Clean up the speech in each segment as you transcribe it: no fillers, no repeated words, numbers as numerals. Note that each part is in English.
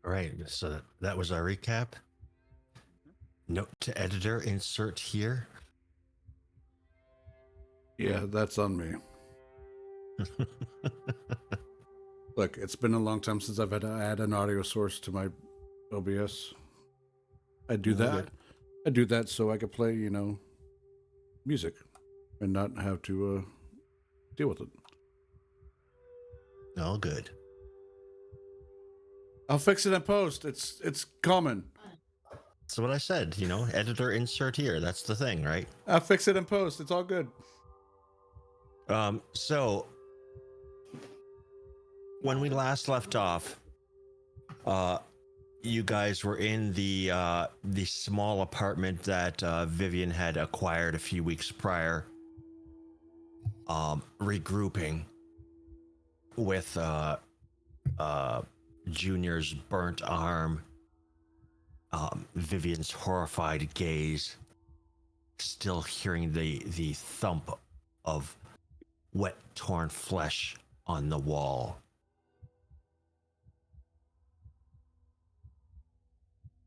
All right, so that was our recap. Note to editor, insert here. Yeah, that's on me. Look, it's been a long time since I've had to add an audio source to my OBS. I do that. Good. I do that so I could play, music and not have to deal with it. All good. I'll fix it in post. It's common. That's what I said, editor, insert here. That's the thing, right? I'll fix it in post. It's all good. So when we last left off, you guys were in the small apartment that Vivian had acquired a few weeks prior, regrouping with Junior's burnt arm, Vivian's horrified gaze, still hearing the thump of wet, torn flesh on the wall.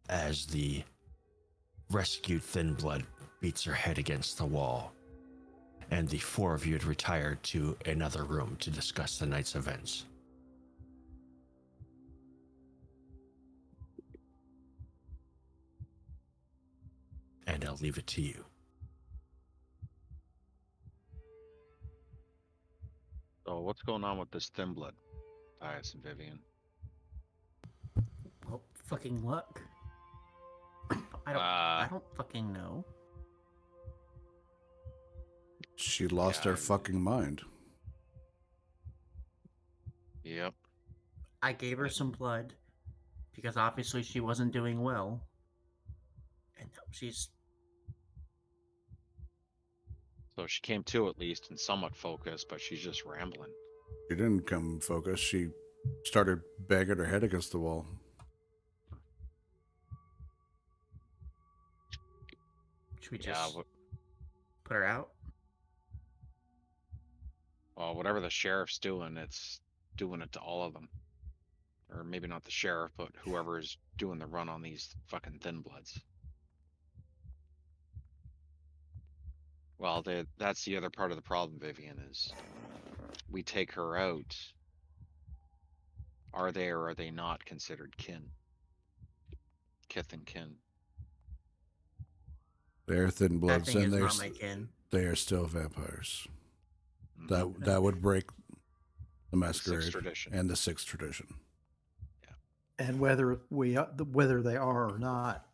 As the rescued Thin Blood beats her head against the wall, and the four of you had retired to another room to discuss the night's events. And I'll leave it to you. So what's going on with this Thin Blood, Pius and Vivian? Well, fucking luck. I don't fucking know. She lost her fucking mind. Yep. I gave her some blood because obviously she wasn't doing well. And now she's... So she came to at least and somewhat focused, but she's just rambling. She didn't come focused. She started banging her head against the wall. Should we just put her out? Well, whatever the sheriff's doing, it's doing it to all of them. Or maybe not the sheriff, but whoever's doing the run on these fucking Thin Bloods. Well, that's the other part of the problem, Vivian, is we take her out. Are they or are they not considered kin? Kith and kin. They're Thin Bloods, That thing and is not my kin. they are still vampires. Mm-hmm. That would break the masquerade Sixth tradition. and the sixth tradition. Yeah. And whether they are or not,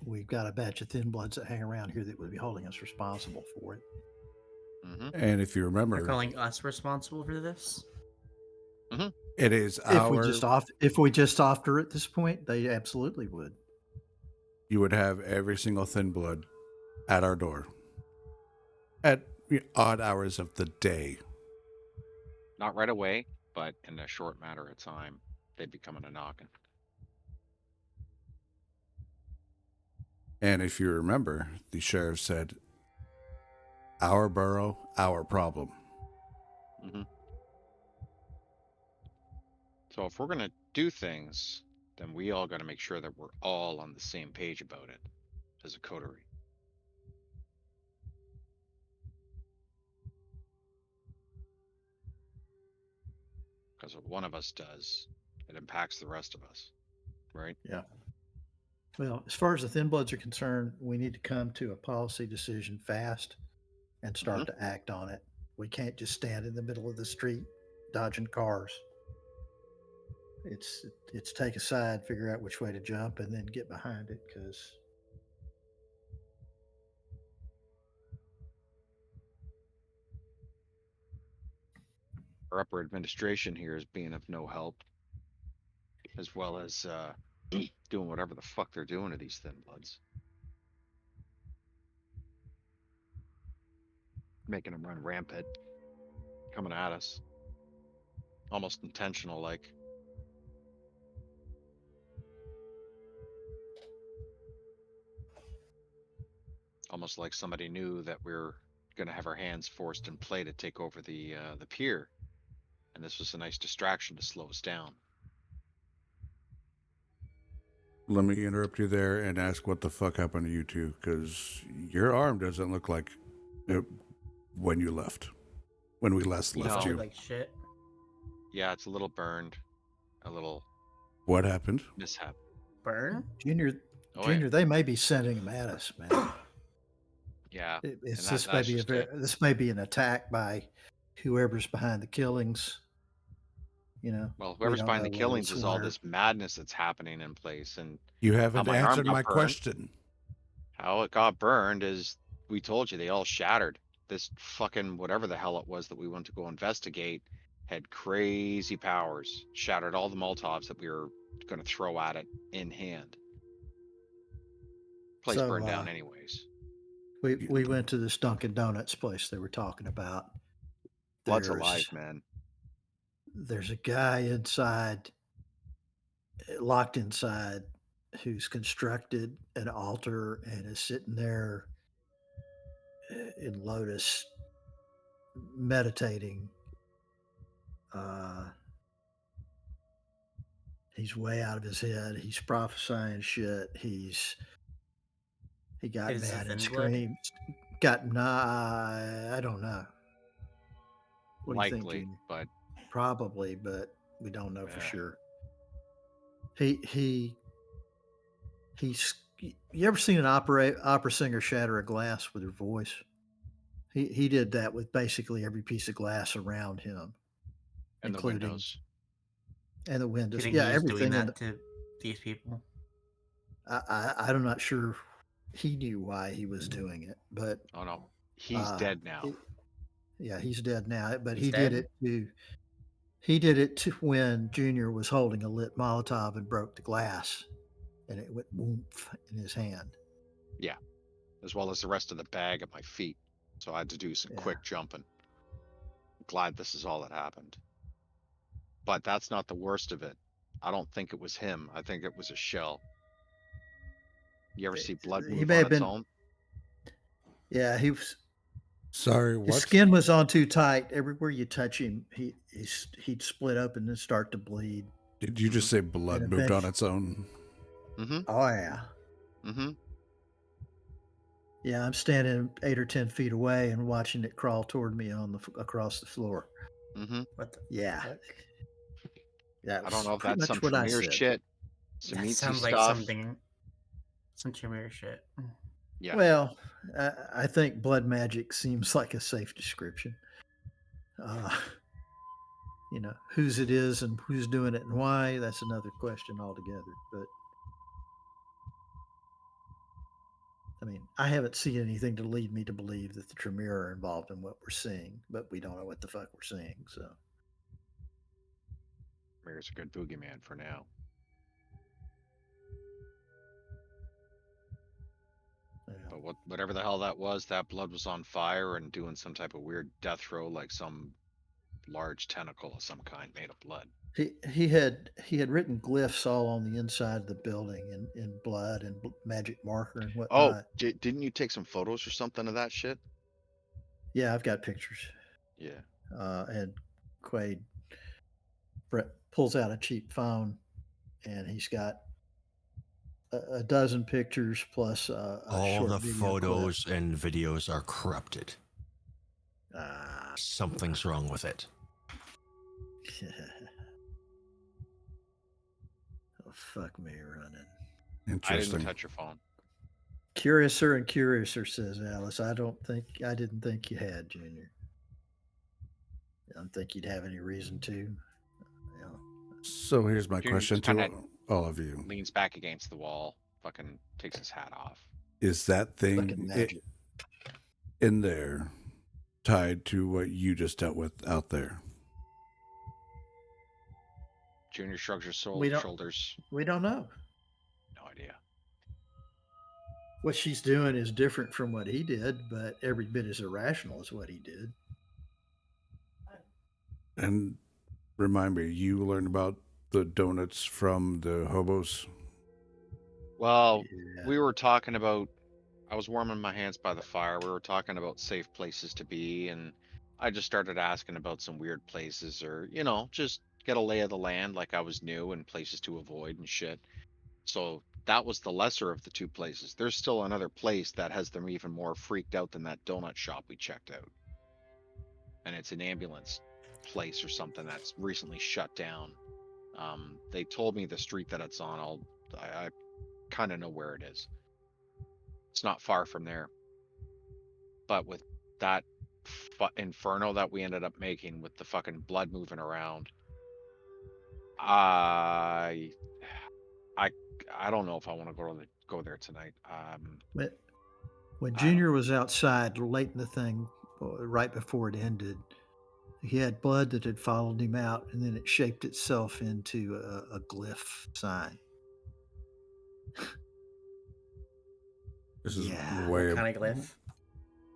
we've got a batch of Thin Bloods that hang around here that would be holding us responsible for it. Mm-hmm. And if you remember, They're calling us responsible for this. Mm-hmm. It is if we just offered her at this point, they absolutely would. You would have every single Thin Blood at our door at odd hours of the day. Not right away, but in a short matter of time, they'd be coming and knocking. And if you remember, the sheriff said, "Our borough, our problem." Mm-hmm. So if we're going to do things, then we all got to make sure that we're all on the same page about it as a coterie. Because if one of us does, it impacts the rest of us, right? Yeah. Well, as far as the Thin Bloods are concerned, we need to come to a policy decision fast and start to act on it. We can't just stand in the middle of the street dodging cars. It's take a side, figure out which way to jump, and then get behind it, because Our upper administration here is being of no help, as well as doing whatever the fuck they're doing to these Thin Bloods. Making them run rampant, coming at us. Almost intentional, like. Almost like somebody knew that we're going to have our hands forced in play to take over the pier. And this was a nice distraction to slow us down. let me interrupt you there and ask what the fuck happened to you two, because your arm doesn't look like it when you left. When we last You left know, you. Like shit. Yeah, it's a little burned, a little What happened? mishap. Burn? Junior, Oh, Junior, they may be sending them at us, man. yeah. It's And this may that's be just it. this may be an attack by whoever's behind the killings. You know, Well, we whoever's don't behind know the whether killings it's is all one or this madness that's happening in place, and You how haven't my arm answered got my burned. question. How it got burned is we told you they all shattered. This fucking whatever the hell it was that we went to go investigate had crazy powers, shattered all the Molotovs that we were going to throw at it in hand. Place so. burned down anyways. We went to this Dunkin' Donuts place they were talking about. Blood's alive, There's man. there's a guy inside, locked inside, who's constructed an altar and is sitting there in lotus, meditating. He's way out of his head. He's prophesying shit. He got Is it mad and thin blood? screamed. I don't know. What do you think, Likely, Junior? but Probably, but we don't know for eh, sure. He's. You ever seen an opera singer shatter a glass with her voice? He did that with basically every piece of glass around him, and the including windows. and the Do you windows. think Yeah, he's doing everything in that to these people? I'm not sure he knew why he was doing it, but Oh no, he's dead now. yeah, he's dead now. But He's he did dead? it to when Junior was holding a lit Molotov and broke the glass, and it went woof in his hand. Yeah, as well as the rest of the bag at my feet. So I had to do some Yeah. quick jumping. Glad this is all that happened. But that's not the worst of it. I don't think it was him. I think it was a shell. You ever see blood He move may on have its been. own? Yeah, he was. Sorry, His what? skin was on too tight. Everywhere you touch him, he'd split open and start to bleed. Did you just say blood And moved on eventually- its own? Mm-hmm. Oh yeah, Mm-hmm. yeah. I'm standing 8 or 10 feet away and watching it crawl toward me across the floor. Mm-hmm. What the Yeah, fuck? that I don't was know if pretty that's some much what I Tremere said. shit, some That meatsy sounds like stuff. some Tremere shit. Yeah. Well, I think blood magic seems like a safe description. You know, whose it is and who's doing it and why, that's another question altogether. But I mean, I haven't seen anything to lead me to believe that the Tremere are involved in what we're seeing, but we don't know what the fuck we're seeing. So, Tremere's a good boogeyman for now. yeah. But whatever the hell that was, that blood was on fire and doing some type of weird death row, like some large tentacle of some kind made of blood. He had written glyphs all on the inside of the building in blood and magic marker and Oh, whatnot. didn't you take some photos or something of that shit? Yeah, I've got pictures. Yeah. And Quaid Brett pulls out a cheap phone, and he's got a dozen pictures plus a All short the video photos and videos are corrupted. clip. Something's wrong with it. Oh, fuck me running. I Interesting. didn't touch your phone. Curiouser and curiouser, says Alice. I didn't think you had, Junior. I don't think you'd have any reason to. Yeah. So here's my Junior question just kinda to all of you. Leans back against the wall, fucking takes his hat off. Is that Fucking thing magic. in there tied to what you just dealt with out there? Junior shrugs her We don't- shoulders. We don't know. No idea. What she's doing is different from what he did, but every bit as irrational as what he did. And remind me, you learned about the donuts from the hobos? Well, Yeah. we were talking about. I was warming my hands by the fire. We were talking about safe places to be, and I just started asking about some weird places, or just get a lay of the land, like I was new, and places to avoid and shit. So that was the lesser of the two places. There's still another place that has them even more freaked out than that donut shop we checked out. And it's an ambulance place or something that's recently shut down. They told me the street that it's on. I kind of know where it is. It's not far from there. But with that inferno that we ended up making with the fucking blood moving around, I don't know if I want to go there tonight. But when I don't Junior was outside late in the thing, right before it ended, he had blood that had followed him out, and then it shaped itself into a glyph sign. This is Yeah. way What kind of glyph?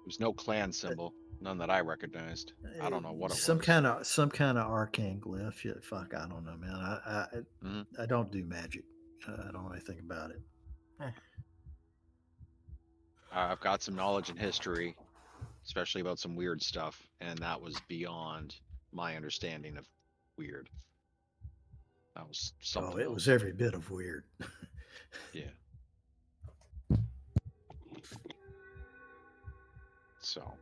There's no clan symbol, none that I recognized. I don't know what it Some was. kind of arcane glyph. Yeah, fuck, I don't know, man. Mhm. I don't do magic. I don't know anything about it. I've got some knowledge in history, especially about some weird stuff, and that was beyond my understanding of weird. That was something Oh, it else. was every bit of weird. Yeah. So,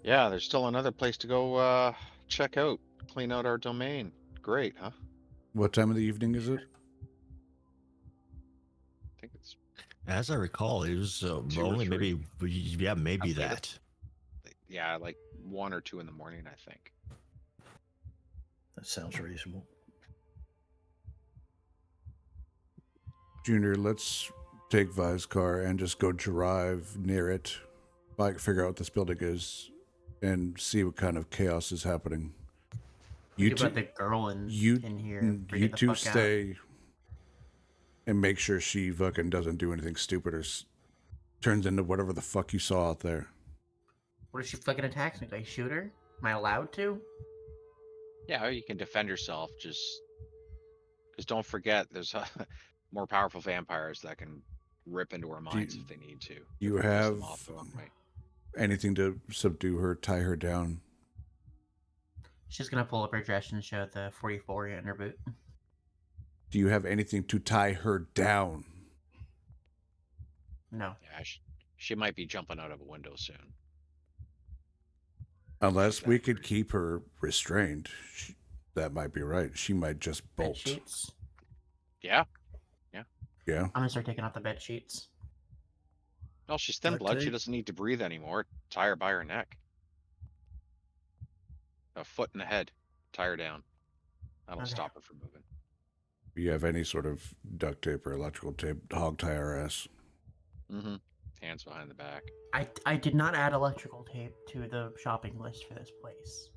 yeah, there's still another place to go check out, clean out our domain. Great, huh? What time of the evening is it? I think it's As I recall, it was 2 or only 3. maybe Outside of- that. Yeah, like 1 or 2 in the morning, I think. That sounds reasonable. Junior, let's take Vi's car and just go drive near it, like figure out what this building is, and see what kind of chaos is happening. You about the girl in here. You two stay and make sure she fucking doesn't do anything stupid or turns into whatever the fuck you saw out there. What if she fucking attacks me? Do I shoot her? Am I allowed to? Yeah, you can defend yourself. Just don't forget, there's more powerful vampires that can rip into her minds if they need to. You if it gives have them off the wrong way. anything to subdue her, tie her down? She's gonna pull up her dress and show the 44 in her boot. Do you have anything to tie her down? No. Yeah, she might be jumping out of a window soon. Unless we could keep her restrained. That might be right. She might just Bed bolt. sheets. Yeah. Yeah. I'm gonna start taking out the bed sheets. Well, she's thin Duct blood. She tape? doesn't need to breathe anymore. Tie her by her neck. A foot in the head. Tie her down. That'll Okay. stop her from moving. Do you have any sort of duct tape or electrical tape? Hog tie her ass. Mm-hmm. Hands behind the back. I did not add electrical tape to the shopping list for this place.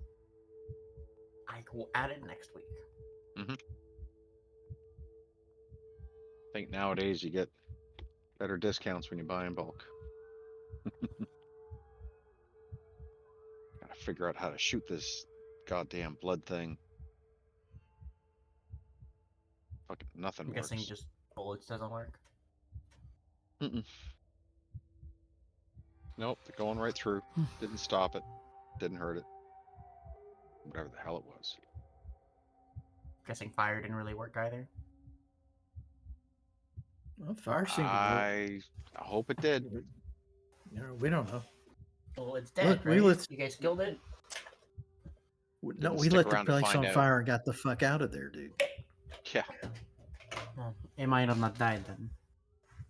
I will add it next week. I think nowadays you get better discounts when you buy in bulk. Gotta figure out how to shoot this goddamn blood thing. Fucking nothing I'm works. guessing just bullets doesn't work. Nope, they're going right through. Didn't stop it. Didn't hurt it. Whatever the hell it was. Guessing fire didn't really work either. Well, fire seemed to I hope it did. work. You know, we don't know. Well, it's dead, Look, right? You guys killed it? No, Didn't we stick lit the around to place find on out. fire and got the fuck out of there, dude. Yeah. Well, it might have not died then.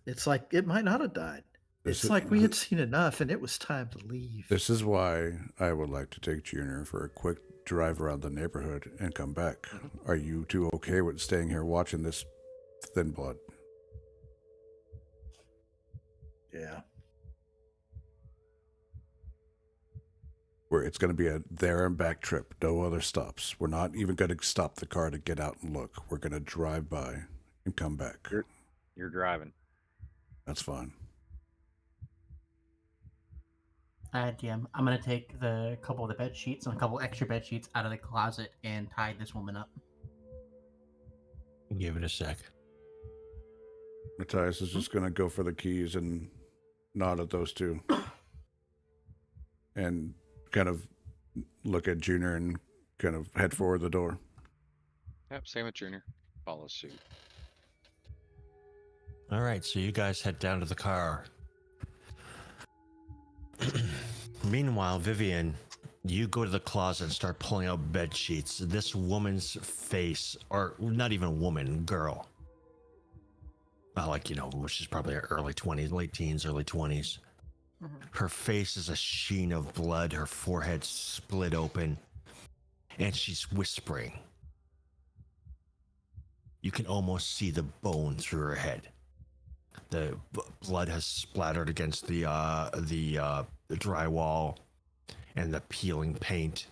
It's like it might not have died. It's like we had seen enough and it was time to leave. This is why I would like to take Junior for a quick drive around the neighborhood and come back. Are you two okay with staying here watching this thin blood? Yeah. Where it's going to be a there and back trip, no other stops. We're not even going to stop the car to get out and look. We're going to drive by and come back. You're driving. That's fine. DM. I'm gonna take the couple of the bed sheets and a couple extra bed sheets out of the closet and tie this woman up. Give it a sec. Matthias is just going to go for the keys and nod at those two. And kind of look at Junior and kind of head for the door. Yep, same with Junior. Follow suit. All right, so you guys head down to the car. Meanwhile, Vivian, you go to the closet and start pulling out bed sheets. This woman's face, or not even a woman, girl. Like, which is probably her early 20s, late teens, early 20s. Mhm. Her face is a sheen of blood, her forehead split open, and she's whispering. You can almost see the bone through her head. The blood has splattered against the drywall and the peeling paint.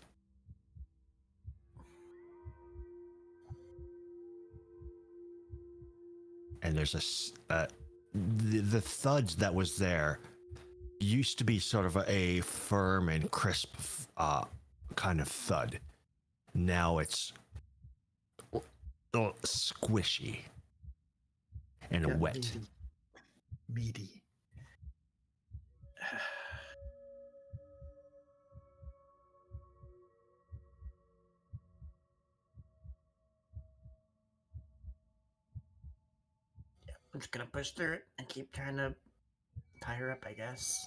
And there's the thuds that was there used to be sort of a firm and crisp kind of thud. Now it's squishy and Got wet. Meaty. I'm just gonna push through it and keep trying to tie her up, I guess.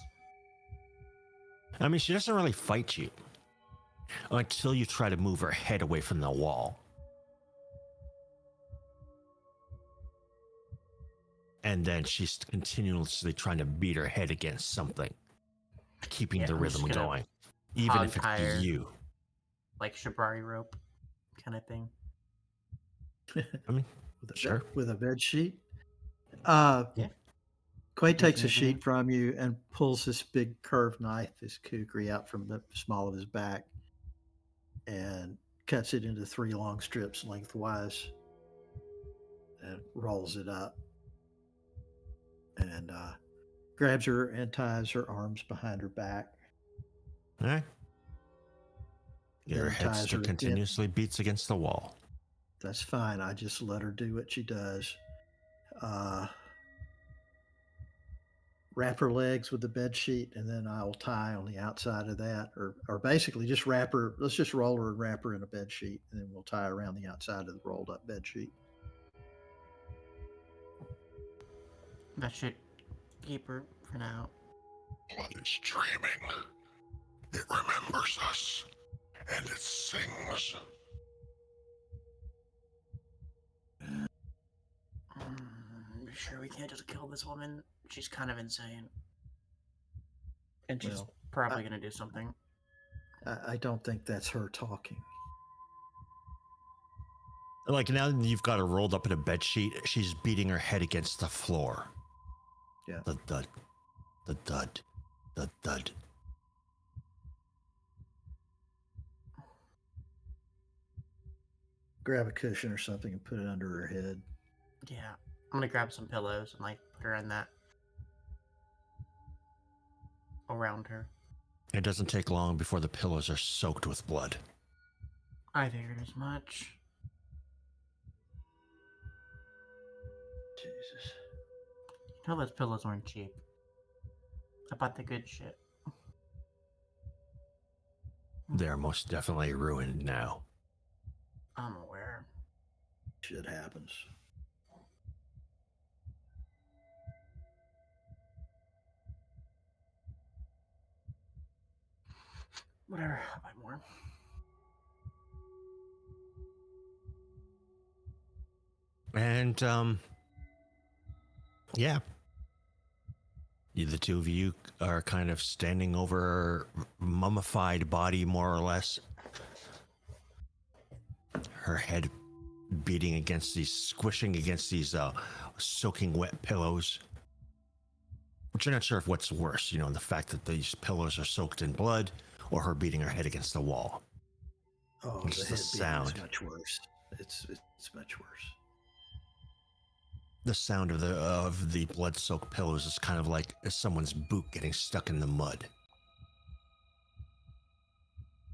I mean, she doesn't really fight you until you try to move her head away from the wall. And then she's continuously trying to beat her head against something, keeping Yeah, the I'm just rhythm gonna going, even hog if it's tie her. you. Like Shibari rope kind of thing. I mean, With sure. With a bed sheet. Yeah. Quay takes a Mhm. sheet from you and pulls this big curved knife, this kukri, out from the small of his back and cuts it into 3 long strips lengthwise and rolls it up and grabs her and ties her arms behind her back. All right. Your Then head ties still her in. continuously beats against the wall. That's fine. I just let her do what she does. Wrap her legs with the bed sheet, and then I'll tie on the outside of that, or basically just wrap her. Let's just roll her and wrap her in a bed sheet, and then we'll tie around the outside of the rolled up bed sheet. That should keep her for now. Blood is dreaming. It remembers us, and it sings. Sure, we can't just kill this woman. She's kind of insane. And she's Well, probably going to do something. I don't think that's her talking. Like now you've got her rolled up in a bed sheet, she's beating her head against the floor. Yeah. The thud, the thud, the thud. Grab a cushion or something and put it under her head. Yeah. I'm going to grab some pillows and, put her in that. Around her. It doesn't take long before the pillows are soaked with blood. I figured as much. Jesus. You know those pillows weren't cheap. I bought the good shit. They're most definitely ruined now. I'm aware. Shit happens. Whatever, I'll buy more. And, yeah. The two of you are kind of standing over her mummified body, more or less. Her head beating against these, squishing against these soaking wet pillows. But you're not sure if what's worse, the fact that these pillows are soaked in blood or her beating her head against the wall. Oh, It's the the head beating is sound. much worse. It's much worse. The sound of the blood-soaked pillows is kind of like someone's boot getting stuck in the mud.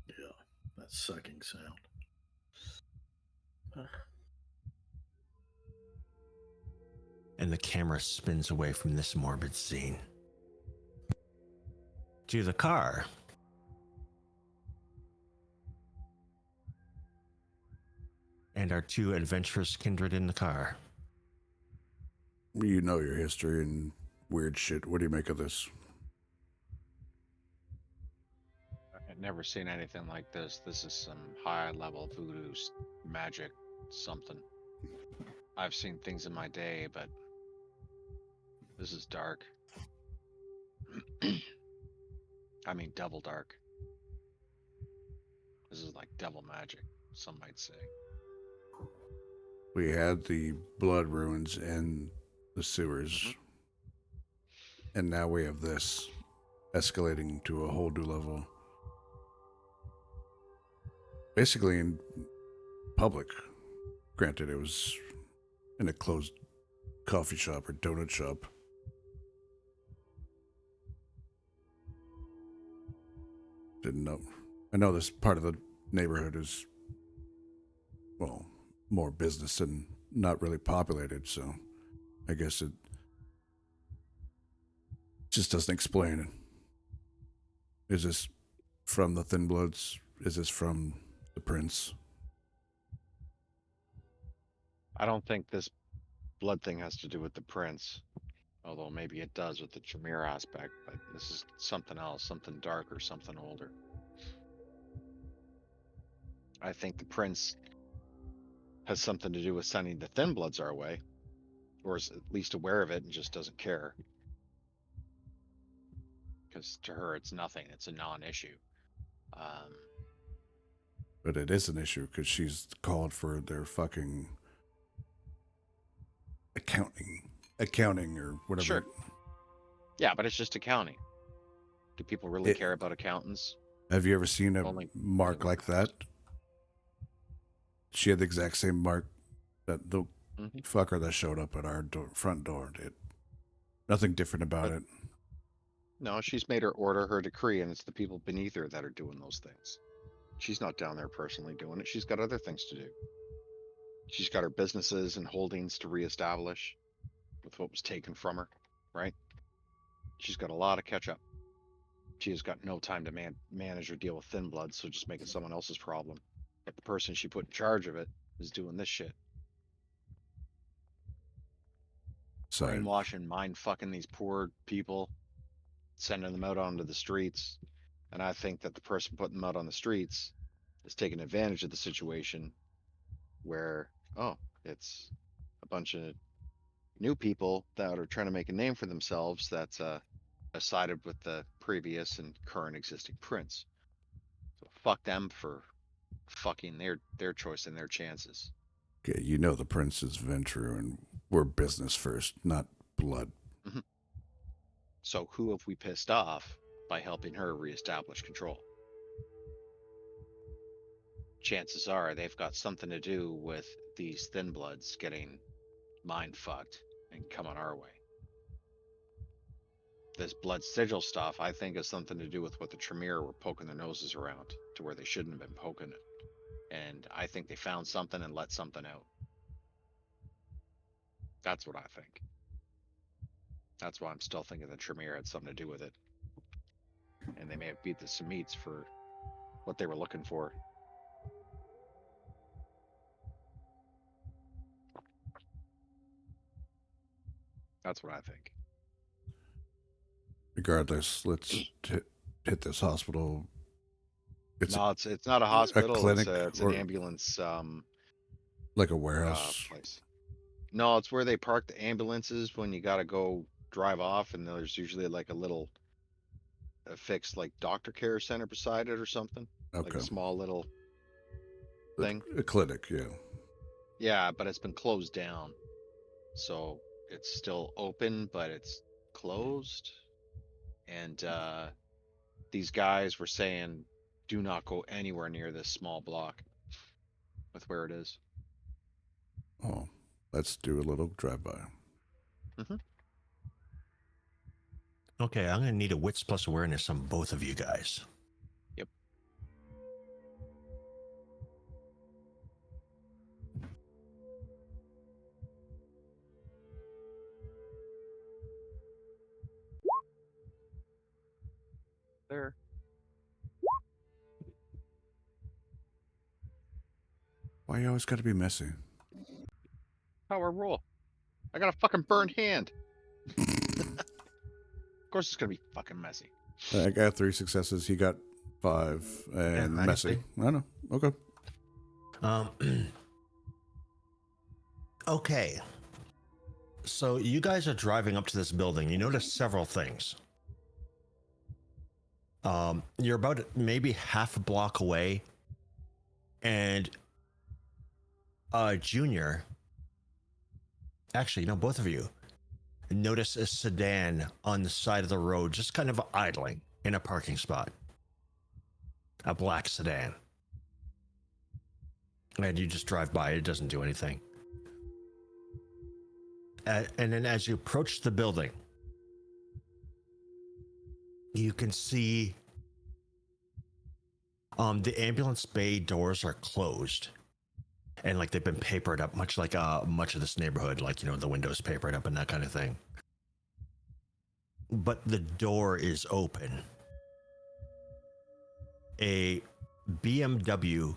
Yeah, that sucking sound. Ugh. And the camera spins away from this morbid scene to the car. And our two adventurous kindred in the car. You know your history and weird shit. What do you make of this? I've never seen anything like this. This is some high-level voodoo magic something. I've seen things in my day, but this is dark. I mean, double dark. This is like devil magic, some might say. We had the blood ruins and the sewers, and now we have this escalating to a whole new level. Basically in public. Granted, it was in a closed coffee shop or donut shop. Didn't know. I know this part of the neighborhood is, well, more business and not really populated, so I guess it just doesn't explain it. Is this from the Thin Bloods? Is this from the Prince? I don't think this blood thing has to do with the prince, although maybe it does with the Tremere aspect, but this is something else, something darker, something older. I think the prince has something to do with sending the Thin Bloods our way, or is at least aware of it and just doesn't care. Because to her, it's nothing. It's a non-issue. But it is an issue because she's called for their fucking accounting or whatever. Sure. Yeah, but it's just accounting. Do people really care about accountants? Have you ever seen a Only mark like that? She had the exact same mark that the fucker that showed up at our front door did. Nothing different about it. No, she's made her order, her decree, and it's the people beneath her that are doing those things. She's not down there personally doing it. She's got other things to do. She's got her businesses and holdings to reestablish with what was taken from her, right? She's got a lot of catch up. She has got no time to manage or deal with Thin Blood, so just make it someone else's problem. But the person she put in charge of it is doing this shit. Brainwashing, mind fucking these poor people, sending them out onto the streets. And I think that the person putting them out on the streets is taking advantage of the situation where, oh, it's a bunch of new people that are trying to make a name for themselves that's sided with the previous and current existing prince. So fuck them for fucking their choice and their chances. Okay, you know the Prince is Ventru and we're business first, not blood. So who have we pissed off by helping her reestablish control? Chances are they've got something to do with these Thin Bloods getting mind fucked and coming our way. This blood sigil stuff, I think, has something to do with what the Tremere were poking their noses around to where they shouldn't have been poking it. And I think they found something and let something out. That's what I think. That's why I'm still thinking the Tremere had something to do with it. And they may have beat the Semites for what they were looking for. That's what I think. Regardless, let's hit this hospital. It's not a hospital. A clinic, it's an ambulance. Like a warehouse place. No, it's where they park the ambulances when you got to go drive off, and there's usually like a little fixed like doctor care center beside it or something. Okay. Like a small little thing. A clinic, yeah. Yeah, but it's been closed down. So it's still open, but it's closed. And these guys were saying, do not go anywhere near this small block with where it is. Oh, let's do a little drive-by. Okay, I'm going to need a wits plus awareness on both of you guys. Yep. There. Why you always got to be messy? Power roll. I got a fucking burned hand. Of course it's gonna be fucking messy. I got 3 successes. He got 5, and I messy. see. I know. Okay. Okay. So you guys are driving up to this building. You notice several things. You're about maybe half a block away, and Junior, actually, no, both of you notice a sedan on the side of the road, just kind of idling in a parking spot. A black sedan. And you just drive by, it doesn't do anything. And then as you approach the building, you can see the ambulance bay doors are closed. And like they've been papered up, much like much of this neighborhood, like, you know, the windows papered up and that kind of thing. But the door is open. A BMW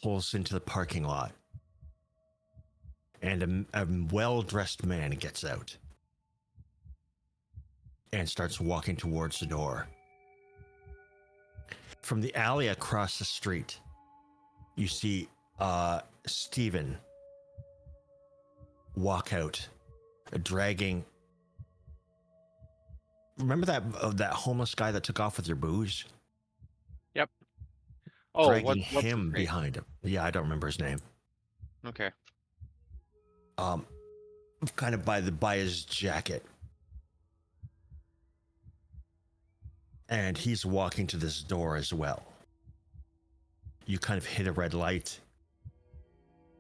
pulls into the parking lot, and a well-dressed man gets out and starts walking towards the door. From the alley across the street, you see Steven walk out, dragging. Remember that homeless guy that took off with your booze? Yep. Oh, Dragging what's his him name? behind him. Yeah, I don't remember his name. Okay. Kind of by his jacket. And he's walking to this door as well. You kind of hit a red light.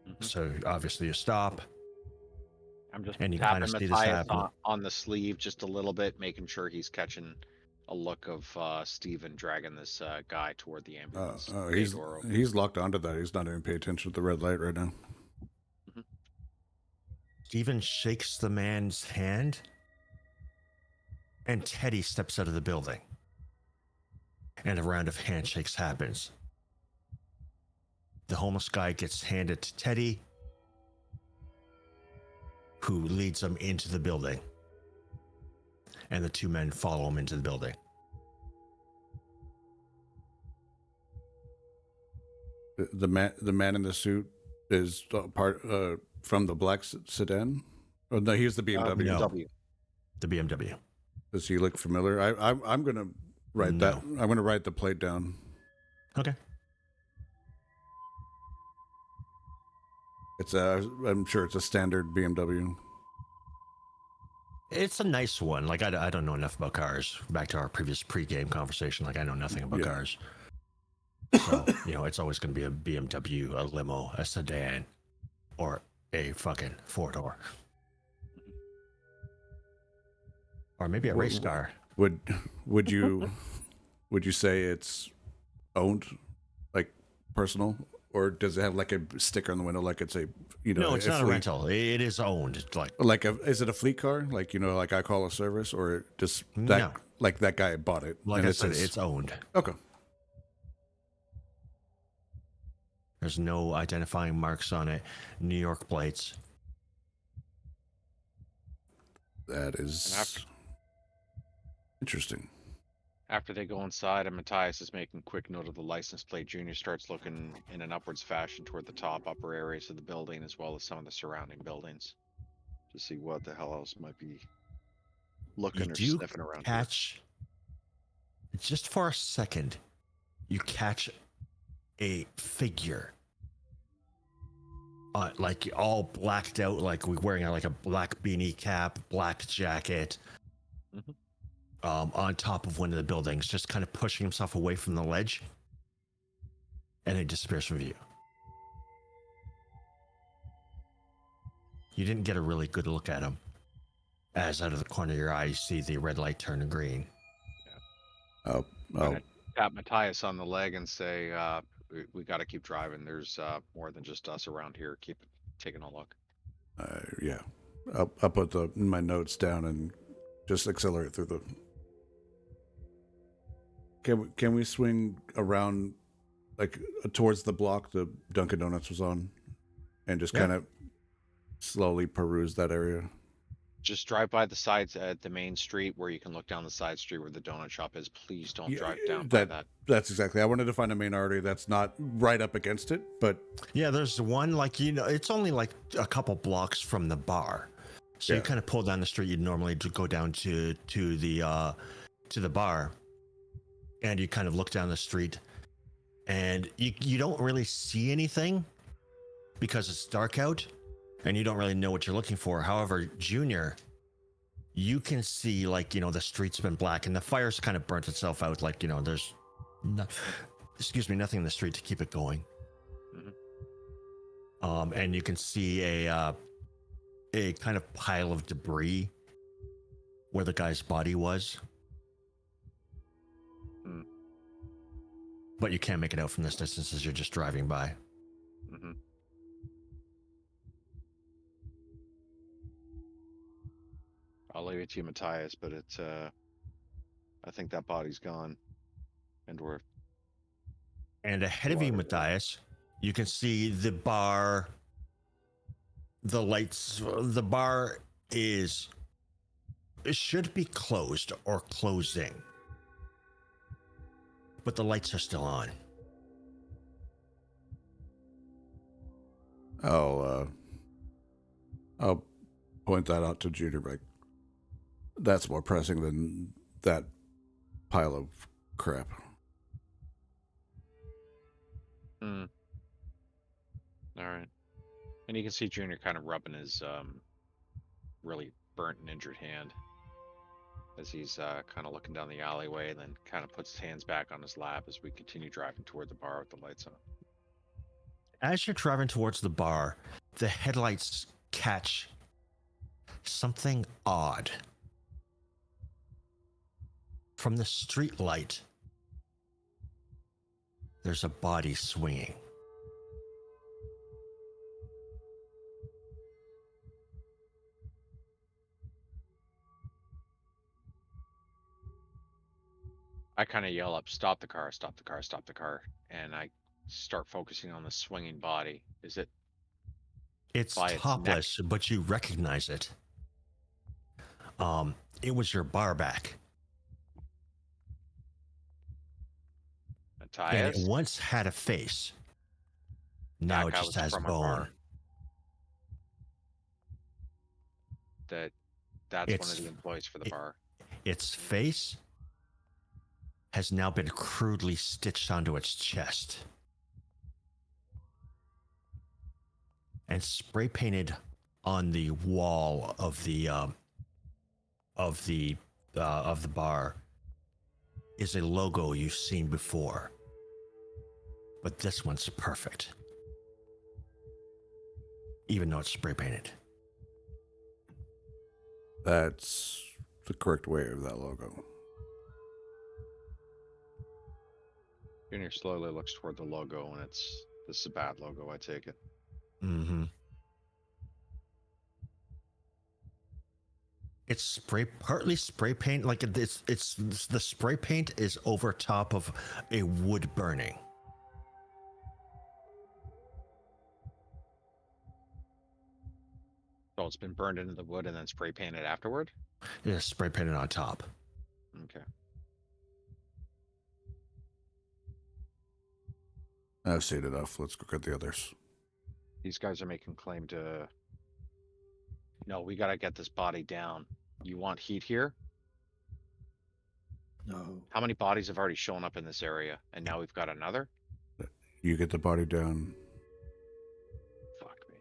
Mhm. So obviously you stop. I'm just And you tapping kinda see this Matthias happen. on the sleeve just a little bit, making sure he's catching a look of Steven dragging this guy toward the ambulance. bay door open. He's locked onto that. He's not even paying attention to the red light right now. Steven shakes the man's hand, and Teddy steps out of the building. And a round of handshakes happens. The homeless guy gets handed to Teddy, who leads him into the building. And the two men follow him into the building. The man in the suit is part from the black sedan. Oh no, he's the BMW. no. BMW. The BMW. Does he look familiar? I'm gonna write that. I'm gonna write the plate down. Okay. It's I'm sure it's a standard BMW. It's a nice one. Like, I don't know enough about cars. Back to our previous pre-game conversation, like, I know nothing about cars. So, you know, it's always going to be a BMW, a limo, a sedan, or a fucking four-door. Or maybe a race car. Would you would you say it's owned, like personal, or does it have like a sticker on the window, like it's a No, it's not a fleet? rental. It is owned. Is it a fleet car? Like like I call a service, or just that No. like that guy bought it? Like and I it said, says- it's owned. okay. There's no identifying marks on it. New York plates. That is And after- interesting. After they go inside and Matthias is making quick note of the license plate, Junior starts looking in an upwards fashion toward the top upper areas of the building as well as some of the surrounding buildings to see what the hell else might be looking You or do sniffing around. catch, just for a second, you catch a figure. Like all blacked out, like wearing like a black beanie cap, black jacket, Mhm. On top of one of the buildings, just kind of pushing himself away from the ledge, and it disappears from view. You didn't get a really good look at him, as out of the corner of your eye, you see the red light turn green. Oh, Gonna tap Matthias on the leg and say, we got to keep driving. There's more than just us around here. Keep taking a look. yeah. I'll put my notes down and just accelerate through the. Can we swing around, like towards the block the Dunkin' Donuts was on, and just Yeah. kind of slowly peruse that area. Just drive by the sides at the main street where you can look down the side street where the donut shop is. Please don't Yeah, drive down by that. That's exactly. I wanted to find a main artery that's not right up against it, but Yeah, there's one, like, it's only like a couple blocks from the bar. So you Yeah. kind of pull down the street you'd normally go down to the bar, and you kind of look down the street, and you don't really see anything because it's dark out, and you don't really know what you're looking for. However, Junior, you can see, like, the street's been black, and the fire's kind of burnt itself out. Like, there's nothing in the street to keep it going. And you can see a kind of pile of debris where the guy's body was. But you can't make it out from this distance as you're just driving by. I'll leave it to you, Matthias, but it's I think that body's gone. And ahead of you, Matthias, you can see the bar. The lights. The bar it should be closed or closing, but the lights are still on. I'll point that out to Junior. Like, that's more pressing than that pile of crap. All right. And you can see Junior kind of rubbing his really burnt and injured hand as he's kind of looking down the alleyway, and then kind of puts his hands back on his lap as we continue driving toward the bar with the lights on. As you're driving towards the bar, the headlights catch something odd. From the street light, there's a body swinging. I kind of yell up, "Stop the car, stop the car, stop the car." And I start focusing on the swinging body. Is it? It's By its topless, but you recognize it. It was your bar back. And Matthias? it once had a face. Now That it guy just was has from our bone. bar. That's one It's- of the employees for the bar. Its face has now been crudely stitched onto its chest and spray painted on the wall of the bar is a logo you've seen before, but this one's perfect, even though it's spray painted. That's the correct way of that logo. Junior slowly looks toward the logo, and this is a bad logo, I take it. Mm-hmm. It's partly spray paint, like it's the spray paint is over top of a wood burning. So it's been burned into the wood and then spray painted afterward? It's spray painted on top. Okay. I've seen enough. Let's go get the others. These guys are making claim to... No, we gotta get this body down. You want heat here? No. How many bodies have already shown up in this area? And now we've got another? You get the body down. Fuck me.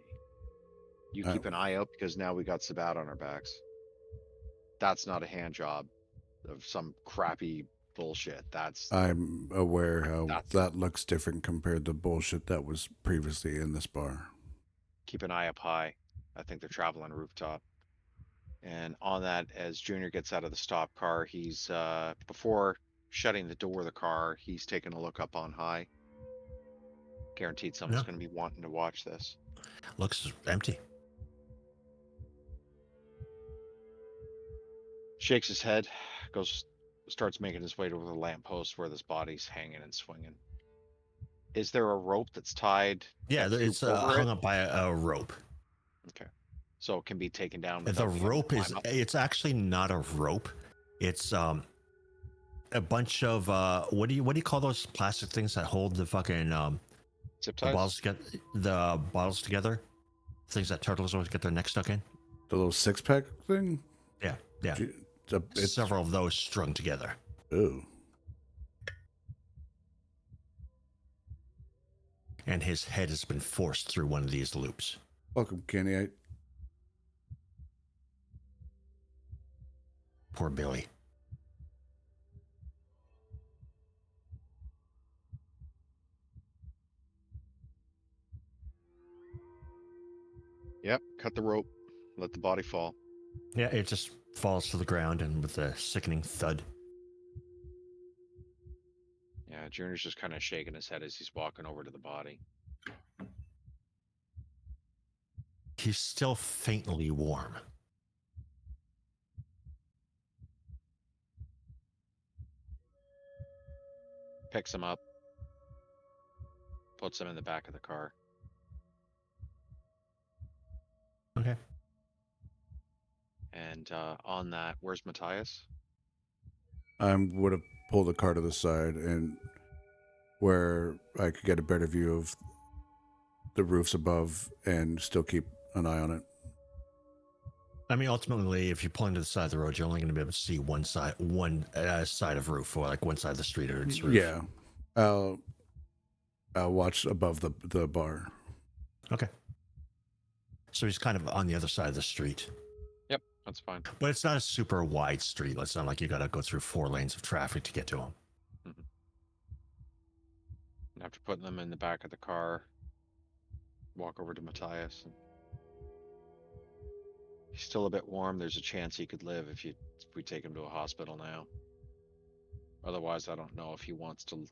You keep an eye out, because now we got Sabat on our backs. That's not a hand job of some crappy bullshit. I'm aware how That's- that looks different compared to bullshit that was previously in this bar. Keep an eye up high. I think they're traveling rooftop. And on that, as Junior gets out of the stop car, he's before shutting the door of the car, he's taking a look up on high. Guaranteed someone's Yeah. going to be wanting to watch this. Looks empty. Shakes his head, starts making his way to the lamppost where this body's hanging and swinging. Is there a rope that's tied? Yeah, that's it's looped over hung it? up by a rope. Okay. so it can be taken down. The without being able to rope is, climb up. it's actually not a rope. It's a bunch of what do you call those plastic things that hold the fucking Zip the ties. bottles together, the bottles together, things that turtles always get their necks stuck in. The little 6-pack thing? Yeah, yeah. It's Several of those strung together. Ooh. And his head has been forced through one of these loops. Welcome, Kenny. Poor Billy. Yep. Cut the rope. Let the body fall. Yeah, it just falls to the ground and with a sickening thud. Yeah. Junior's just kind of shaking his head as he's walking over to the body. He's still faintly warm. Picks him up. Puts him in the back of the car. Okay. And on that, where's Matthias? I would have pulled the car to the side and where I could get a better view of the roofs above and still keep an eye on it. I mean, ultimately, if you're pulling to the side of the road, you're only going to be able to see one side of roof, or like one side of the street or its roof. Yeah. I'll watch above the bar. Okay. So he's kind of on the other side of the street. Yep, that's fine. But it's not a super wide street. It's not like you got to go through 4 lanes of traffic to get to him. After putting them in the back of the car, walk over to Matthias. And he's still a bit warm. There's a chance he could live if we take him to a hospital now. Otherwise, I don't know if he wants to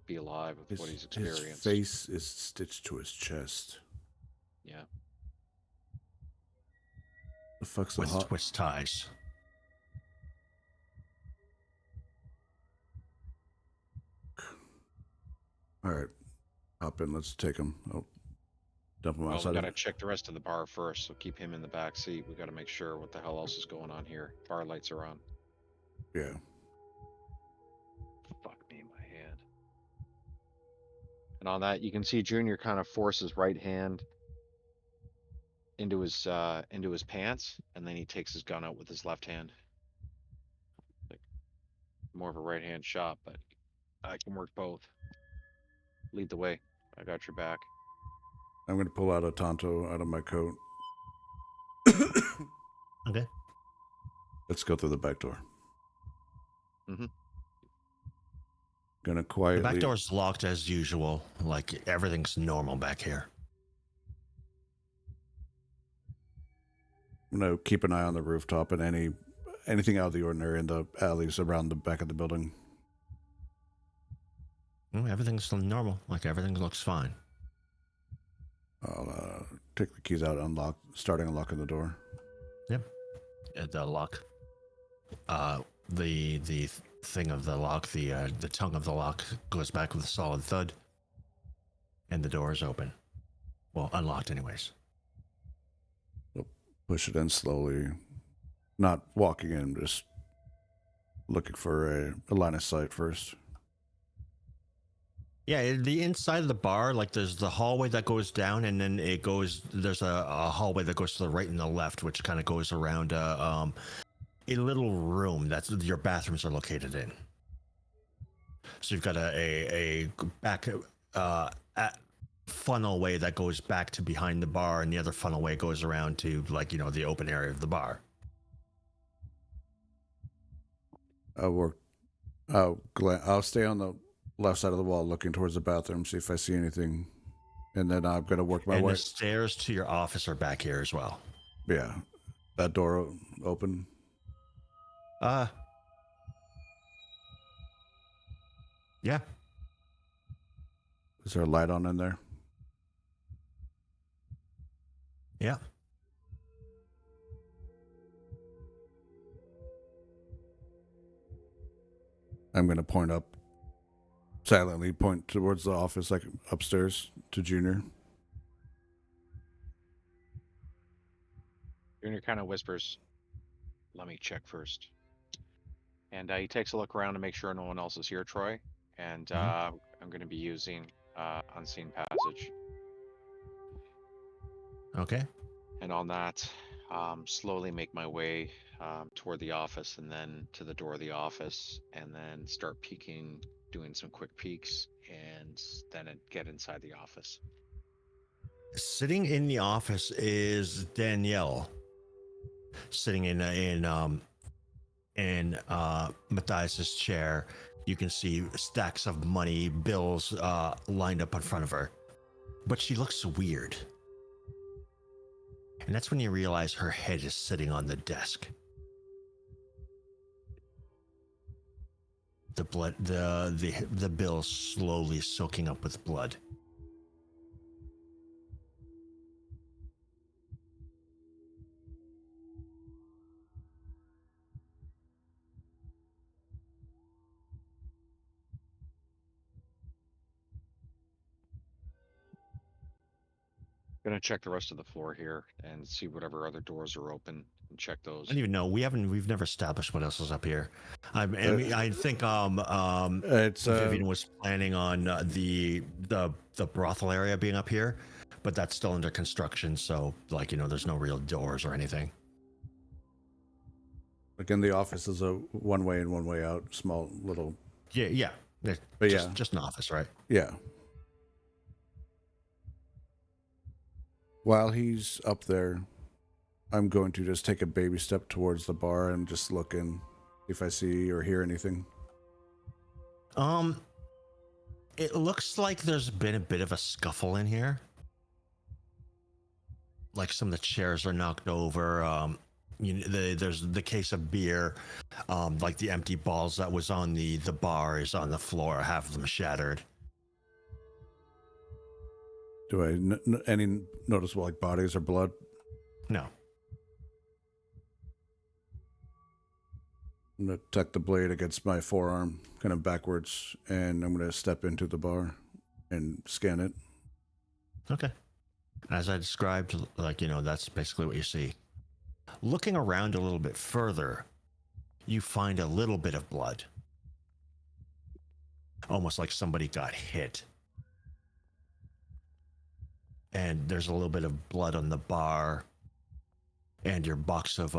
be alive with what he's experienced. His face is stitched to his chest. Yeah. The fuck's the With twist ties. All right. Hop in. Let's take him. Oh, dump him Well, outside. we gotta check the rest of the bar first, so keep him in the back seat. We gotta make sure what the hell else is going on here. Bar lights are on. Yeah. Fuck me in my hand. And on that, you can see Junior kind of force his right hand into his pants, and then he takes his gun out with his left hand. Like more of a right hand shot, but I can work both. Lead the way. I got your back. I'm going to pull out a Tonto out of my coat. Okay. Let's go through the back door. Mm-hmm. Gonna quietly. The back door's locked as usual. Like everything's normal back here. I'm gonna keep an eye on the rooftop and anything out of the ordinary in the alleys around the back of the building. Everything's normal. Like everything looks fine. I'll take the keys out, starting unlocking the door. Yep. The lock. The thing of the lock, the tongue of the lock goes back with a solid thud, and the door is open. Well, unlocked, anyways. I'll push it in slowly, not walking in, just looking for a line of sight first. Yeah, the inside of the bar, like there's the hallway that goes down, and then there's a hallway that goes to the right and the left, which kind of goes around a little room that's your bathrooms are located in. So you've got a back funnel way that goes back to behind the bar, and the other funnel way goes around to the open area of the bar. I'll stay on the left side of the wall looking towards the bathroom, see if I see anything, and then I'm gonna work my and way. The stairs to your office are back here as well. Yeah, that door open. Yeah. Is there a light on in there? Yeah. I'm gonna silently point towards the office, like upstairs to Junior. Junior kind of whispers, "Let me check first." And he takes a look around to make sure no one else is here, Troy. And I'm going to be using unseen passage. Okay. And on that, slowly make my way toward the office and then to the door of the office and then start peeking, doing some quick peeks, and then get inside the office. Sitting in the office is Danielle. Sitting in Matthias's chair, you can see stacks of money, bills lined up in front of her. But she looks weird. And that's when you realize her head is sitting on the desk. The blood, the bill slowly soaking up with blood. Gonna check the rest of the floor here and see whatever other doors are open and check those. I don't even know. We've never established what else is up here. I mean, I think It's Vivian was planning on the brothel area being up here, but that's still under construction. So like, you know, there's no real doors or anything. again, the office is a one way in, one way out, small little. Yeah. But just an office, right? yeah. While he's up there, I'm going to just take a baby step towards the bar and just look in if I see or hear anything. It looks like there's been a bit of a scuffle in here. Like some of the chairs are knocked over. There's the case of beer. Like the empty balls that was on the bar is on the floor. Half of them shattered. Do I any noticeable like bodies or blood? No. I'm going to tuck the blade against my forearm, kind of backwards, and I'm going to step into the bar and scan it. Okay. As I described, like, you know, that's basically what you see. Looking around a little bit further, you find a little bit of blood. Almost like somebody got hit. And there's a little bit of blood on the bar. And your box of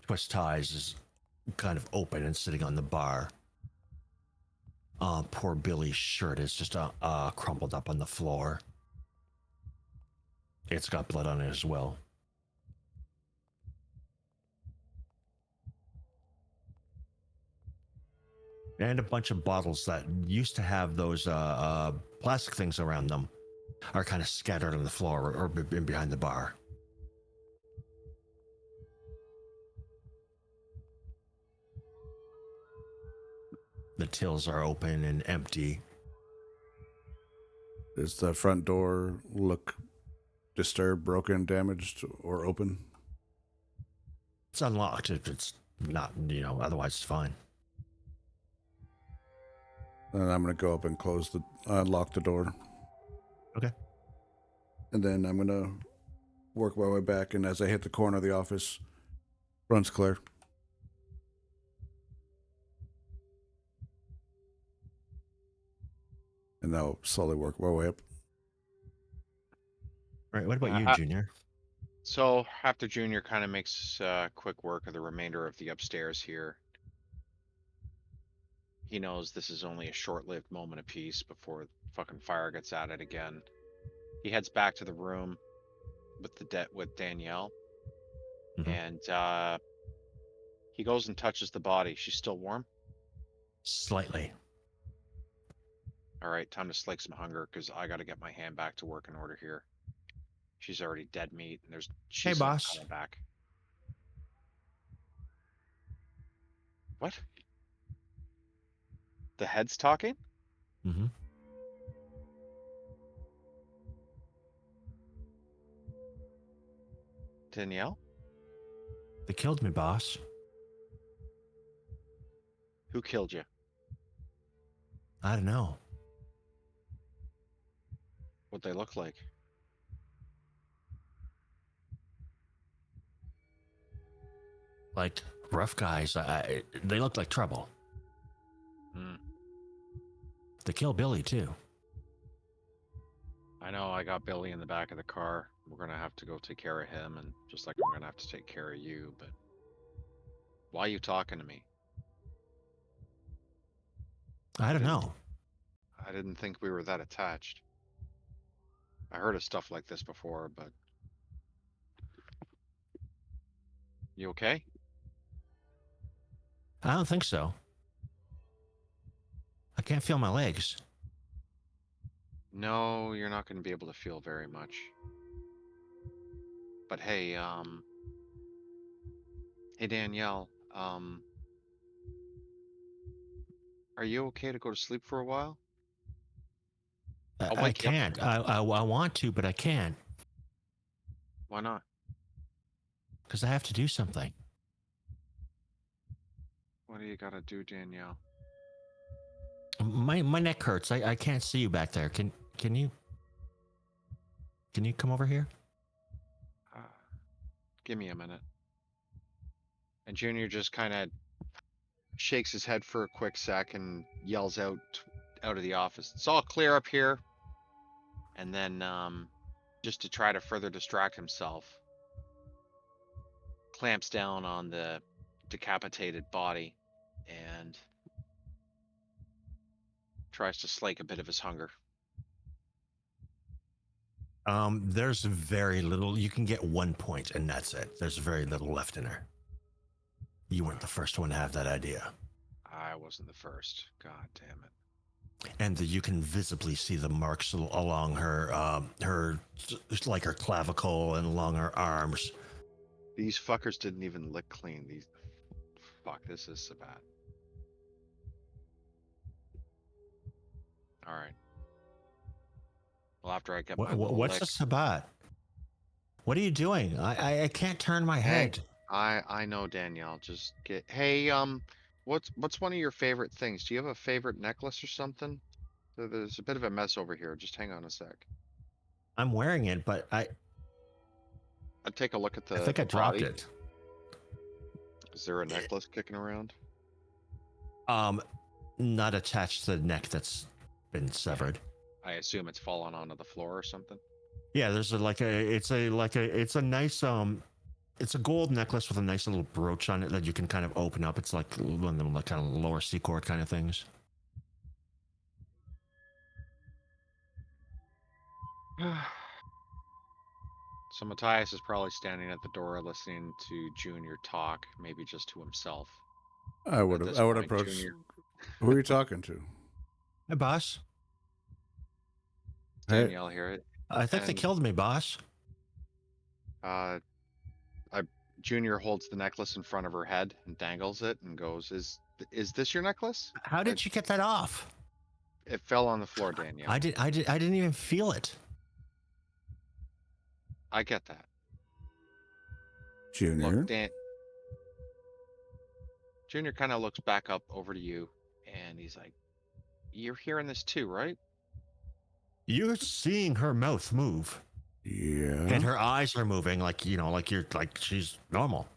twist ties is kind of open and sitting on the bar. Poor Billy's shirt is just crumpled up on the floor. It's got blood on it as well. And a bunch of bottles that used to have those plastic things around them are kind of scattered on the floor or behind the bar. The tills are open and empty. Does the front door look disturbed, broken, damaged, or open? It's unlocked. It's not, you know, otherwise it's fine. And I'm going to go up and unlock the door. Okay. And then I'm going to work my way back, and as I hit the corner of the office, runs clear. And I'll slowly work my way up. All right, what about you, Junior? So after Junior kind of makes quick work of the remainder of the upstairs here, he knows this is only a short-lived moment of peace before fucking fire gets at it again. He heads back to the room with Danielle, and he goes and touches the body. She's still warm? Slightly. All right, time to slake some hunger because I got to get my hand back to work in order here. She's already dead meat, and she's Hey, boss. coming back. What? The head's talking? Mm-hmm. Danielle? They killed me, boss. Who killed you? I don't know. What they look like? like rough guys. They look like trouble. Hmm. They kill Billy too. I know I got Billy in the back of the car. We're gonna have to go take care of him, and just like I'm gonna have to take care of you, but why are you talking to me? I don't didn't know. I didn't think we were that attached. I heard of stuff like this before, but you okay? I don't think so. I can't feel my legs. No, you're not gonna be able to feel very much. But hey Danielle, are you okay to go to sleep for a while? I'll I wake you up if can't. you need. I want to, but I can't Why not? because I have to do something. What do you gotta do, Danielle? My neck hurts. I can't see you back there. Can you come over here? Uh, give me a minute. And Junior just kind of shakes his head for a quick sec and yells out of the office. It's all clear up here. And then, just to try to further distract himself, clamps down on the decapitated body and tries to slake a bit of his hunger. There's very little. You can get 1 point, and that's it. There's very little left in her. You weren't the first one to have that idea. I wasn't the first. God damn it. And you can visibly see the marks along her like her clavicle and along her arms. These fuckers didn't even lick clean. These. Fuck, this is so bad. All right. Well, after I get my little What's lick. this about? What are you doing? I can't turn my head. I know, Danielle. Just get. Hey, what's one of your favorite things? Do you have a favorite necklace or something? There's a bit of a mess over here. Just hang on a sec. I'm wearing it, but I'd take a look at I think I the dropped body. it. Is there a necklace kicking around? Not attached to the neck that's been severed. I assume it's fallen onto the floor or something. Yeah, there's it's a nice it's a gold necklace with a nice little brooch on it that you can kind of open up. It's like one of them like kind of lower C chord kind of things. So Matthias is probably standing at the door listening to Junior talk, maybe just to himself. I would At this have point, approached. Junior. Who are you talking to? Hey, boss. Hey, Danielle here. I think they And- killed me, boss. Junior holds the necklace in front of her head and dangles it and goes, "Is this your necklace?" How did you get that off? It fell on the floor, Danielle. I didn't even feel it. I get that. Junior. Look, Junior kind of looks back up over to you, and he's like, "You're hearing this too, right?" You're seeing her mouth move, Yeah. and her eyes are moving like like she's normal.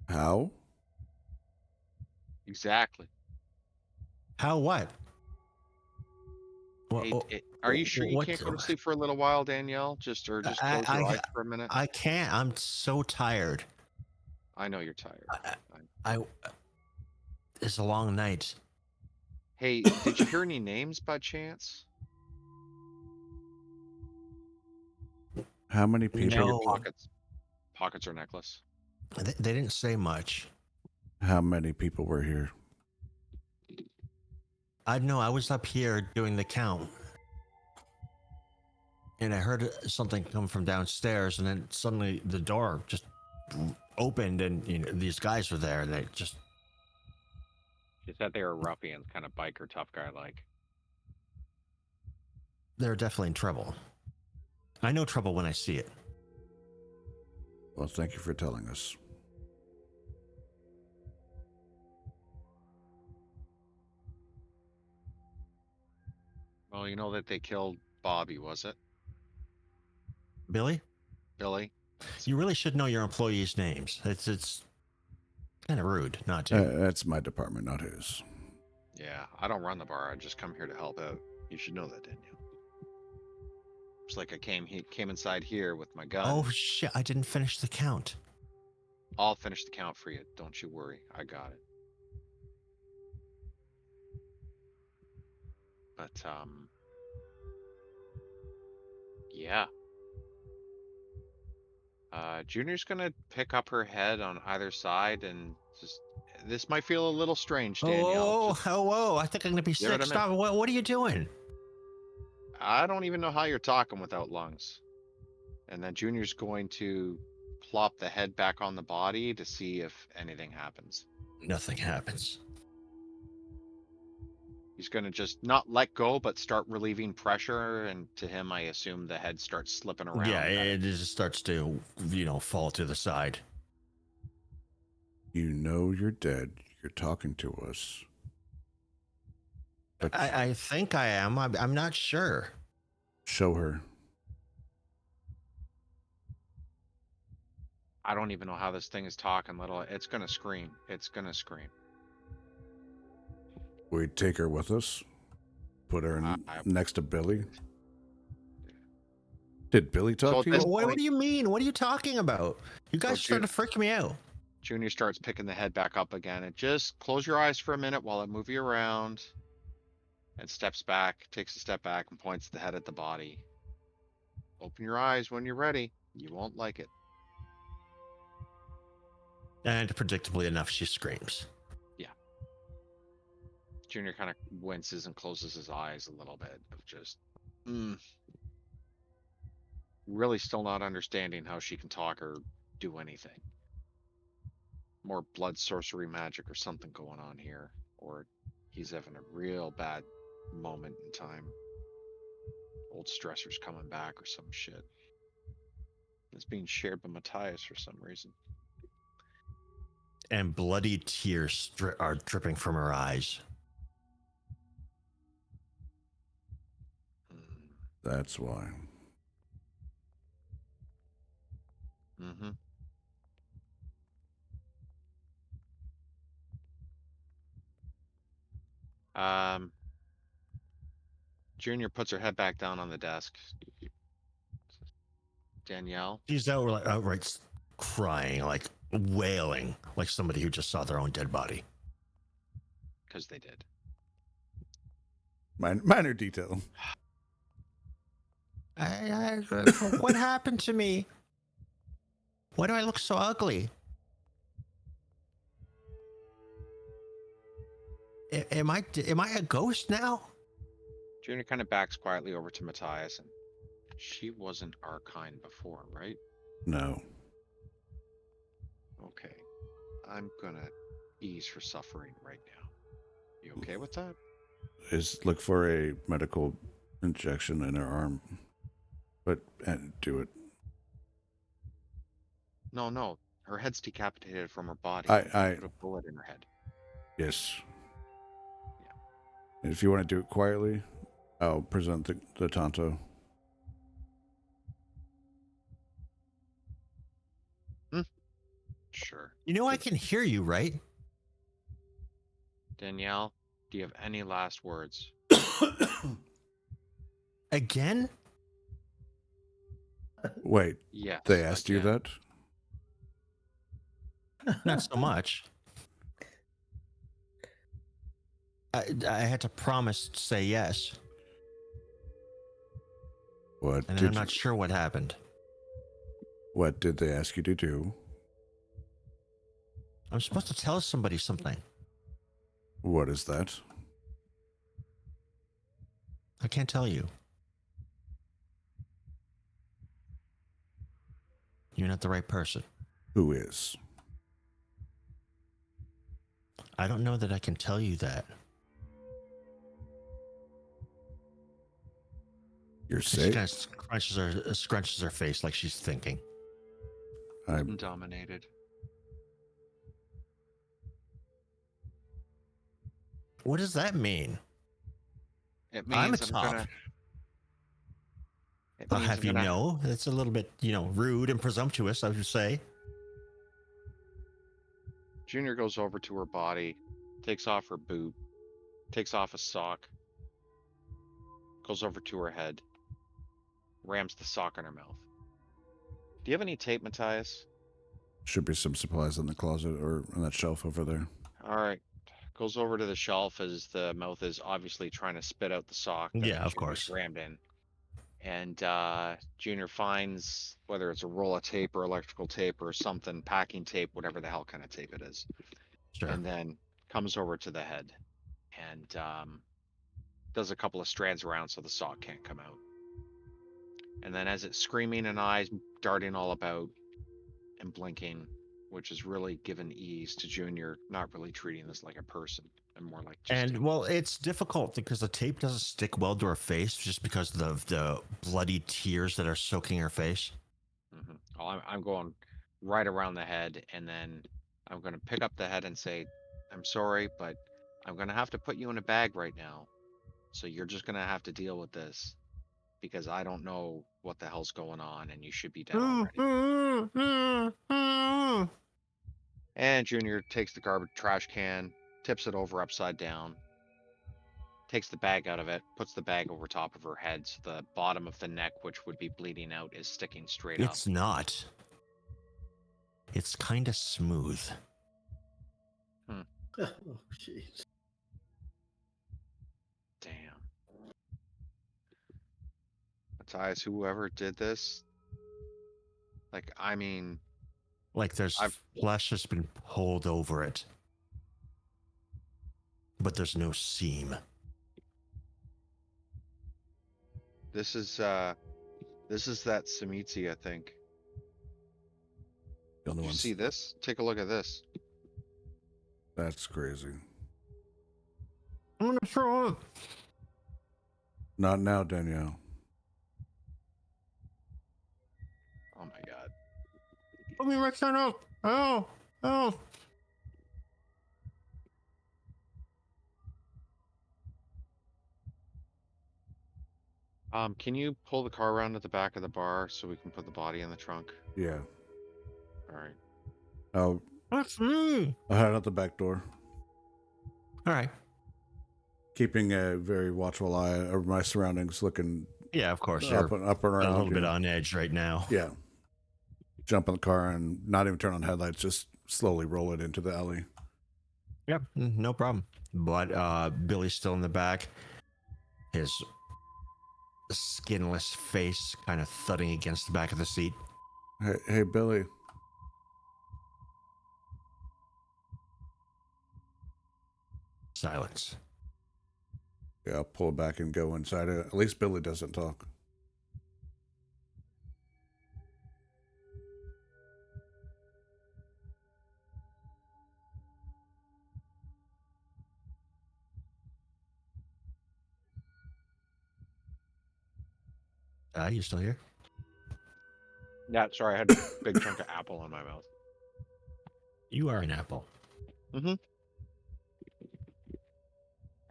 How? Exactly. How what? Are you sure you what- can't go to sleep for a little while, Danielle? Just close your eyes for a minute. I can't. I'm so tired. I know you're tired. It's a long night. Hey, did you hear any names by chance? How many Check people? your pockets or necklace. They didn't say much. How many people were here? I know. I was up here doing the count, and I heard something come from downstairs, and then suddenly the door just opened, and these guys were there, and they just. She said they were ruffians, kind of biker tough guy like. They're definitely in trouble. I know trouble when I see it. Well, thank you for telling us. Well, you know that they killed Bobby, was it? Billy? Billy? You really should know your employees' names. It's kind of rude not to. That's my department, not his. Yeah, I don't run the bar. I just come here to help out. You should know that, didn't you? It's like I came inside here with my gun. Oh shit! I didn't finish the count. I'll finish the count for you. Don't you worry. I got it. But yeah. Junior's gonna pick up her head on either side and just. This might feel a little strange, Danielle. Whoa! I think I'm gonna be give it sick. a Stop! What are you doing? I don't even know how you're talking without lungs. And then Junior's going to plop the head back on the body to see if anything happens. Nothing happens. He's going to just not let go, but start relieving pressure. And to him, I assume the head starts slipping around. Yeah, it just starts to, fall to the side. You know you're dead. You're talking to us. But I think I am. I'm not sure. show her. I don't even know how this thing is talking, little. It's going to scream. It's going to scream. We take her with us. Put her next to Billy. Did Billy talk So to at you? this What do you mean? What are you talking about? You guys So started to freak me out. Junior starts picking the head back up again. And just close your eyes for a minute while I move you around. And steps back, takes a step back, and points the head at the body. Open your eyes when you're ready. You won't like it. And predictably enough, she screams. Junior kind of winces and closes his eyes a little bit of just really still not understanding how she can talk or do anything. More blood sorcery magic or something going on here, or he's having a real bad moment in time. Old stressors coming back or some shit. It's being shared by Matthias for some reason. And bloody tears are dripping from her eyes. That's why. Mm-hmm. Junior puts her head back down on the desk. Danielle? She's outright crying, like wailing, like somebody who just saw their own dead body. Because they did. Minor detail. What happened to me? Why do I look so ugly? Am I a ghost now? Junior kind of backs quietly over to Matthias, and she wasn't our kind before, right? No. Okay. I'm gonna ease her suffering right now. You okay with that? Look for a medical injection in her arm. But do it. No. Her head's decapitated from her body. I put a bullet in her head. Yes. Yeah. And if you want to do it quietly, I'll present the Tonto. Sure. You know I can hear you, right? Danielle, do you have any last words? Again? Wait, Yes. they asked you again. that? Not so much. I had to promise to say yes, What and did I'm not sure what happened. What did they ask you to do? I'm supposed to tell somebody something. What is that? I can't tell you. You're not the right person. Who is? I don't know that I can tell you that. You're She safe? kind of scrunches her face like she's thinking. I'm Dominated. What does that mean? It I'm a means top. I'll means have I'm you gonna- know, it's a little bit, rude and presumptuous, I would say. Junior goes over to her body, takes off her boot, takes off a sock, goes over to her head, rams the sock in her mouth. Do you have any tape, Matthias? Should be some supplies in the closet or on that shelf over there. All right. Goes over to the shelf as the mouth is obviously trying to spit out the sock that Yeah, of Junior's course. rammed in. And Junior finds whether it's a roll of tape or electrical tape or something, packing tape, whatever the hell kind of tape it is. Sure. And then comes over to the head and does a couple of strands around so the sock can't come out. And then as it's screaming and eyes darting all about and blinking, which is really given ease to Junior, not really treating this like a person and more like just And well, it's difficult because the tape doesn't stick well to her face just because of the bloody tears that are soaking her face. I'm going right around the head, and then I'm going to pick up the head and say, I'm sorry, but I'm going to have to put you in a bag right now. So you're just going to have to deal with this because I don't know what the hell's going on, and you should be dead already. And Junior takes the garbage trash can, tips it over upside down, takes the bag out of it, puts the bag over top of her head so the bottom of the neck, which would be bleeding out, is sticking straight up. It's not. It's kind of smooth. Oh, jeez. Damn. Matthias, whoever did this, like, I mean, Like there's flesh that's been pulled over it. But there's no seam. this is that Samitsi, I think. The other Did you one's see this? Take a look at this. that's crazy. I'm gonna throw up. Not now, Danielle. Oh my god. Let me mix that up. Oh. Can you pull the car around to the back of the bar so we can put the body in the trunk? Yeah. All right. That's me. I'll head out the back door, All right. keeping a very watchful eye over my surroundings, looking Yeah, of course. up You're and around. a little you bit know. on edge right now. Yeah. Jump in the car and not even turn on headlights, just slowly roll it into the alley. Yep, no problem. But Billy's still in the back. His skinless face kind of thudding against the back of the seat. Hey, Billy. Silence. Yeah, I'll pull back and go inside. At least Billy doesn't talk. You still here? Yeah, sorry, I had a big chunk of apple in my mouth. You are an apple. Mm-hmm.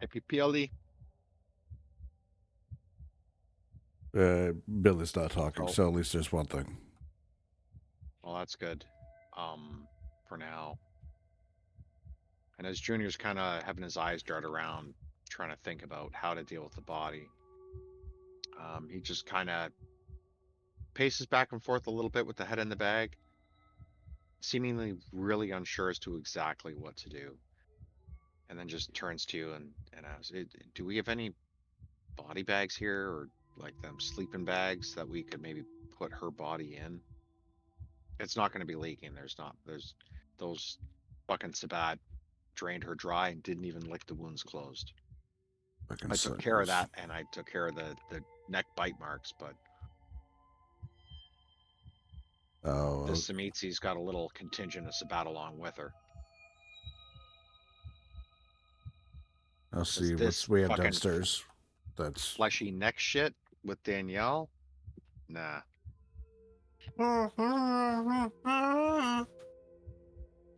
APPLE. Billy's not talking, Oh. so at least there's one thing. Well, that's good. For now. And as Junior's kind of having his eyes dart around, trying to think about how to deal with the body, he just kind of paces back and forth a little bit with the head in the bag, seemingly really unsure as to exactly what to do. And then just turns to you and asks, do we have any body bags here, or like them sleeping bags that we could maybe put her body in? It's not going to be leaking. There's those fucking Sabat drained her dry and didn't even lick the wounds closed. I took care of that, and I took care of the neck bite marks, but Oh, this Samitsi's got a little contingent of Sabat along with her. I'll see this what we have fucking downstairs. That's Fleshy neck shit with Danielle? Nah. It's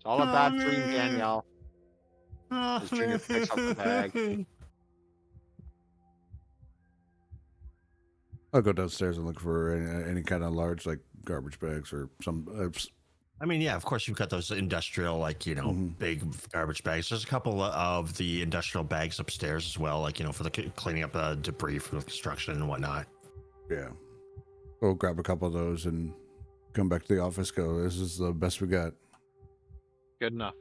all a bad dream, Danielle. As Junior picks up the bag. I'll go downstairs and look for any kind of large, like, garbage bags or some. I mean, yeah, of course you've got those industrial, like, Mhm. big garbage bags. There's a couple of the industrial bags upstairs as well, like, for the cleaning up debris from the construction and whatnot. Yeah. We'll grab a couple of those and come back to the office. Go. This is the best we got. Good enough.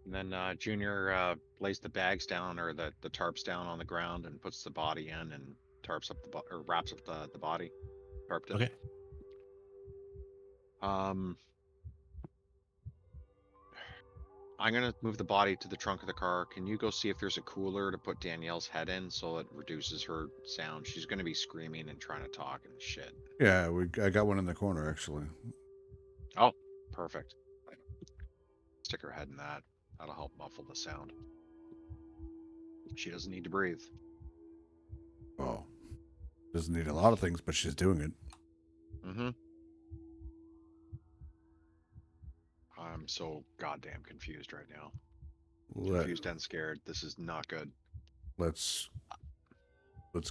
And then Junior lays the bags down or the tarps down on the ground and puts the body in and tarps up or wraps up the body. Tarped it. Okay. I'm gonna move the body to the trunk of the car. Can you go see if there's a cooler to put Danielle's head in so it reduces her sound? She's gonna be screaming and trying to talk and shit. Yeah, I got one in the corner actually. Oh, perfect. Stick her head in that. That'll help muffle the sound. She doesn't need to breathe. Oh, doesn't need a lot of things, but she's doing it. Mm-hmm. I'm so goddamn confused right now. Confused and scared. This is not good. Let's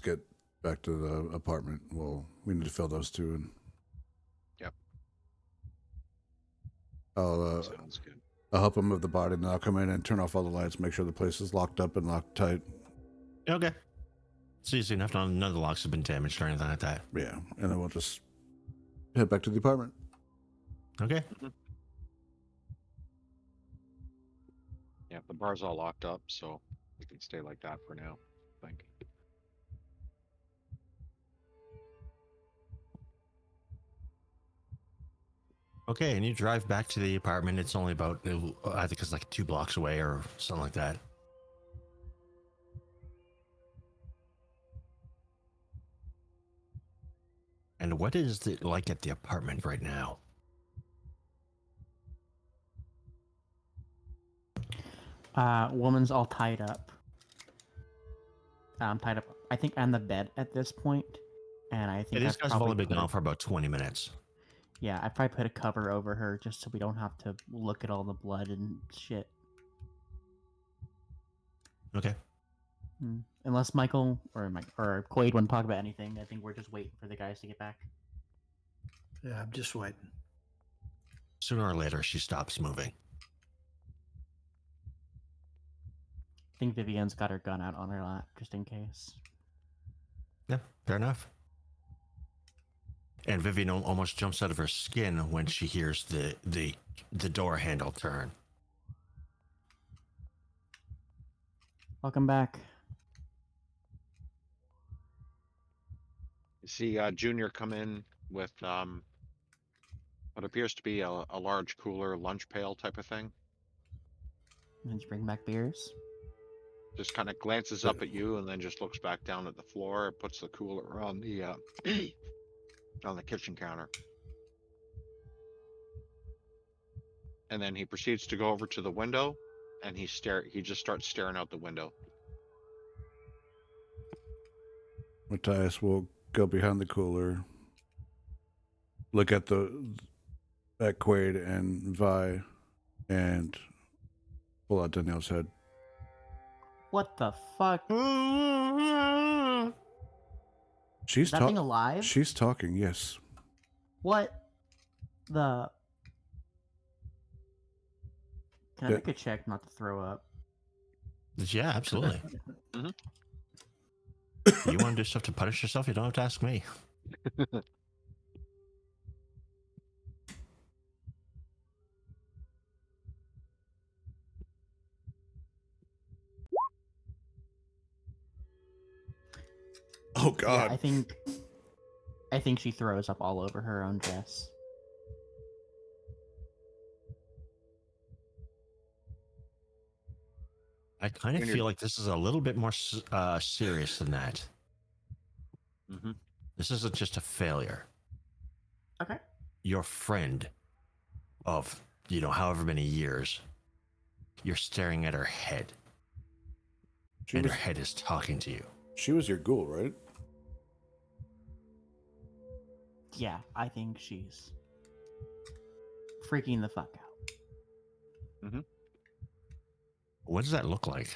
get back to the apartment. Well, we need to fill those two in. Yep. Sounds good. I'll help him move the body, and then I'll come in and turn off all the lights, make sure the place is locked up and locked tight. Okay. It's easy enough. None of the locks have been damaged or anything like that. Yeah, and then we'll just head back to the apartment. Okay. Mm-hmm. Yeah, the bar's all locked up, so we can stay like that for now, I think. Okay, and you drive back to the apartment. It's only about, I think it's like 2 blocks away or something like that. And what is it like at the apartment right now? Woman's all tied up. I'm tied up, I think, on the bed at this point, and I think These I've guys have only probably been gone for about 20 minutes. Yeah, I probably put a cover over her just so we don't have to look at all the blood and shit. Okay. Unless Michael or Quaid want to talk about anything, I think we're just waiting for the guys to get back. Yeah, I'm just waiting. Sooner or later, she stops moving. I think Vivian's got her gun out on her lap just in case. Yeah, fair enough. And Vivian almost jumps out of her skin when she hears the door handle turn. Welcome back. You see Junior come in with what appears to be a large cooler lunch pail type of thing. Did you bring back beers? Just kind of glances up at you and then just looks back down at the floor, puts the cooler on the on the kitchen counter. And then he proceeds to go over to the window and he just starts staring out the window. Matthias will go behind the cooler, look at Quaid and Vi, and pull out Danielle's head. What the fuck? She's Is that thing alive? She's talking, yes. What the? Can I make a check not to throw up? Yeah, absolutely. You want to do stuff to punish yourself? You don't have to ask me. Oh God! Yeah, I think she throws up all over her own dress. I kind of feel like this is a little bit more serious than that. Mm-hmm. This isn't just a failure. Okay. Your friend of, however many years, you're staring at her head. Her head is talking to you. She was your ghoul, right? Yeah, I think she's freaking the fuck out. Mm-hmm. What does that look like?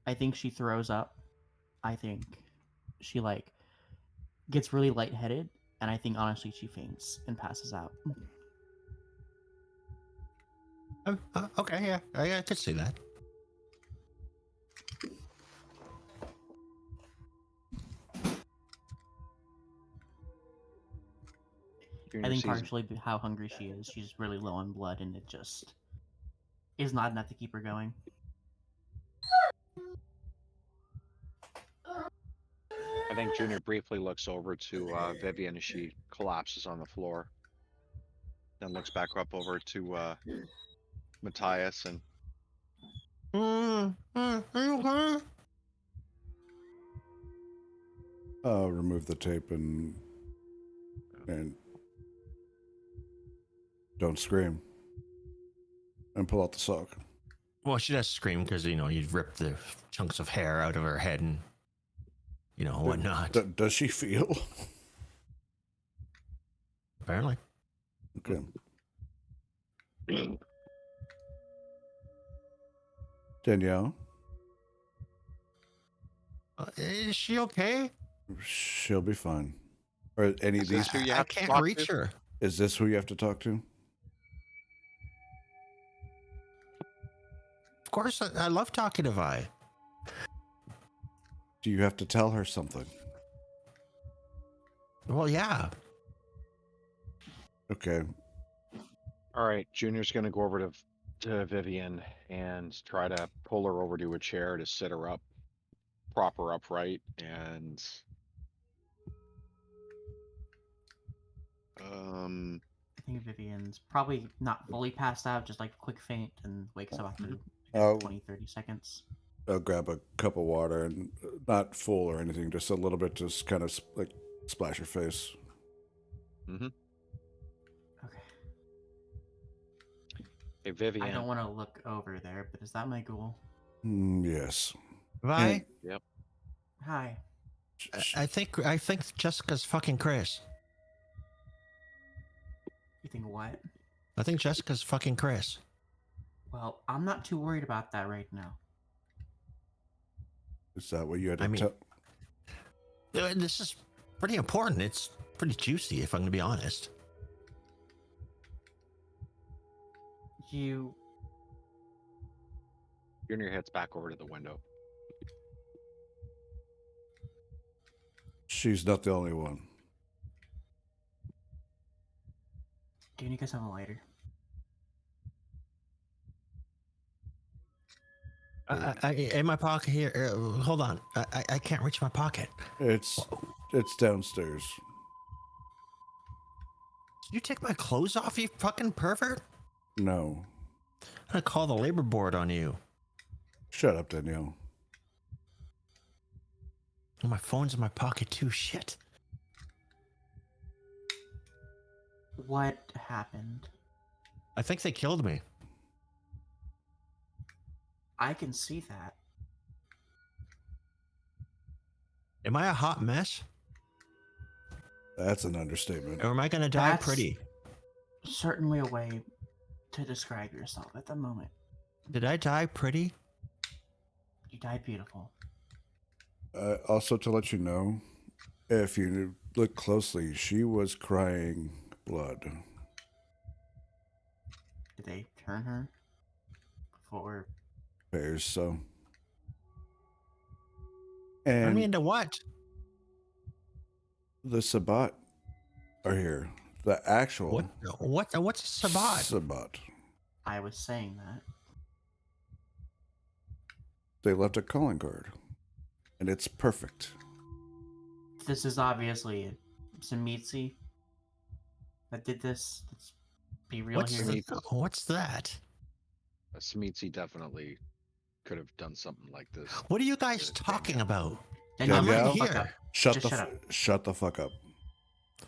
I think she throws up I think she like gets really lightheaded, and I think honestly she faints and passes out. Okay, yeah, I could see that. Junior I think sees partially how hungry she is. She's really low on blood, and it just is not enough to keep her going. I think Junior briefly looks over to Vivian as she collapses on the floor. Then looks back up over to Matthias and Are you okay? Remove the tape and don't scream. And pull out the sock. Well, she does scream because, you'd rip the chunks of hair out of her head and, whatnot. Does she feel? Apparently. Okay. Danielle? Is she okay? She'll be fine. Or any of Is this these? who you I have to can't talk reach to? her. Is this who you have to talk to? Of course, I love talking to Vi. Do you have to tell her something? Well, yeah. Okay. All right, Junior's gonna go over to Vivian and try to pull her over to a chair to sit her up, prop her upright, and I think Vivian's probably not fully passed out, just like a quick faint, and wakes up after Oh. 20-30 seconds. I'll grab a cup of water and not full or anything, just a little bit, just kind of like splash her face. mm-hmm. Okay. Hey Vivian. I don't want to look over there, but is that my goal? Yes. Vi, Yep. Hi. I think Jessica's fucking Chris. You think what? I think Jessica's fucking Chris. Well, I'm not too worried about that right now. Is that what you had to I mean- tell? This is pretty important. It's pretty juicy, if I'm going to be honest. You... Junior heads back over to the window. She's not the only one. Can you guys have a lighter? I in my pocket here. Hold on. I can't reach my pocket. It's downstairs. Did you take my clothes off, you fucking pervert? No. I'm going to call the labor board on you. Shut up, Danielle. Oh, my phone's in my pocket too. Shit. What happened? I think they killed me. I can see that. Am I a hot mess? That's an understatement. Or am I going to die That's- pretty? Certainly a way to describe yourself at the moment. Did I die pretty? You died beautiful. Also, to let you know, if you look closely, she was crying blood. Did they turn her? Before... Bears, so. Turn And me into what? the Sabbat are here. The actual What's a Sabbat? Sabbat. I was saying that. They left a calling card, and it's perfect. This is obviously Samitsi that did this. Let's be real What's here. what's that? Smeetsy definitely could have done something like this. What are you guys talking about? Danielle, I'm Danielle? right fuck here. up. Shut Just the shut up. shut the fuck up.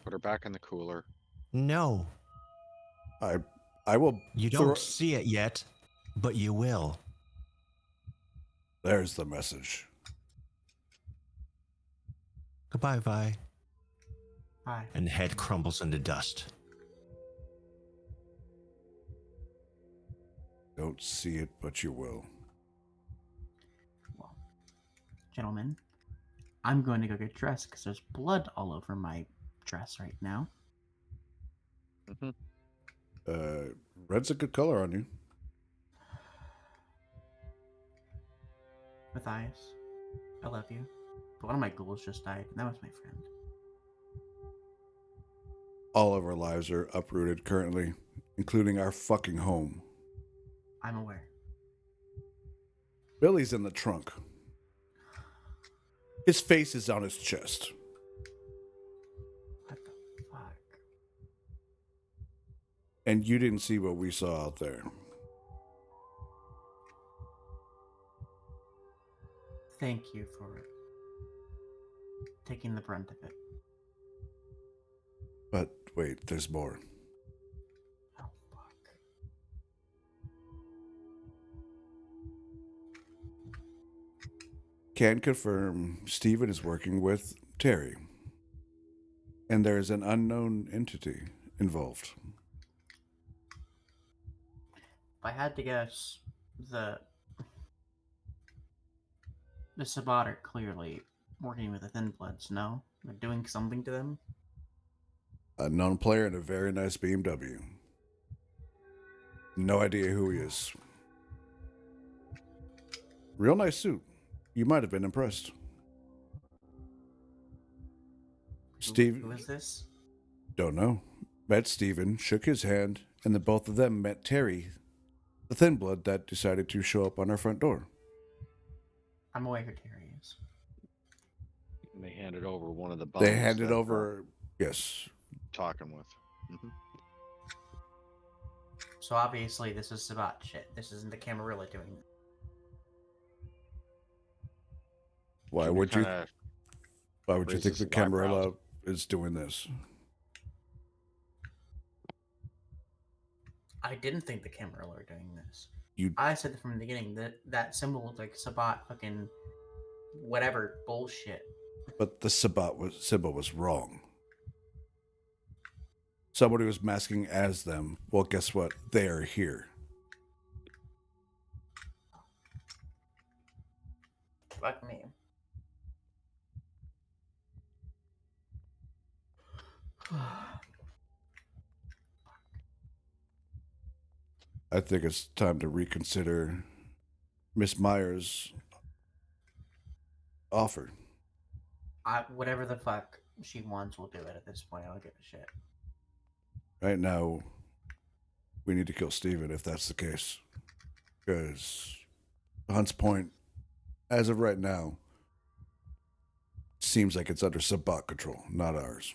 Put her back in the cooler. No, I will. you don't see it yet, but you will. There's the message. Goodbye, Vi. Hi. And the head crumbles into dust. Don't see it, but you will. Well, gentlemen, I'm going to go get dressed because there's blood all over my dress right now. Red's a good color on you. Matthias, I love you. But one of my ghouls just died, and that was my friend. All of our lives are uprooted currently, including our fucking home. I'm aware. Billy's in the trunk. His face is on his chest. What the fuck? And you didn't see what we saw out there. Thank you for taking the brunt of it. But wait, there's more. Oh, fuck. Can confirm Steven is working with Terry. And there is an unknown entity involved. If I had to guess, the Sabbat are clearly working with the Thin Bloods, no? They're doing something to them? A known player in a very nice BMW. No idea who he is. Real nice suit. You might have been impressed. Steve, Who is this? don't know. Met Steven, shook his hand, and the both of them met Terry, the thin blood that decided to show up on our front door. I'm aware who Terry is. And they handed over one of the bums. They handed that over, yes. talking with. So obviously this is Sabbat shit. This isn't the Camarilla doing it. Why Should we would you? kinda Why would you raise think the some eyebrows? Camarilla is doing this? I didn't think the Camarilla were doing this. You I said from the beginning that that symbol looked like Sabbat fucking whatever bullshit. But the symbol was wrong. Somebody was masking as them. Well, guess what? They are here. Fuck me. I think it's time to reconsider Miss Myers' offer. Whatever the fuck she wants, we'll do it at this point. I don't give a shit. Right now, we need to kill Steven if that's the case. Because Hunt's Point, as of right now, seems like it's under Sabbat control, not ours.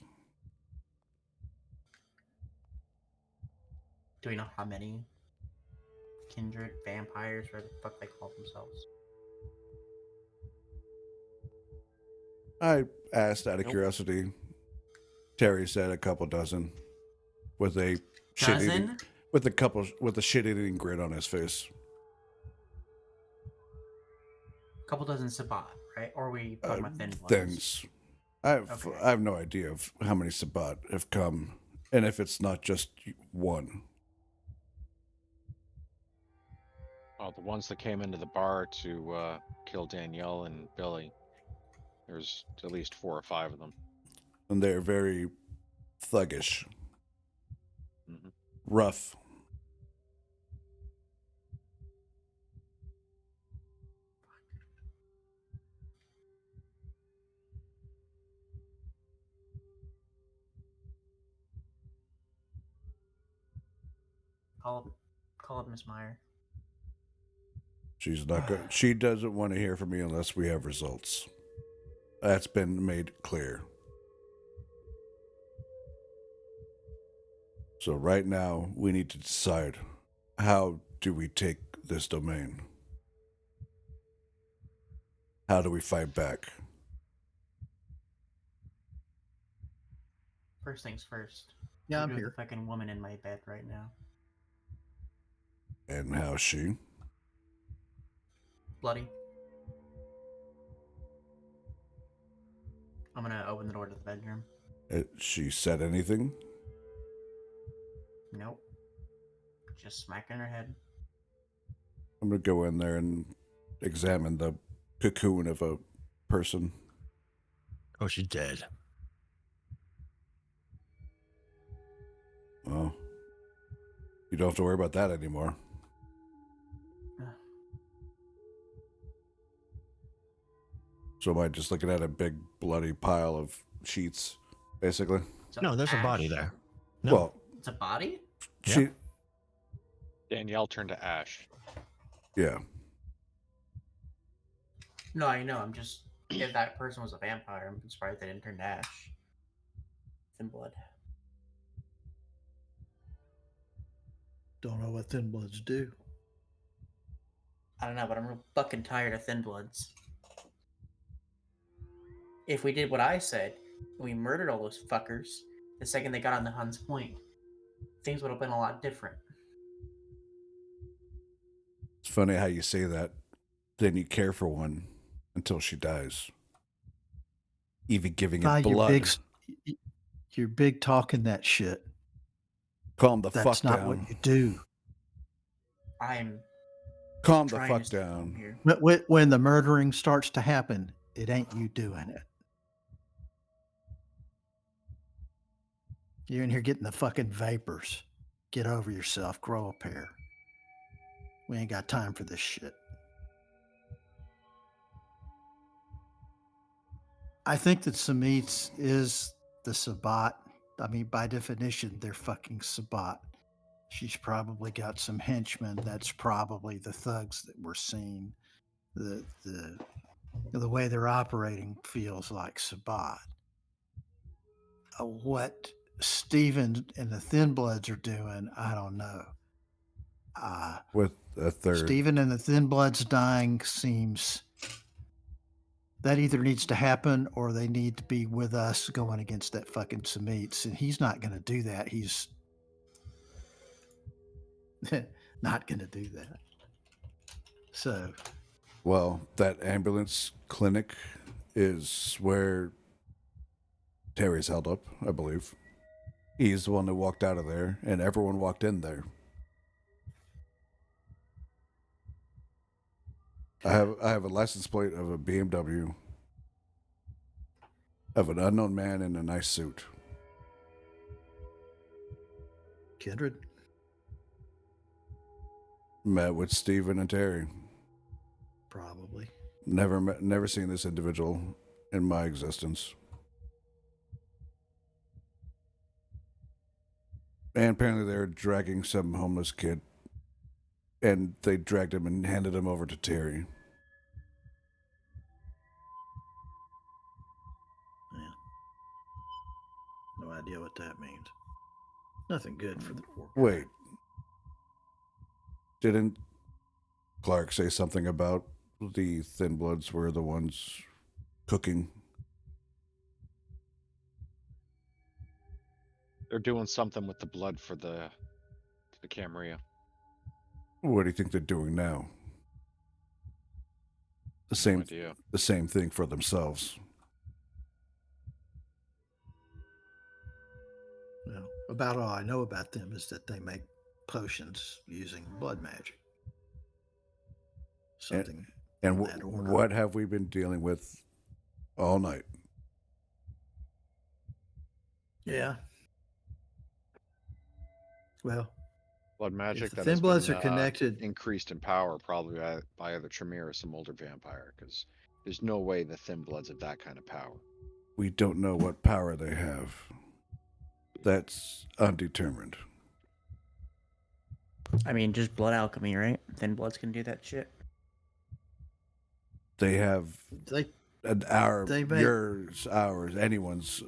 Do we know how many kindred vampires, whatever the fuck they call themselves? I asked out of Nope. curiosity. Terry said a couple dozen, with a Dozen? with a shit-eating grin on his face. Couple dozen Sabbat, right? Or are we talking about Thin Bloods? Thins. Okay. I have no idea of how many Sabbat have come, and if it's not just one. Oh, the ones that came into the bar to kill Danielle and Billy. There's at least 4 or 5 of them. And they're very thuggish, Mhm. rough. Call up Miss Meyer. She's not good. She doesn't want to hear from me unless we have results. That's been made clear. So right now, we need to decide, how do we take this domain? How do we fight back? First things first. Yeah, What I'm do with here. the fucking woman in my bed right now. And how's she? Bloody. I'm gonna open the door to the bedroom. She said anything? Nope. Just smacking her head. I'm gonna go in there and examine the cocoon of a person. Oh, she's dead. Well, you don't have to worry about that anymore. So am I just looking at a big bloody pile of sheets, basically? It's No, there's a body ash. there. No. Well, It's a body? she, Danielle turned to ash. yeah. No, I know. I'm just. If that person was a vampire, I'm surprised they didn't turn to ash. Thin blood. Don't know what thin bloods do. I don't know, but I'm real fucking tired of thin bloods. If we did what I said, and we murdered all those fuckers the second they got on the Hun's Point, things would have been a lot different. It's funny how you say that. Then you care for one until she dies. Even giving it blood. You're big talking that shit. Calm the fuck That's not down. what you do. I'm Calm the trying fuck to stay calm down. here. When the murdering starts to happen, it ain't you doing it. You're in here getting the fucking vapors. Get over yourself. Grow a pair. We ain't got time for this shit. I think that Samit's is the Sabbat. I mean, by definition, they're fucking Sabbat. She's probably got some henchmen. That's probably the thugs that we're seeing. The way they're operating feels like Sabbat. What Steven and the Thin Bloods are doing, I don't know. With a third. Steven and the Thin Bloods dying seems that either needs to happen or they need to be with us going against that fucking Samit's, and he's not going to do that. He's not going to do that. So, Well, that ambulance clinic is where Terry's held up, I believe. He's the one that walked out of there, and everyone walked in there. I have a license plate of a BMW of an unknown man in a nice suit. Kindred, Met with Steven and Terry. probably. Never seen this individual in my existence. And apparently they were dragging some homeless kid. And they dragged him and handed him over to Terry. Yeah. No idea what that means. Nothing good for the poor guy. Wait. Didn't Clark say something about the Thin Bloods were the ones cooking? They're doing something with the blood for the Camarilla. What do you think they're doing now? No idea. The same thing for themselves. Well, about all I know about them is that they make potions using blood magic. Something. And in that order. what have we been dealing with all night? Yeah. Well, Blood magic if the that Thin has Bloods been, are connected, increased in power probably by either Tremere or some older vampire, because there's no way the Thin Bloods have that kind of power. We don't know what power they have. That's undetermined. I mean, just blood alchemy, right? Thin bloods can do that shit. They have they an hour, They make- yours, ours, anyone's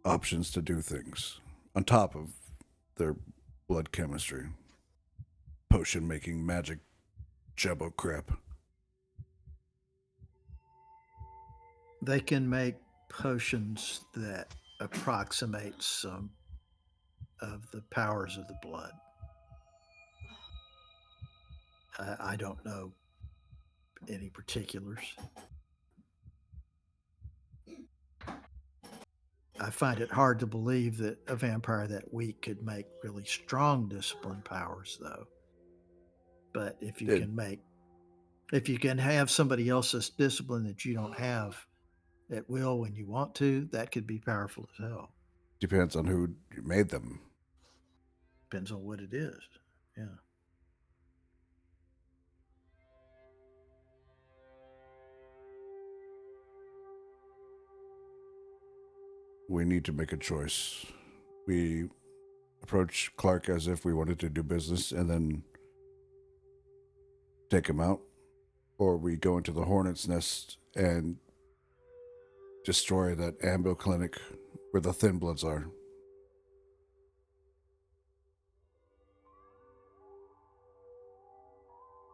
options to do things on top of their blood chemistry, potion making, magic, jumbo crap. they can make potions that approximate some of the powers of the blood. I don't know any particulars. I find it hard to believe that a vampire that weak could make really strong discipline powers, though. But if you can have somebody else's discipline that you don't have, at will when you want to, that could be powerful as hell. Depends on who made them. Depends on what it is. Yeah. We need to make a choice. We approach Clark as if we wanted to do business and then take him out, or we go into the Hornet's Nest and destroy that ambo clinic where the Thin Bloods are.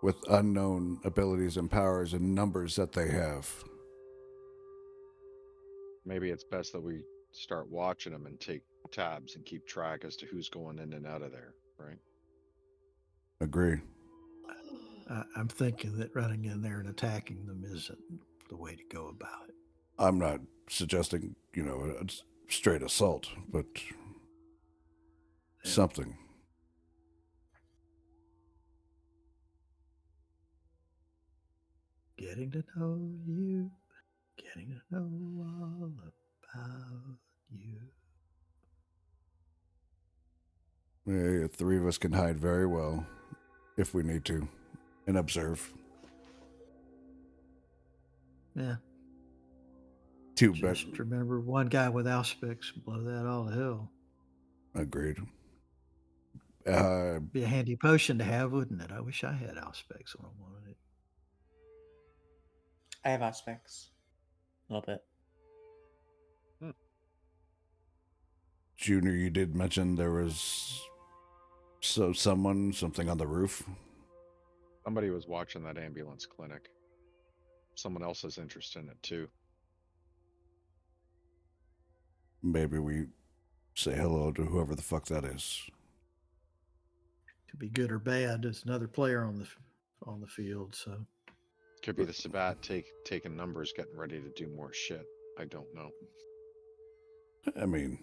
With unknown abilities and powers and numbers that they have. Maybe it's best that we start watching them and take tabs and keep track as to who's going in and out of there, right? Agree. I'm thinking that running in there and attacking them isn't the way to go about it. I'm not suggesting, a straight assault, but something. Getting to know you, getting to know all about you. The three of us can hide very well if we need to and observe. Yeah. Two Just bet. remember one guy with Auspex, blow that all to hell. Agreed. Be a handy potion to have, wouldn't it? I wish I had Auspex when I wanted it. I have aspects. A little bit. Junior, you did mention there was something on the roof. Somebody was watching that ambulance clinic. Someone else is interested in it too. Maybe we say hello to whoever the fuck that is. Could be good or bad. There's another player on the field, so Could be the Sabat taking numbers, getting ready to do more shit. I don't know. I mean,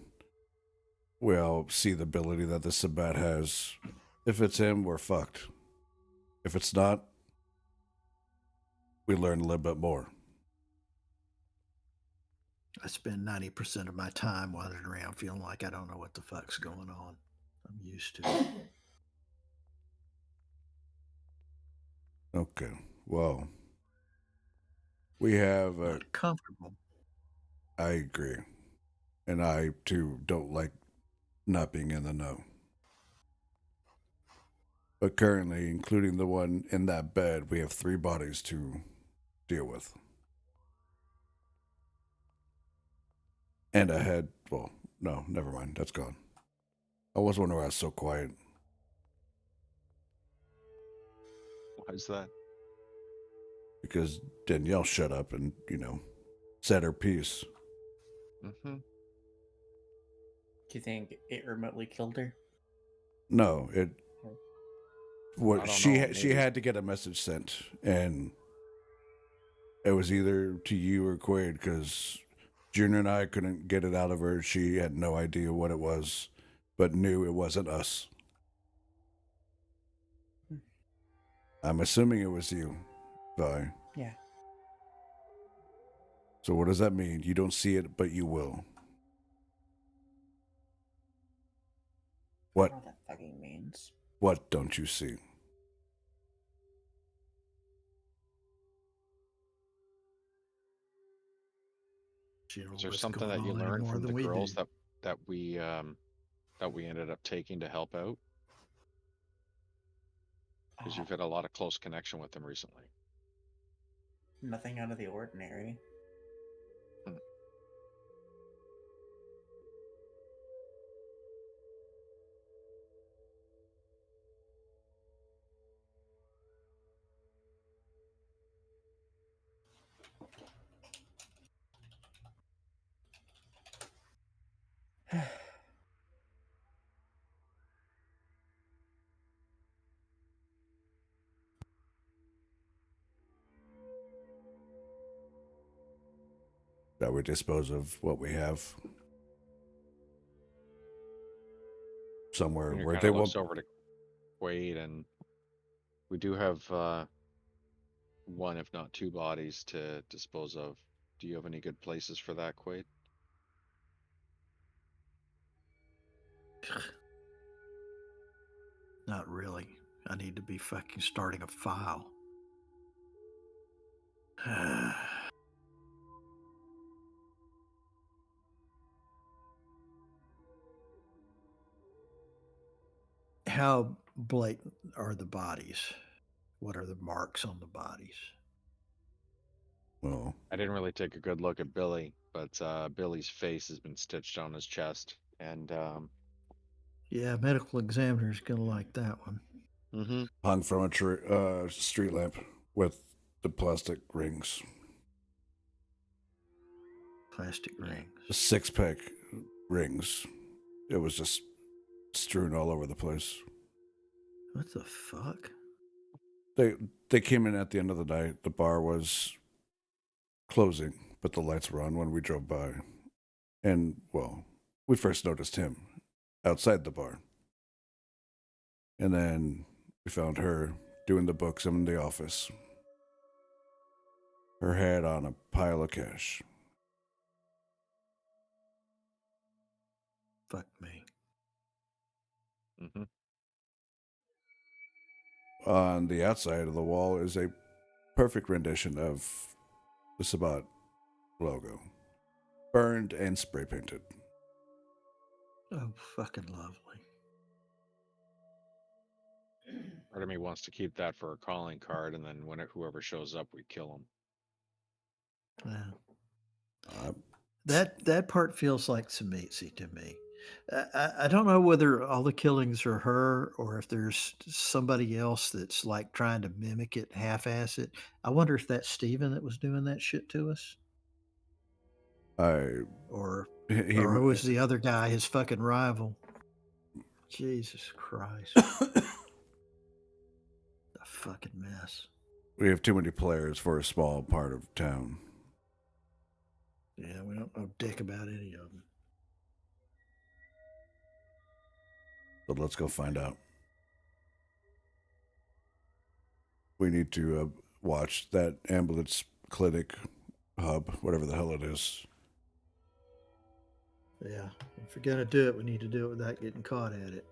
we all see the ability that the Sabat has. If it's him, we're fucked. If it's not, we learn a little bit more. I spend 90% of my time wandering around feeling like I don't know what the fuck's going on. I'm used to it. Okay, well, we have Not comfortable. I agree. And I, too, don't like not being in the know. But currently, including the one in that bed, we have 3 bodies to deal with. And a head. Well, no, never mind. That's gone. I was wondering why I was so quiet. Why is that? Because Danielle shut up and, said her piece. Mm-hmm. Do you think it remotely killed her? No, it. What she maybe. had to get a message sent, and it was either to you or Quaid, because Junior and I couldn't get it out of her. She had no idea what it was, but knew it wasn't us. I'm assuming it was you, Vi. Yeah. So what does that mean? You don't see it, but you will. I What? don't know what that fucking means. What don't you see? She knows Is there what's something going that you on learned anymore from the than we girls do. that we ended up taking to help out? Because you've had a lot of close connection with them recently. Nothing out of the ordinary. That we dispose of what we have somewhere Junior where kinda they looks won't. over to Quaid, and we do have one, if not 2 bodies to dispose of. Do you have any good places for that, Quaid? Not really. I need to be fucking starting a file. How blatant are the bodies? What are the marks on the bodies? Well, I didn't really take a good look at Billy, but Billy's face has been stitched on his chest, and Yeah, medical examiner's gonna like that one. hung from a street lamp with the plastic rings. Plastic rings. 6-pack rings. It was just strewn all over the place. What the fuck? They came in at the end of the night. The bar was closing, but the lights were on when we drove by. And, well, we first noticed him outside the bar. And then we found her doing the books in the office. Her head on a pile of cash. Fuck me. On the outside of the wall is a perfect rendition of the Sabat logo. Burned and spray painted. Oh, fucking lovely. Part of me wants to keep that for a calling card, and then when whoever shows up, we kill him. Yeah. That part feels like Samitsi to me. I don't know whether all the killings are her or if there's somebody else that's like trying to mimic it, half-ass it. I wonder if that's Steven that was doing that shit to us, or who was the other guy, his fucking rival. Jesus Christ. A fucking mess. We have too many players for a small part of town. Yeah, we don't know dick about any of them. But let's go find out. We need to watch that ambulance clinic hub, whatever the hell it is. Yeah, if we're gonna do it, we need to do it without getting caught at it.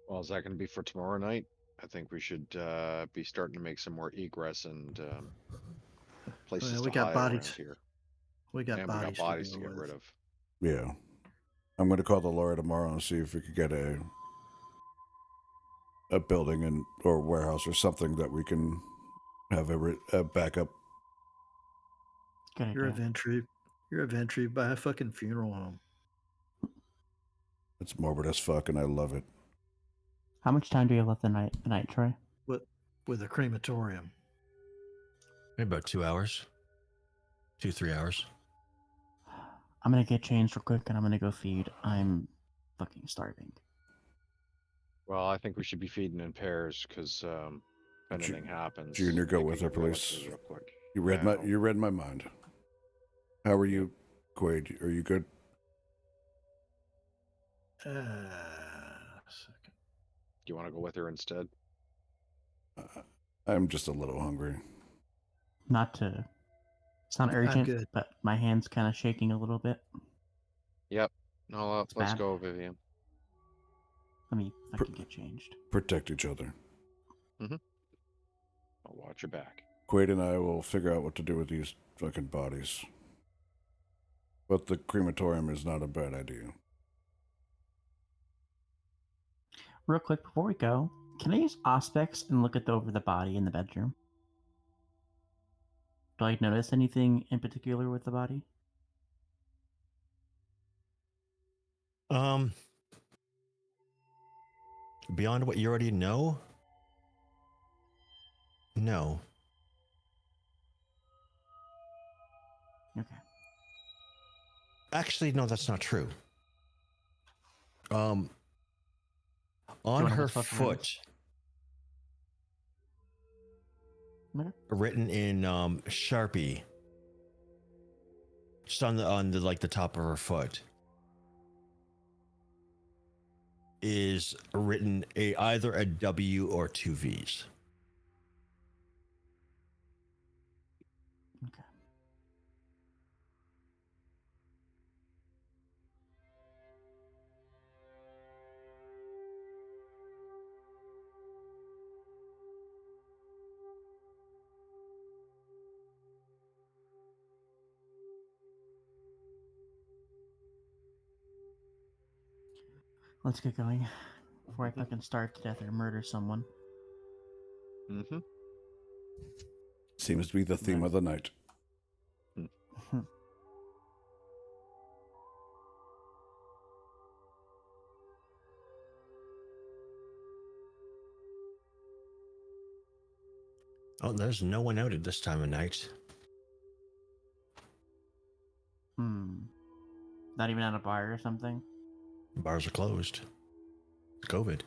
Well, is that going to be for tomorrow night? I think we should be starting to make some more egress and places Well, we to got hide bodies. around here. We got And we got bodies, bodies to to deal get with. rid of. Yeah. I'm going to call the lawyer tomorrow and see if we could get a building or warehouse or something that we can have a backup. Good You're a idea. Ventry. You're a Ventry by a fucking funeral home. It's morbid as fuck, and I love it. How much time do you have left tonight, Troy? With a crematorium. Maybe about 2 hours. 2-3 hours. I'm gonna get changed real quick and I'm gonna go feed. I'm fucking starving. Well, I think we should be feeding in pairs because if anything happens, Junior, go they with could her, get rid of please. us real quick. You read my mind. How are you, Quaid? Are you good? Second. Do you want to go with her instead? I'm just a little hungry. Not to sound urgent, good. but my hand's kind of shaking a little bit. Yep. No, let's bad. go, Vivian. Let me fucking get changed. Protect each other. I'll watch your back. Quaid and I will figure out what to do with these fucking bodies. But the crematorium is not a bad idea. Real quick before we go, can I use Auspex and look over the body in the bedroom? Do I notice anything in particular with the body? Beyond what you already know? No. Okay. Actually, no, that's not true. On wanna her just fuck around? foot, Okay. written in Sharpie, just on the like the top of her foot. is written either a W or two V's. Okay. Let's get going before I fucking starve to death or murder someone. Mm-hmm. Seems to be the theme of the night. Oh, there's no one out at this time of night. Not even at a bar or something? Bars are closed. It's COVID.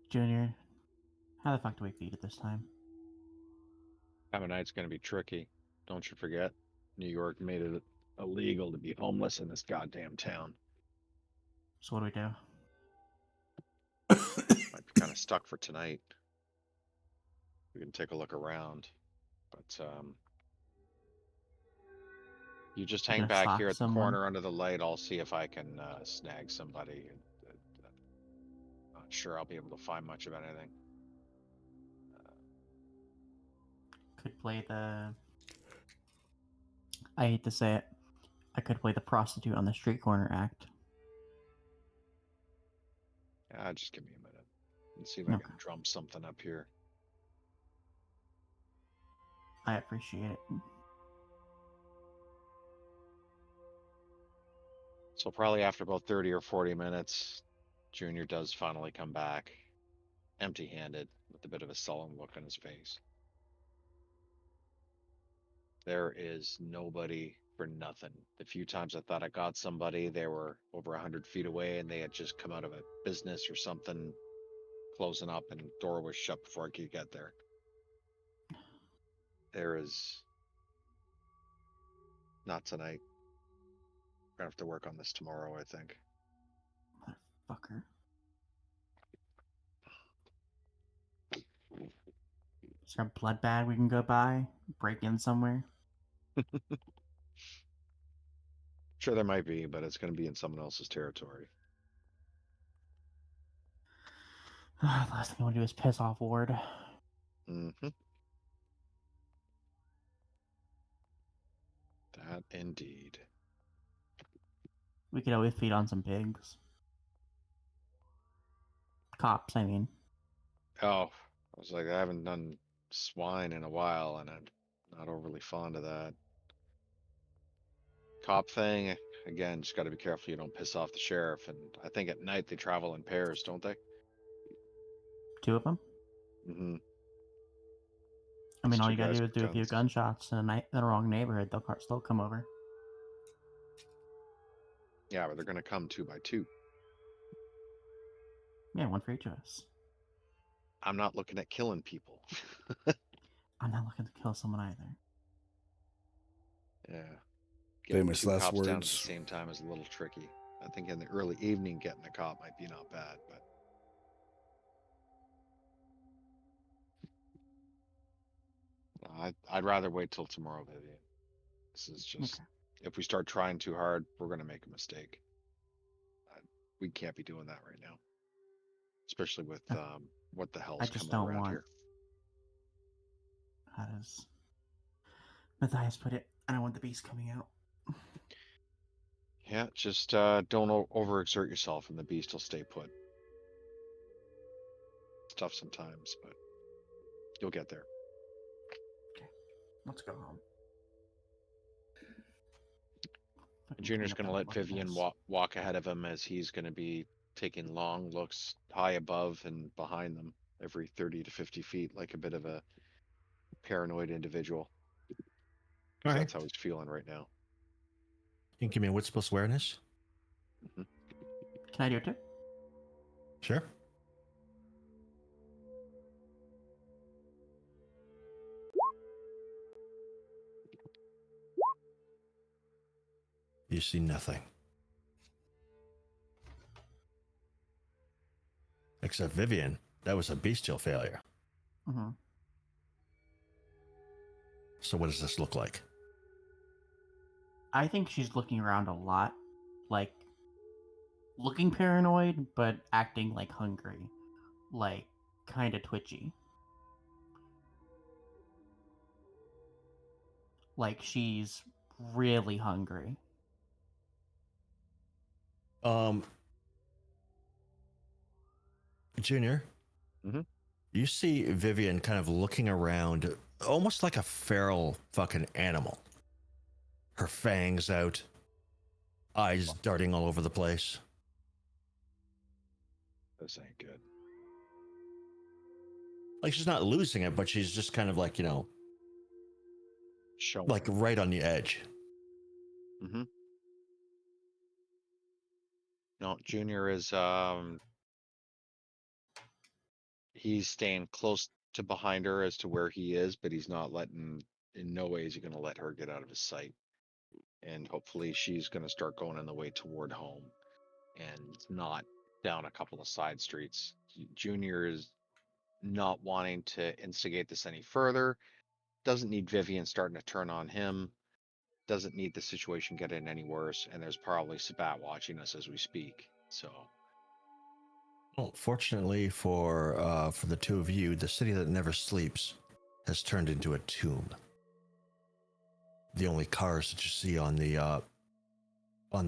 Junior, how the fuck do we feed at this time? Time of night's going to be tricky. Don't you forget, New York made it illegal to be homeless in this goddamn town. So what do we do? Might be kind of stuck for tonight. We can take a look around, but you just We hang gonna back stalk here at the someone? corner under the light. I'll see if I can snag somebody. Not sure I'll be able to find much of anything. Could play the... I hate to say it. I could play the prostitute on the street corner act. Just give me a minute. Let's see if I Okay. can drum something up here. I appreciate it. So probably after about 30 or 40 minutes, Junior does finally come back, empty-handed, with a bit of a sullen look on his face. There is nobody for nothing. The few times I thought I got somebody, they were over 100 feet away and they had just come out of a business or something, closing up, and the door was shut before I could get there. There is not tonight. We're gonna have to work on this tomorrow, I think. Motherfucker. Is there a blood bag we can go buy? Break in somewhere? Sure, there might be, but it's gonna be in someone else's territory. The last thing I want to do is piss off Ward. Mm-hmm. That indeed. We could always feed on some pigs. Cops, I mean. Oh, I was like, I haven't done swine in a while, and I'm not overly fond of that. Cop thing, again, just got to be careful you don't piss off the sheriff. And I think at night they travel in pairs, don't they? 2 of them? Mm-hmm. I mean, It's all 2 you gotta guys do is with do a few guns. gunshots in the wrong neighborhood. They'll still come over. Yeah, but they're gonna come 2 by 2. Yeah, one for each of us. I'm not looking at killing people. I'm not looking to kill someone either. Yeah. Getting Famous 2 last cops down at the words. same time is a little tricky. I think in the early evening getting a cop might be not bad, but I'd rather wait till tomorrow, Vivian. This is just, Okay. if we start trying too hard, we're gonna make a mistake. We can't be doing that right now, especially with what the I hell's just coming don't around want... here. How does Matthias put it? I don't want the beast coming out. Yeah, just don't overexert yourself, and the beast will stay put. It's tough sometimes, but you'll get there. Let's go home. Fucking Junior's clean going up to that let bloody Vivian mess. walk ahead of him, as he's going to be taking long looks high above and behind them every 30 to 50 feet, like a bit of a paranoid individual. All right. That's how he's feeling right now. You can give me a wits plus awareness. Mm-hmm. Can I do it too? Sure. You see nothing. Except Vivian, that was a bestial failure. Hmm. So what does this look like? I think she's looking around a lot, like looking paranoid, but acting like hungry, like kind of twitchy. Like she's really hungry. Junior, Mhm. you see Vivian kind of looking around, almost like a feral fucking animal. Her fangs out, eyes darting all over the place. This ain't good. Like she's not losing it, but she's just kind of like, you know, Showing. like right on the edge. Mm-hmm. No, Junior is he's staying close to behind her as to where he is, but he's not letting. In no way is he going to let her get out of his sight. And hopefully, she's going to start going in the way toward home, and not down a couple of side streets. Junior is not wanting to instigate this any further. Doesn't need Vivian starting to turn on him. Doesn't need the situation getting any worse. And there's probably Sabat watching us as we speak. So. Well, fortunately for the two of you, the city that never sleeps has turned into a tomb. The only cars that you see on the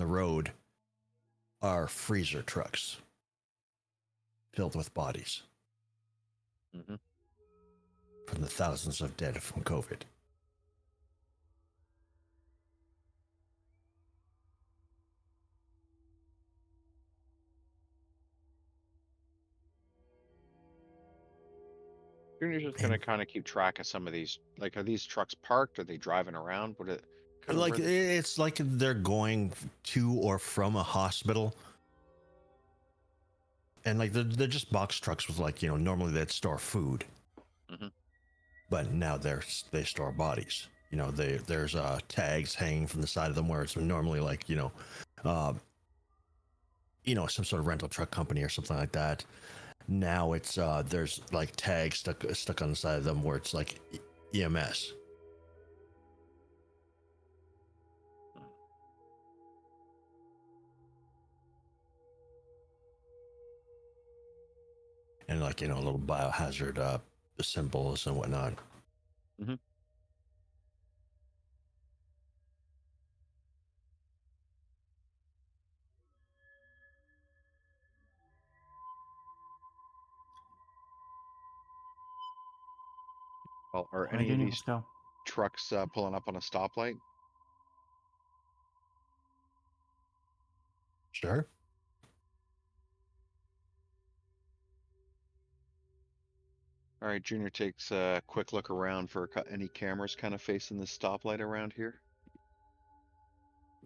road are freezer trucks filled with bodies Mm-hmm. from the thousands of dead from COVID. Junior's just gonna kind of keep track of some of these. Like, are these trucks parked? Are they driving around? What it kind of Like it's like they're going to or from a hospital, and like they're just box trucks with, like, you know, normally they'd store food, Mhm. but now they store bodies. You know, there's tags hanging from the side of them where it's normally like, you know, some sort of rental truck company or something like that. Now it's there's like tags stuck on the side of them where it's like EMS. And, like, you know, little biohazard symbols and whatnot. Mhm. Well, are All right, any of Junior, these let's go. trucks pulling up on a stoplight? Sure. All right, Junior takes a quick look around for any cameras kind of facing the stoplight around here.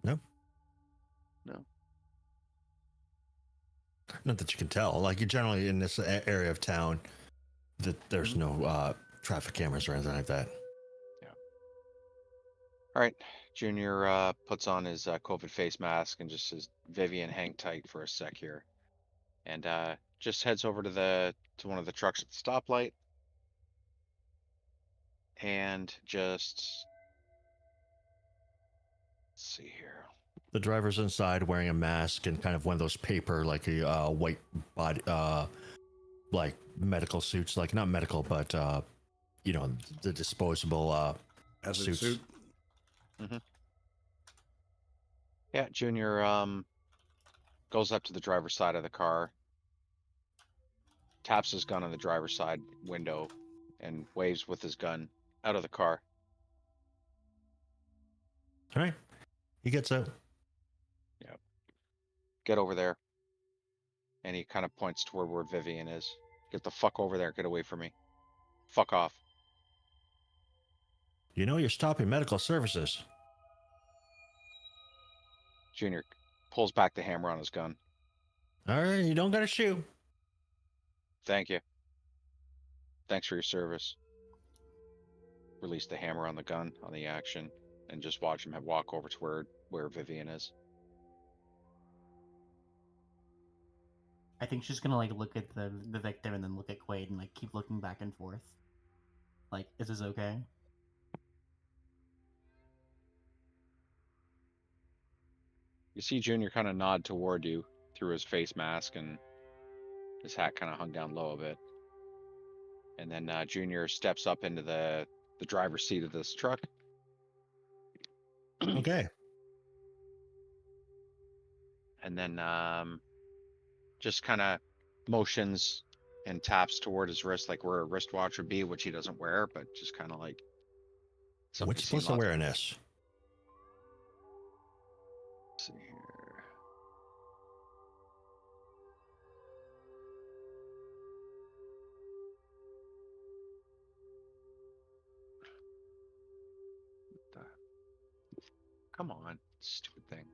No, No. not that you can tell. Like, you generally in this area of town, that there's no traffic cameras or anything like that. All right, Junior puts on his COVID face mask and just says, "Vivian, hang tight for a sec here," and just heads over to one of the trucks at the stoplight, and just let's see here. The driver's inside wearing a mask and kind of one of those paper, like a white body, like medical suits, like not medical, but you know, the disposable Hazard suits. suit. Yeah, Junior goes up to the driver's side of the car, taps his gun on the driver's side window, and waves with his gun out of the car. All right, he gets out. Get over there. And he kind of points toward where Vivian is. Get the fuck over there. Get away from me. Fuck off. You know, you're stopping medical services. Junior pulls back the hammer on his gun. All right, you don't gotta shoot. Thank you. Thanks for your service. Release the hammer on the gun on the action and just watch him walk over to where Vivian is. I think she's gonna like look at the victim and then look at Quaid and like keep looking back and forth. Like, is this okay? You see Junior kind of nod toward you through his face mask, and his hat kind of hung down low a bit. And then Junior steps up into the driver's seat of this truck. Okay. And then just kind of motions and taps toward his wrist, like where a wristwatch would be, which he doesn't wear, but just kind of like something What's you've seen plus lots of- awareness? Let's see here. What the- Come on, stupid thing.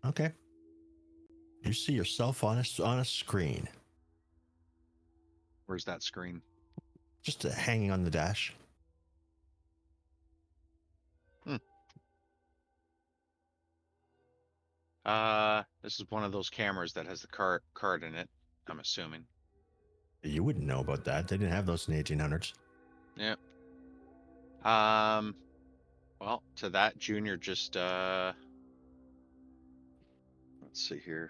Okay. You see yourself on a screen, Where's that screen? just hanging on the dash. This is one of those cameras that has the card in it, I'm assuming. You wouldn't know about that. They didn't have those in the 1800s. Yep. Well, to that, Junior just let's see here.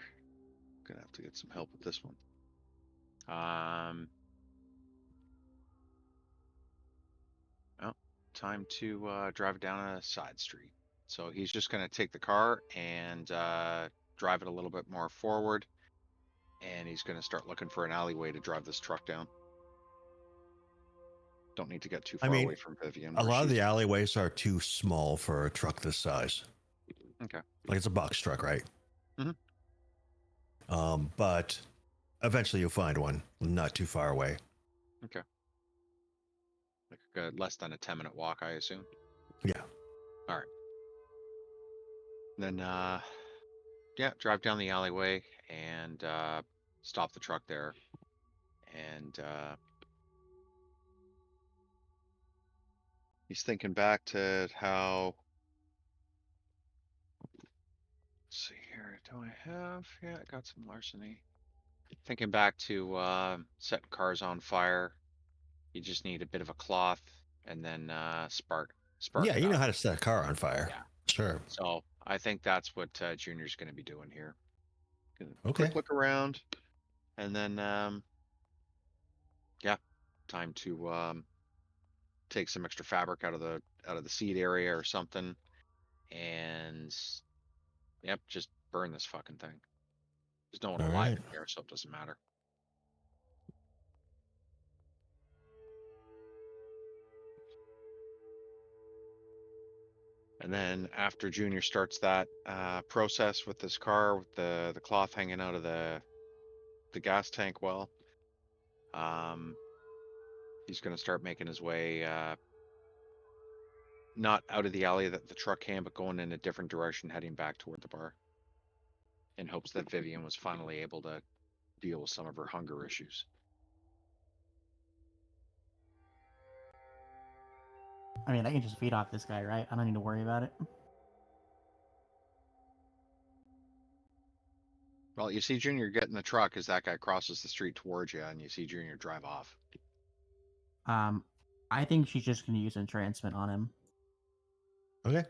Gonna have to get some help with this one. Well, time to drive down a side street. So he's just gonna take the car and drive it a little bit more forward, and he's gonna start looking for an alleyway to drive this truck down. Don't need to get too I far mean, away from Vivian. A where lot of the she's- alleyways are too small for a truck this size. Okay. Like it's a box truck, right? Mhm. But eventually you'll find one not too far away. Like less than a 10-minute walk, I assume. Yeah. Then yeah, drive down the alleyway and stop the truck there. And he's thinking back to how. Let's see here. Do I have? Yeah, I got some larceny. Thinking back to setting cars on fire. You just need a bit of a cloth and then spark Yeah, it you know up. how to set a car on fire. Yeah. Sure. So I think that's what Junior's going to be doing here. Gonna Okay. quick look around, and then yeah, time to take some extra fabric out of the seat area or something, and yep, just burn this fucking thing. There's no one All alive right. in here, so it doesn't matter. And then after Junior starts that process with this car, with the cloth hanging out of the gas tank well, he's going to start making his way not out of the alley that the truck came, but going in a different direction, heading back toward the bar, in hopes that Vivian was finally able to deal with some of her hunger issues. I mean, I can just feed off this guy, right? I don't need to worry about it. Well, you see Junior get in the truck as that guy crosses the street towards you, and you see Junior drive off. I think she's just gonna use entrancement on him. Okay.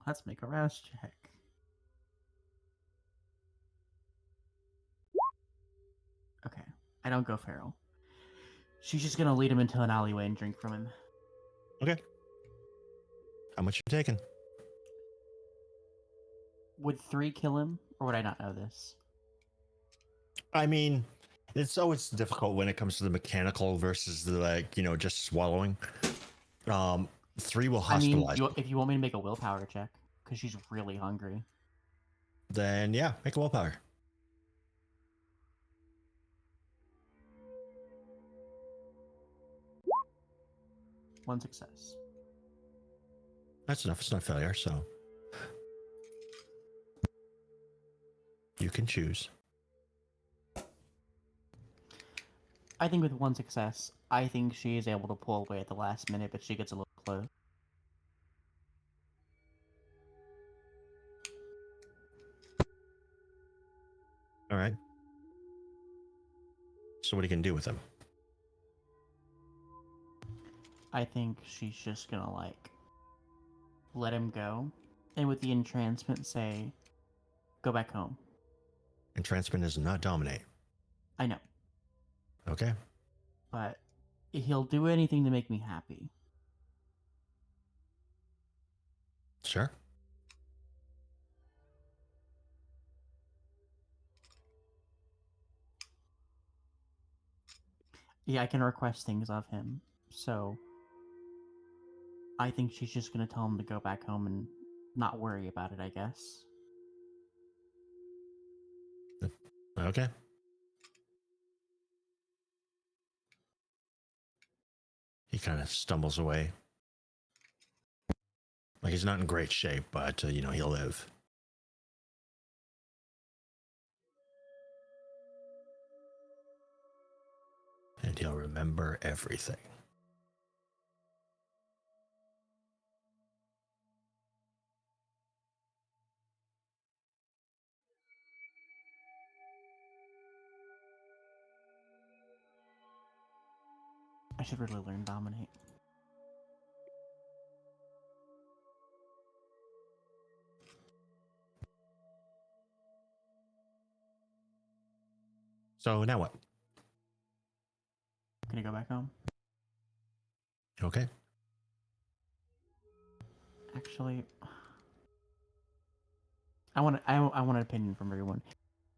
Let's make a rouse check. Okay, I don't go feral. She's just gonna lead him into an alleyway and drink from him. Okay. How much you taking? Would 3 kill him, or would I not know this? I mean, it's always difficult when it comes to the mechanical versus the just swallowing. 3 will I mean, hospitalize. if you want me to make a willpower check, because she's really hungry. Then yeah, make a willpower. One success. That's enough. It's not failure, so you can choose. I think with one success, I think she is able to pull away at the last minute, but she gets a little close. All right. So what are you going to do with him? I think she's just gonna like let him go, and with the entrancement say, "Go back home." Entrancement is not dominate. I know, Okay. but he'll do anything to make me happy. Sure. Yeah, I can request things of him, so I think she's just gonna tell him to go back home and not worry about it, I guess. Okay. He kind of stumbles away. Like he's not in great shape, but, he'll live. And he'll remember everything. I should really learn dominate. So now what? Can I go back home? Okay. Actually, I want an opinion from everyone.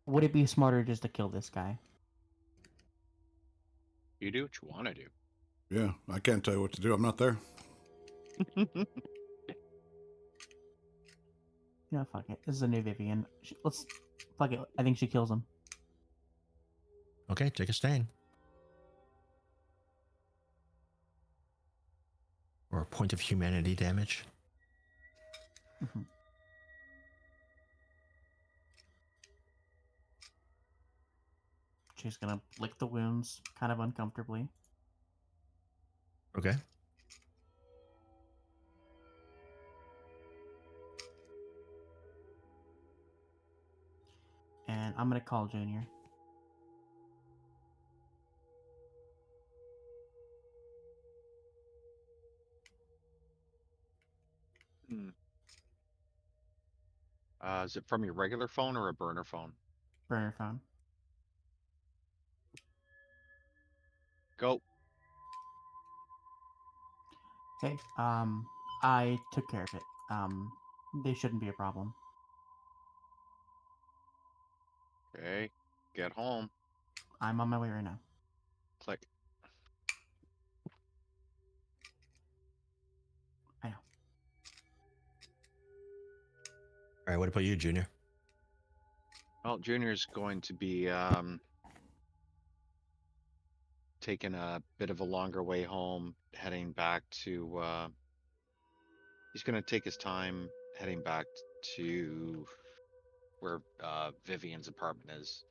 Would it be smarter just to kill this guy? You do what you want to do. Yeah, I can't tell you what to do. I'm not there. You know, fuck it. This is a new Vivian. Let's fuck it. I think she kills him. Okay, take a stain. Or a point of humanity damage. Mhm. She's gonna lick the wounds, kind of uncomfortably. Okay. And I'm gonna call Junior. Hmm. Is it from your regular phone or a burner phone? Burner phone. Go. Hey, I took care of it. They shouldn't be a problem. Okay. Get home. I'm on my way right now. Click. I know. All right, what about you, Junior? Well, Junior's going to be taking a bit of a longer way home, heading back to. He's going to take his time heading back to where Vivian's apartment is.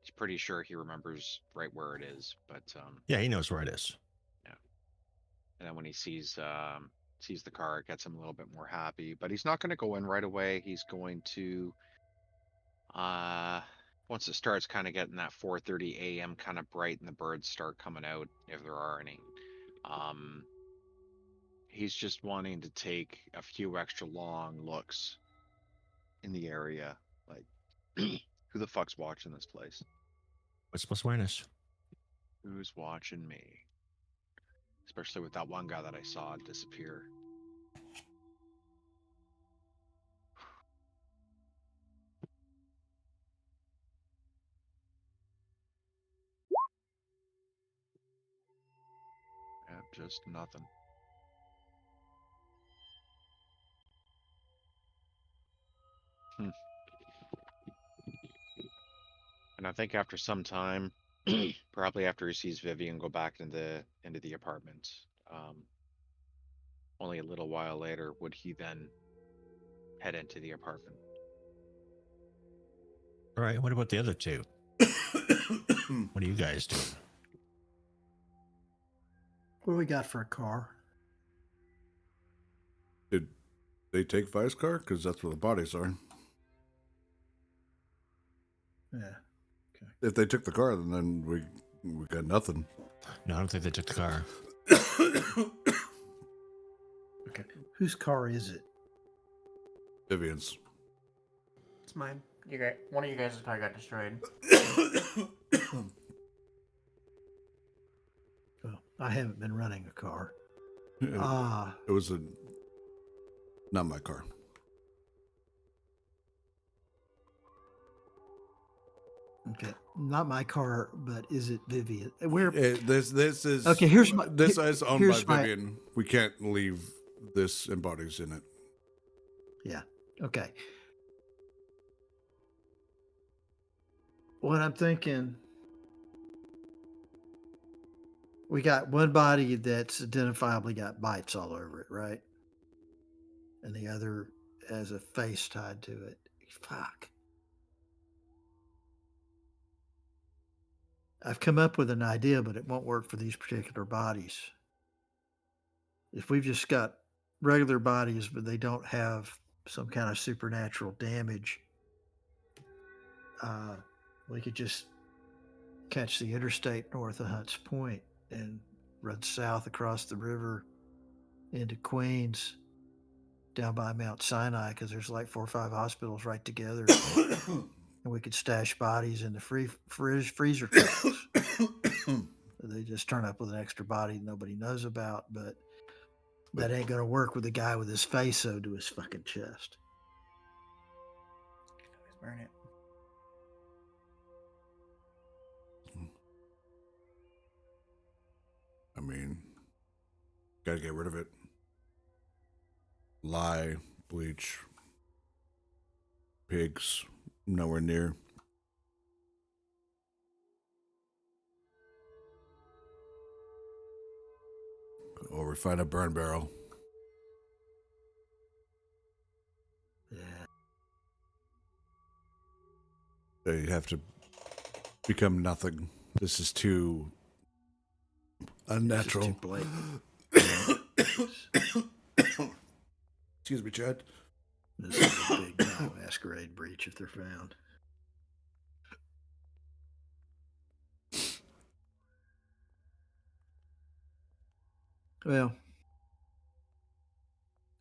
He's pretty sure he remembers right where it is, but Yeah, he knows where it is. yeah. And then when he sees the car, it gets him a little bit more happy. But he's not going to go in right away. He's going to once it starts kind of getting that 4:30 a.m. kind of bright and the birds start coming out, if there are any. He's just wanting to take a few extra long looks in the area, like who the fuck's watching this place? What's plus awareness? Who's watching me? Especially with that one guy that I saw disappear. Yeah, just nothing. And I think after some time, probably after he sees Vivian go back into the apartment, only a little while later would he then head into the apartment. All right, what about the other two? What are you guys doing? What do we got for a car? Did they take Vi's car? Because that's where the bodies are. Yeah. If they took the car, then we got nothing. No, I don't think they took the car. Okay. Whose car is it? Vivian's. It's mine. One of you guys' car got destroyed. Well, I haven't been running a car. It was not my car. Okay, not my car, but is it Vivian? Where? This is Okay, here's my- this is owned here's by my- Vivian. We can't leave this and bodies in it. Yeah. Okay. What I'm thinking, we got one body that's identifiably got bites all over it, right? And the other has a face tied to it. Fuck. I've come up with an idea, but it won't work for these particular bodies. If we've just got regular bodies, but they don't have some kind of supernatural damage, we could just catch the interstate north of Hunts Point and run south across the river into Queens, down by Mount Sinai, because there's like 4 or 5 hospitals right together. And we could stash bodies in the freezer trucks. They just turn up with an extra body nobody knows about, but that ain't gonna work with a guy with his face sewed to his fucking chest. Burn it. I mean, gotta get rid of it. Lye, bleach, pigs, nowhere near. Or we find a burn barrel. Yeah. They have to become nothing. This is too unnatural. This is too blatant. Excuse me, Chad. This is a big masquerade breach if they're found. Well,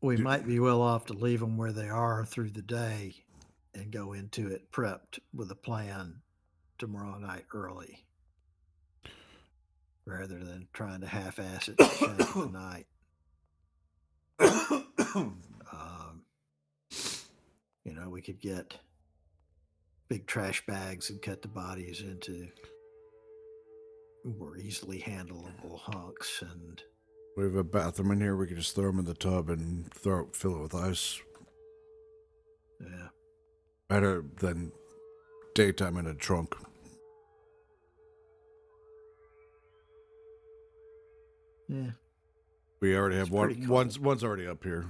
we might be well off to leave them where they are through the day and go into it prepped with a plan tomorrow night early, rather than trying to half-ass it the night. We could get big trash bags and cut the bodies into more easily handleable hunks, and We have a bathroom in here. We could just throw them in the tub and fill it with ice. yeah. Better than daytime in a trunk. Yeah. We already have It's one. pretty cold. One's already up here.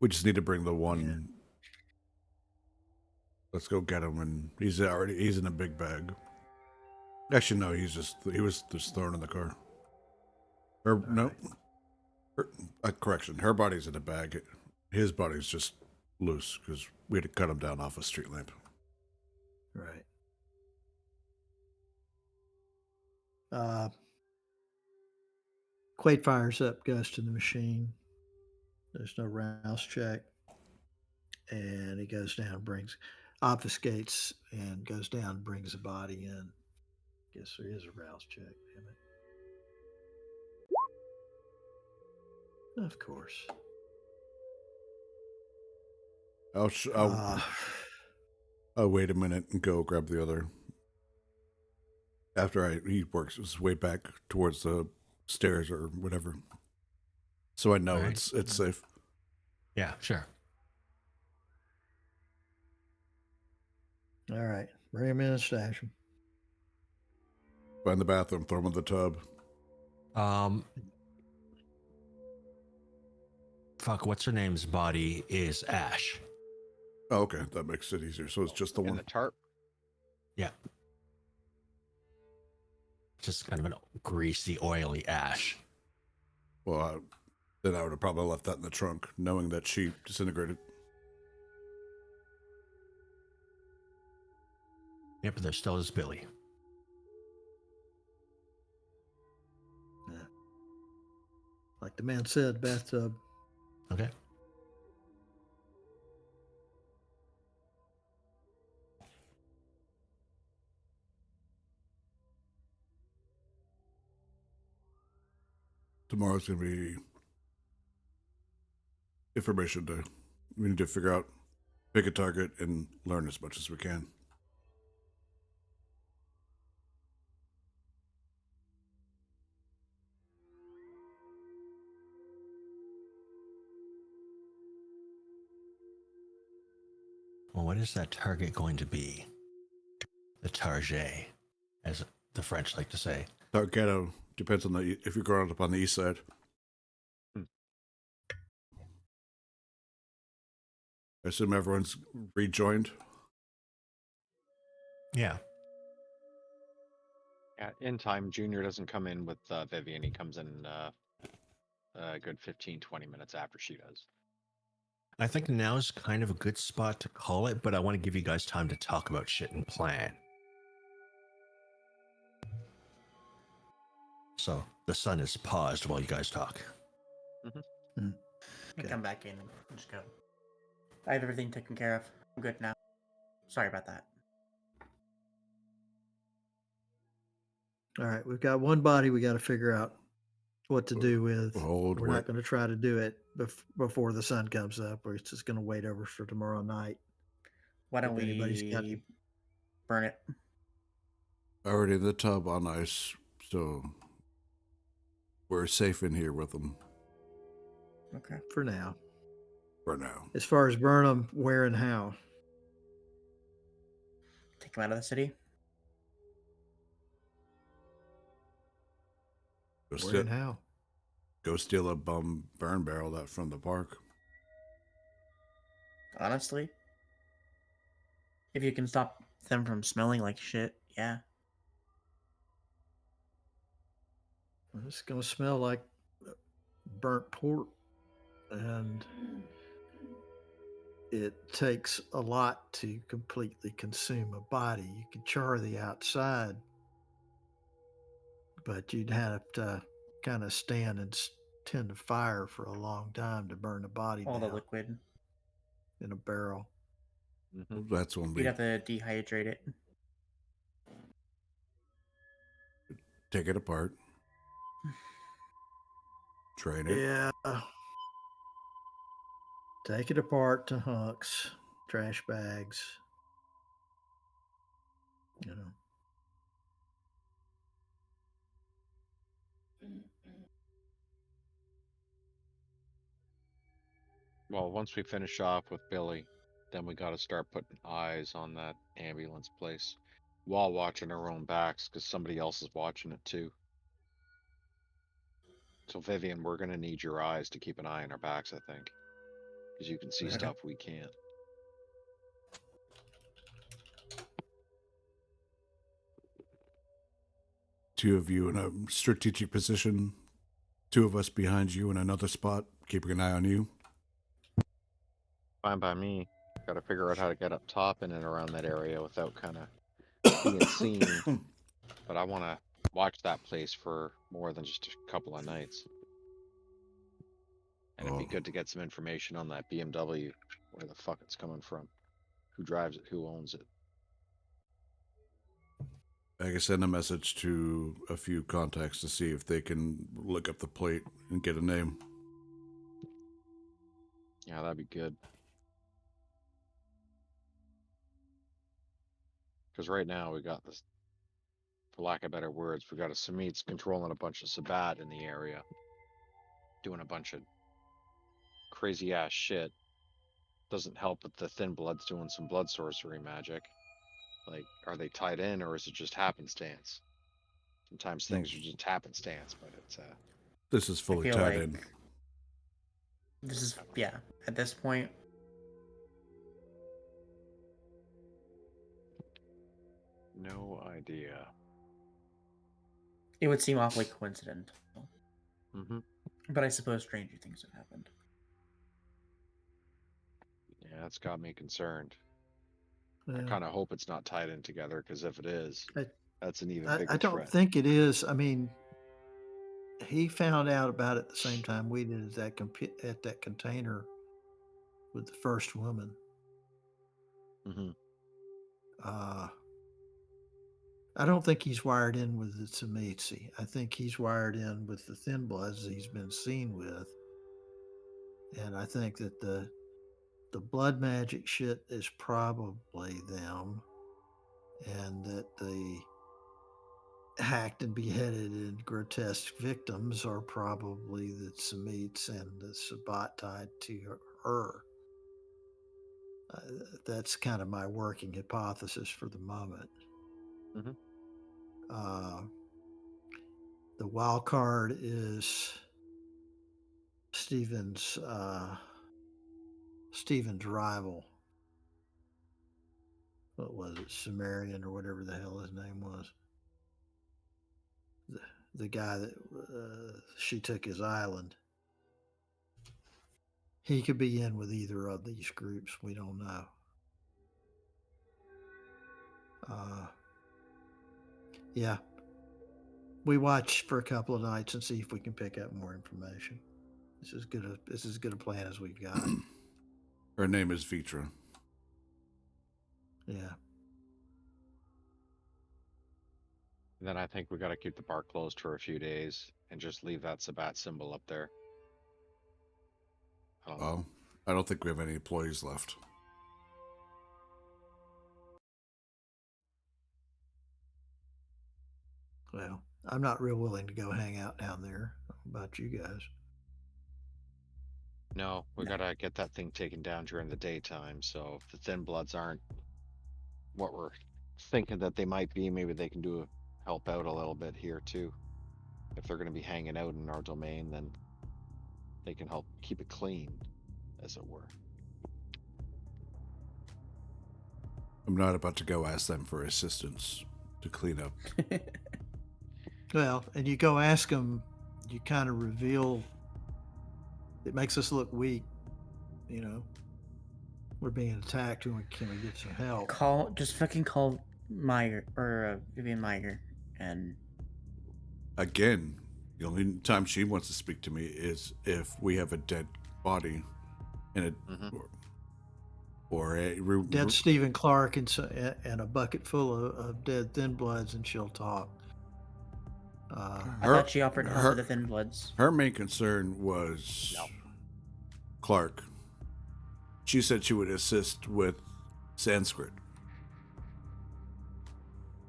We just need to bring the one. Yeah. Let's go get him, and he's in a big bag. Actually, no, he was just thrown in the car. No. Correction. Her body's in a bag. His body's just loose because we had to cut him down off a street lamp. Right. Quaid fires up Gus to the machine. There's no rouse check. And he goes down, obfuscates, and goes down and brings the body in. Guess there is a rouse check, damn it. Of course. I'll wait a minute and go grab the other. After he works his way back towards the stairs or whatever, so I know All right. it's safe. Yeah, sure. All right. Bring him in and stash him. Find the bathroom, throw him in the tub. Fuck, what's her name's body is Ash. Oh, okay, that makes it easier. So it's just the In one. the tarp. Yeah. Just just kind of an greasy, oily ash. Well, then I would have probably left that in the trunk, knowing that she disintegrated. Yep, but there still is Billy. Yeah. Like the man said, bathtub. Okay. Tomorrow's going to be information day. We need to figure out, pick a target, and learn as much as we can. Well, what is that target going to be? The target, as the French like to say. Targetto depends on if you're growing up on the east side. I assume everyone's rejoined. Yeah. Yeah, in time, Junior doesn't come in with Vivian. He comes in a good 15, 20 minutes after she does. I think now is kind of a good spot to call it, but I want to give you guys time to talk about shit and plan. So the sun is paused while you guys talk. I come back in and just go. I have everything taken care of. I'm good now. Sorry about that. All right, we've got one body we got to figure out what to do with. Hold, We're wait. not going to try to do it before the sun comes up. We're just going to wait over for tomorrow night. Why don't If anybody's got we burn it? Already in the tub on ice, so we're safe in here with them Okay. for now. for now. As far as burn them, where and how? Take them out of the city. Where and how? Go steal a bum burn barrel that from the park. Honestly, if you can stop them from smelling like shit, yeah. It's going to smell like burnt pork, and it takes a lot to completely consume a body. You can char the outside, but you'd have to kind of stand and tend to fire for a long time to burn the body All the down liquid. in a barrel. Mm-hmm. That's when we You'd have to dehydrate it. take it apart, drain it. Yeah. Take it apart to hunks, trash bags. You know. Well, once we finish off with Billy, then we got to start putting eyes on that ambulance place while watching our own backs because somebody else is watching it too. So, Vivian, we're going to need your eyes to keep an eye on our backs, I think, because you can see Okay. stuff we can't. Two of you in a strategic position, two of us behind you in another spot, keeping an eye on you. Fine by me. Got to figure out how to get up top in and around that area without kind of being seen. But I want to watch that place for more than just a couple of nights. And it'd be good to get some information on that BMW, where the fuck it's coming from, who drives it, who owns it. I can send a message to a few contacts to see if they can look up the plate and get a name. Yeah, that'd be good. Because right now we got this, for lack of better words, we got a Samit's controlling a bunch of Sabat in the area, doing a bunch of crazy ass shit. Doesn't help that the Thin Blood's doing some blood sorcery magic. Like, are they tied in or is it just happenstance? Sometimes things are just happenstance, but it's This is fully feel tied like- in. This is, yeah, at this point, no idea. It would seem awfully coincidental. Mm-hmm. But I suppose stranger things have happened. Yeah, that's got me concerned. I Yeah. kind of hope it's not tied in together, because if it is, I- that's an even bigger I don't threat. think it is. I mean, he found out about it the same time we did at that container with the first woman. Mm-hmm. I don't think he's wired in with the Tzimisce. I think he's wired in with the Thin Bloods he's been seen with. And I think that the blood magic shit is probably them, and that the hacked and beheaded and grotesque victims are probably the Tzimisce and the Sabbat tied to her. That's kind of my working hypothesis for the moment. Mhm. The wild card is Steven's rival. What was it, Sumerian or whatever the hell his name was? The guy that she took his island. He could be in with either of these groups. We don't know. Yeah. We watch for a couple of nights and see if we can pick up more information. This is as good a plan as we've got. Her name is Vitra. Yeah. And then I think we got to keep the bar closed for a few days and just leave that Sabbat symbol up there. Oh, I don't think we have any employees left. Well, I'm not real willing to go hang out down there. How about you guys? No, we gotta get that thing taken down during the daytime. So if the Thin Bloods aren't what we're thinking that they might be, maybe they can help out a little bit here too. If they're gonna be hanging out in our domain, then they can help keep it clean, as it were. I'm not about to go ask them for assistance to clean up. Well, and you go ask them, you kind of reveal, it makes us look weak. You know, we're being attacked. Can we get some help? Just fucking call Meyer or Vivian Meyer, and Again, the only time she wants to speak to me is if we have a dead body in it, or a Dead Stephen Clark and a bucket full of dead Thin Bloods, and she'll talk. I thought she offered help with the Thin Bloods. Her main concern was Clark. She said she would assist with Sanskrit.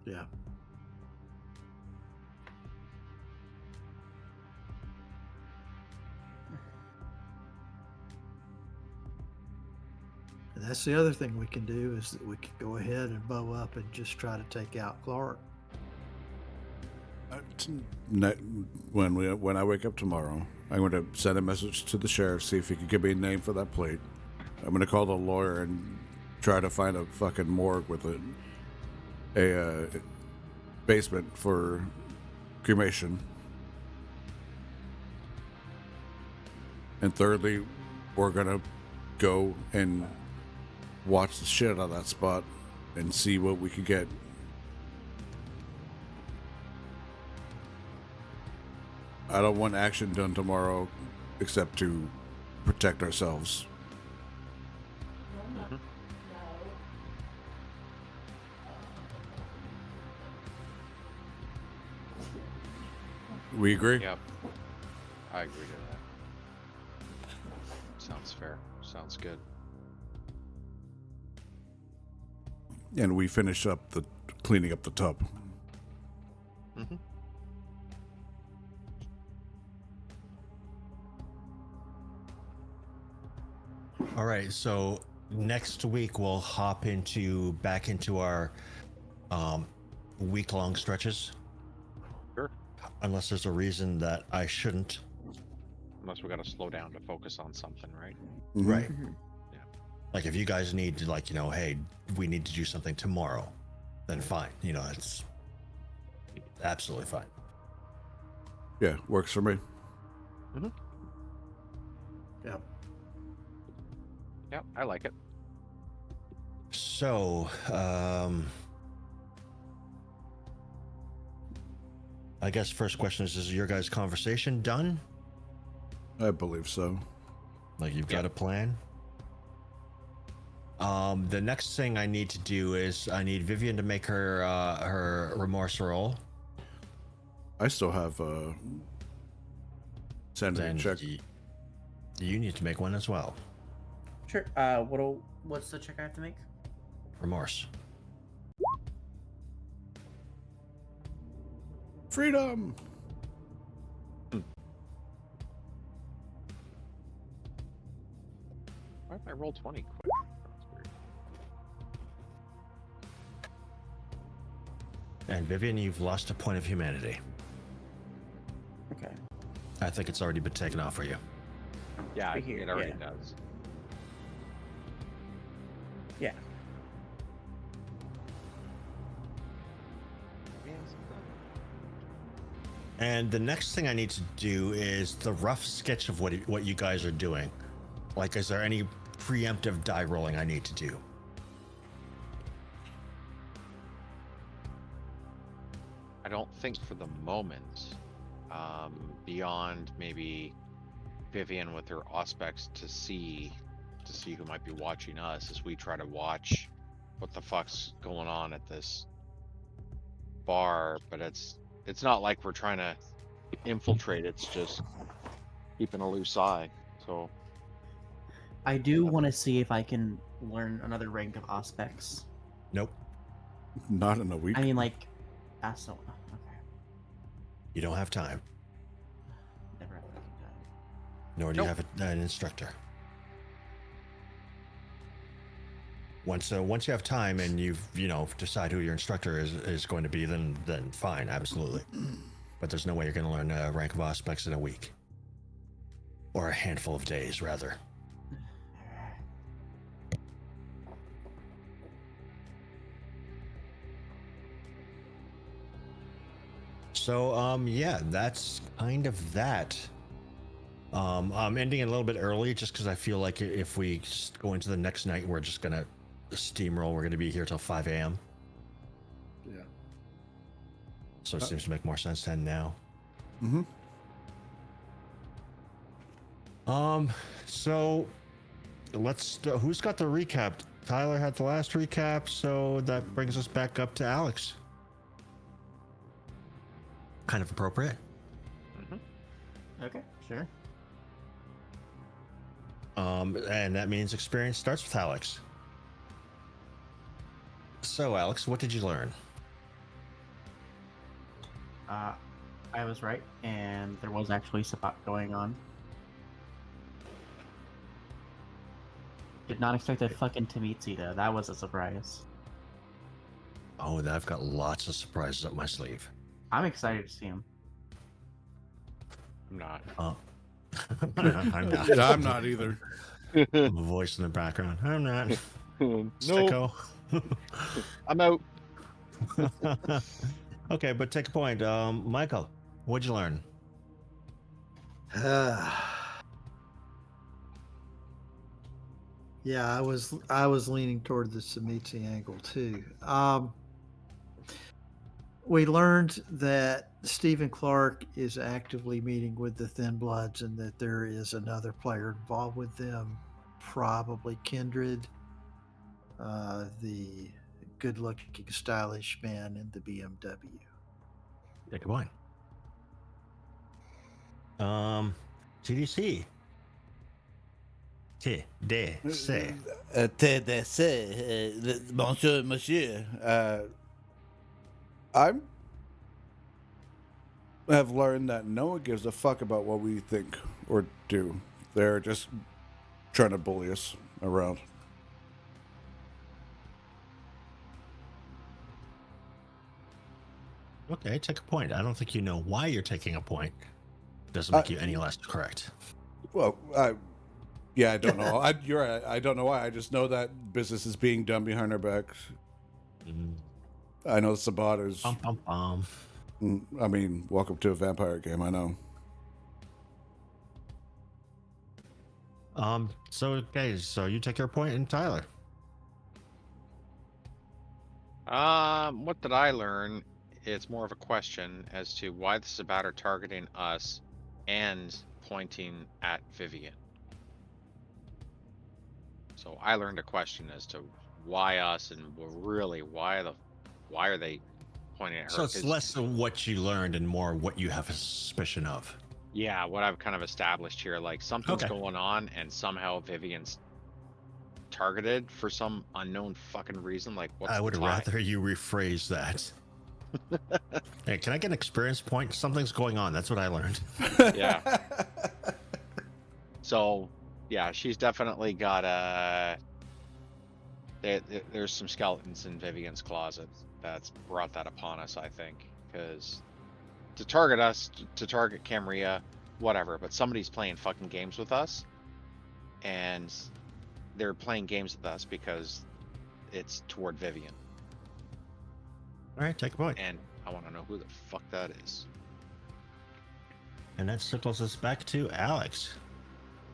Yeah. And that's the other thing we can do, is that we could go ahead and bow up and just try to take out Clark. When I wake up tomorrow, I'm going to send a message to the sheriff, see if he can give me a name for that plate. I'm going to call the lawyer and try to find a fucking morgue with a basement for cremation. And thirdly, we're going to go and watch the shit out of that spot and see what we can get. I don't want action done tomorrow except to protect ourselves. We agree? Yep. I agree to that. Sounds fair. Sounds good. And we finish up the cleaning up the tub. Mm-hmm. All right, so next week we'll hop back into our week-long stretches. Sure. Unless there's a reason that I shouldn't. Unless we got to slow down to focus on something, right? Mm-hmm. Right. Yeah. Like if you guys need to, like, hey, we need to do something tomorrow, then fine. It's absolutely fine. Yeah, works for me. Yeah. Yeah, I like it. So, I guess first question is your guys' conversation done? I believe so. Like you've got a plan? The next thing I need to do is I need Vivian to make her her remorse roll. I still have sanity Then check. you need to make one as well. Sure. What's the check I have to make? Remorse. Freedom. Why did I roll 20 quick? That's weird. And Vivian, you've lost a point of humanity. Okay. I think it's already been taken off for you. Yeah, Right here, it already yeah. does. Yeah. And the next thing I need to do is the rough sketch of what you guys are doing. Like, is there any preemptive die rolling I need to do? I don't think for the moment, beyond maybe Vivian with her auspex to see who might be watching us as we try to watch what the fuck's going on at this bar. But it's not like we're trying to infiltrate. It's just keeping a loose eye. So I do want to see if I can learn another rank of Auspex. Nope. Not in a week. I mean, like, so okay, You don't have time. never have fucking time. Nor do you have an instructor. Once you have time and you decide who your instructor is going to be, then fine, absolutely. But there's no way you're going to learn a rank of Auspex in a week. Or a handful of days, rather. So, yeah, that's kind of that. I'm ending it a little bit early just because I feel like if we go into the next night, we're just going to steamroll. We're going to be here till 5 a.m. Yeah. So it seems to make more sense to end now. Mm-hmm. So let's, who's got the recap? Tyler had the last recap, so that brings us back up to Alex. Kind of appropriate. Okay, sure. And that means experience starts with Alex. So, Alex, what did you learn? I was right, and there was actually Sabbat going on. Did not expect that fucking Tamitsi though. That was a surprise. Oh, I've got lots of surprises up my sleeve. I'm excited to see him. I'm not. Oh. I'm not. Yeah, I'm not either. I'm a voice in the background. I'm not. Sicko. I'm out. Okay, but take a point. Michael, what'd you learn? Yeah, I was leaning toward the Samitsi angle too. We learned that Stephen Clark is actively meeting with the Thin Bloods and that there is another player involved with them, probably Kindred, the good-looking, stylish man in the BMW. Take a point. TDC. TDC. TDC, monsieur. I have learned that no one gives a fuck about what we think or do. They're just trying to bully us around. Okay, take a point. I don't think you know why you're taking a point. Doesn't make you any less correct. Well, yeah, I don't know. You're right. I don't know why. I just know that business is being done behind our backs. I know Sabbat is. Bum, bum, bum. I mean, welcome to a vampire game, I know. So okay, so you take your point, and Tyler. What did I learn? It's more of a question as to why the Sabat are targeting us and pointing at Vivian. So I learned a question as to why us, and really why are they pointing at her? So it's 'Cause, less of what you learned and more what you have a suspicion of. yeah, what I've kind of established here, like something's Okay. going on, and somehow Vivian's targeted for some unknown fucking reason. Like, what's I the would tie? rather you rephrase that. Hey, can I get an experience point? Something's going on. That's what I learned. Yeah. So, yeah, she's definitely got there's some skeletons in Vivian's closet that's brought that upon us, I think, because to target us, to target Camria, whatever, but somebody's playing fucking games with us, and they're playing games with us because it's toward Vivian, All right, take a point. and I want to know who the fuck that is. And that circles us back to Alex.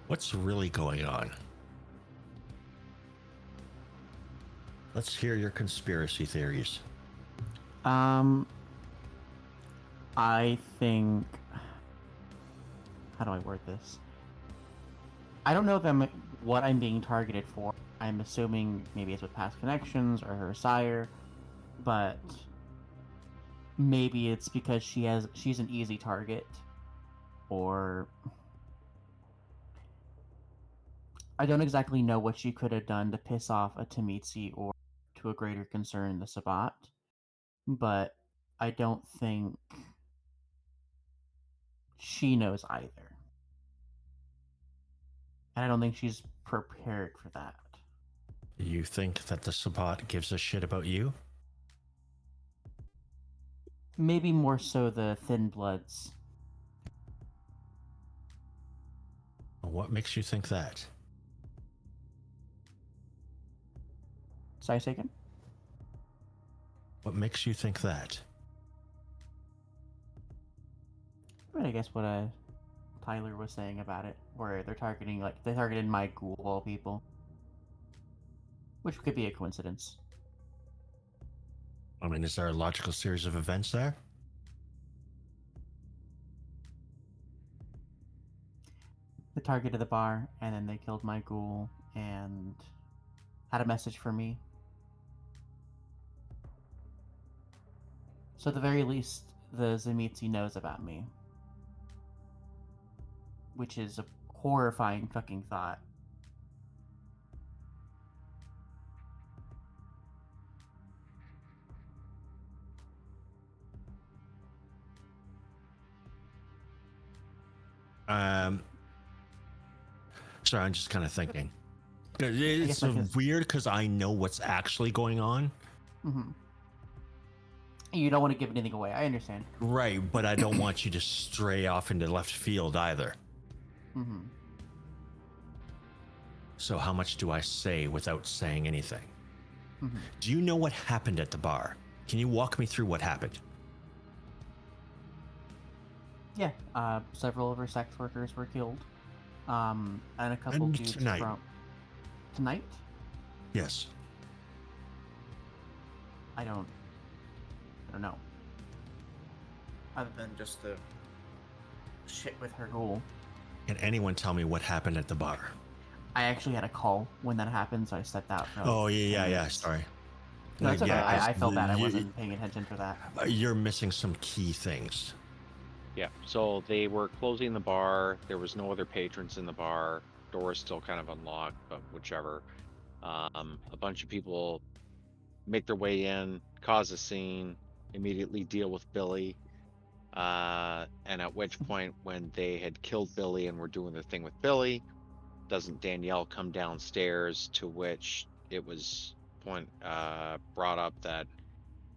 What's really going on? Let's hear your conspiracy theories. I think. How do I word this? I don't know if what I'm being targeted for. I'm assuming maybe it's with past connections or her sire, but maybe it's because she's an easy target, or I don't exactly know what she could have done to piss off a Tamitsi or, to a greater concern, the Sabat, but I don't think she knows either. And I don't think she's prepared for that. You think that the Sabbat gives a shit about you? Maybe more so the Thin Bloods. What makes you think that? Sorry, second? What makes you think that? I mean, I guess what Tyler was saying about it, where they targeted my ghoul of all people. Which could be a coincidence. I mean, is there a logical series of events there? They targeted the bar, and then they killed my ghoul, and had a message for me. So at the very least, the Zemitzi knows about me. Which is a horrifying fucking thought. Sorry, I'm just kind of thinking. It's guess I can- weird because I know what's actually going on. Mm-hmm. You don't want to give anything away. I understand. Right, but I don't want you to stray off into left field either. Mm-hmm. So how much do I say without saying anything? Mm-hmm. Do you know what happened at the bar? Can you walk me through what happened? Yeah, several of her sex workers were killed. And a couple And dudes tonight? from... Tonight? Yes. I don't know. Other than just the shit with her ghoul. Can anyone tell me what happened at the bar? I actually had a call when that happened, so I stepped out for Oh, 10 yeah. minutes. Sorry. No, it's okay. Yeah, I felt bad. I you- wasn't paying attention for that. You're missing some key things. Yeah, so they were closing the bar. There was no other patrons in the bar. Door's still kind of unlocked, but whichever. A bunch of people make their way in, cause a scene, immediately deal with Billy. And at which point, when they had killed Billy and were doing their thing with Billy, doesn't Danielle come downstairs? To which it was brought up that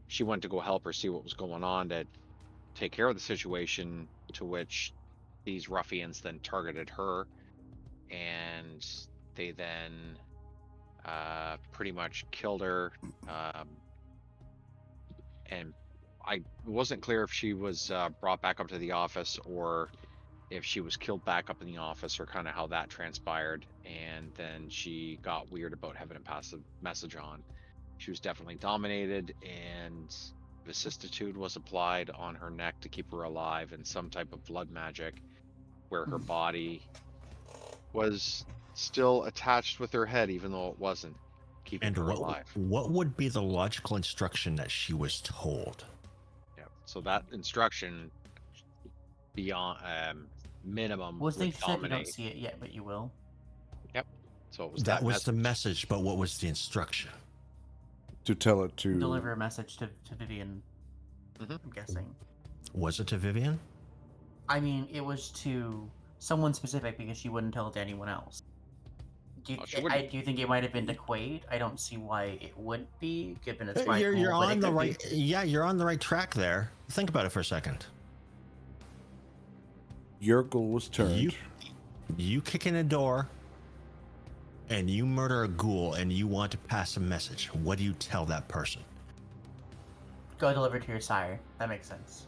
she went to go help her see what was going on to take care of the situation, to which these ruffians then targeted her, and they then pretty much killed her, and it wasn't clear if she was brought back up to the office or if she was killed back up in the office, or kind of how that transpired. And then she got weird about having to pass the message on. She was definitely dominated, and vicissitude was applied on her neck to keep her alive, and some type of blood magic where her body was still attached with her head, even though it wasn't, keeping And her alive. what would be the logical instruction that she was told? Yeah. So that instruction beyond minimum Was they would said you don't dominate. see it yet, but you will. Yep. So it was That was message. the message, but what was the instruction? To tell it to Deliver a message to Vivian. Mhm. I'm guessing. Was it to Vivian? I mean, it was to someone specific because she wouldn't tell it to anyone else. Do you, Oh, she wouldn't. do you think it might have been to Quaid? I don't see why it would be, given its right. You're but it on the could be- right. Yeah, you're on the right track there. Think about it for a second. Yerkel was turned. You kick in a door, and you murder a ghoul, and you want to pass a message. What do you tell that person? Go deliver to your sire. That makes sense.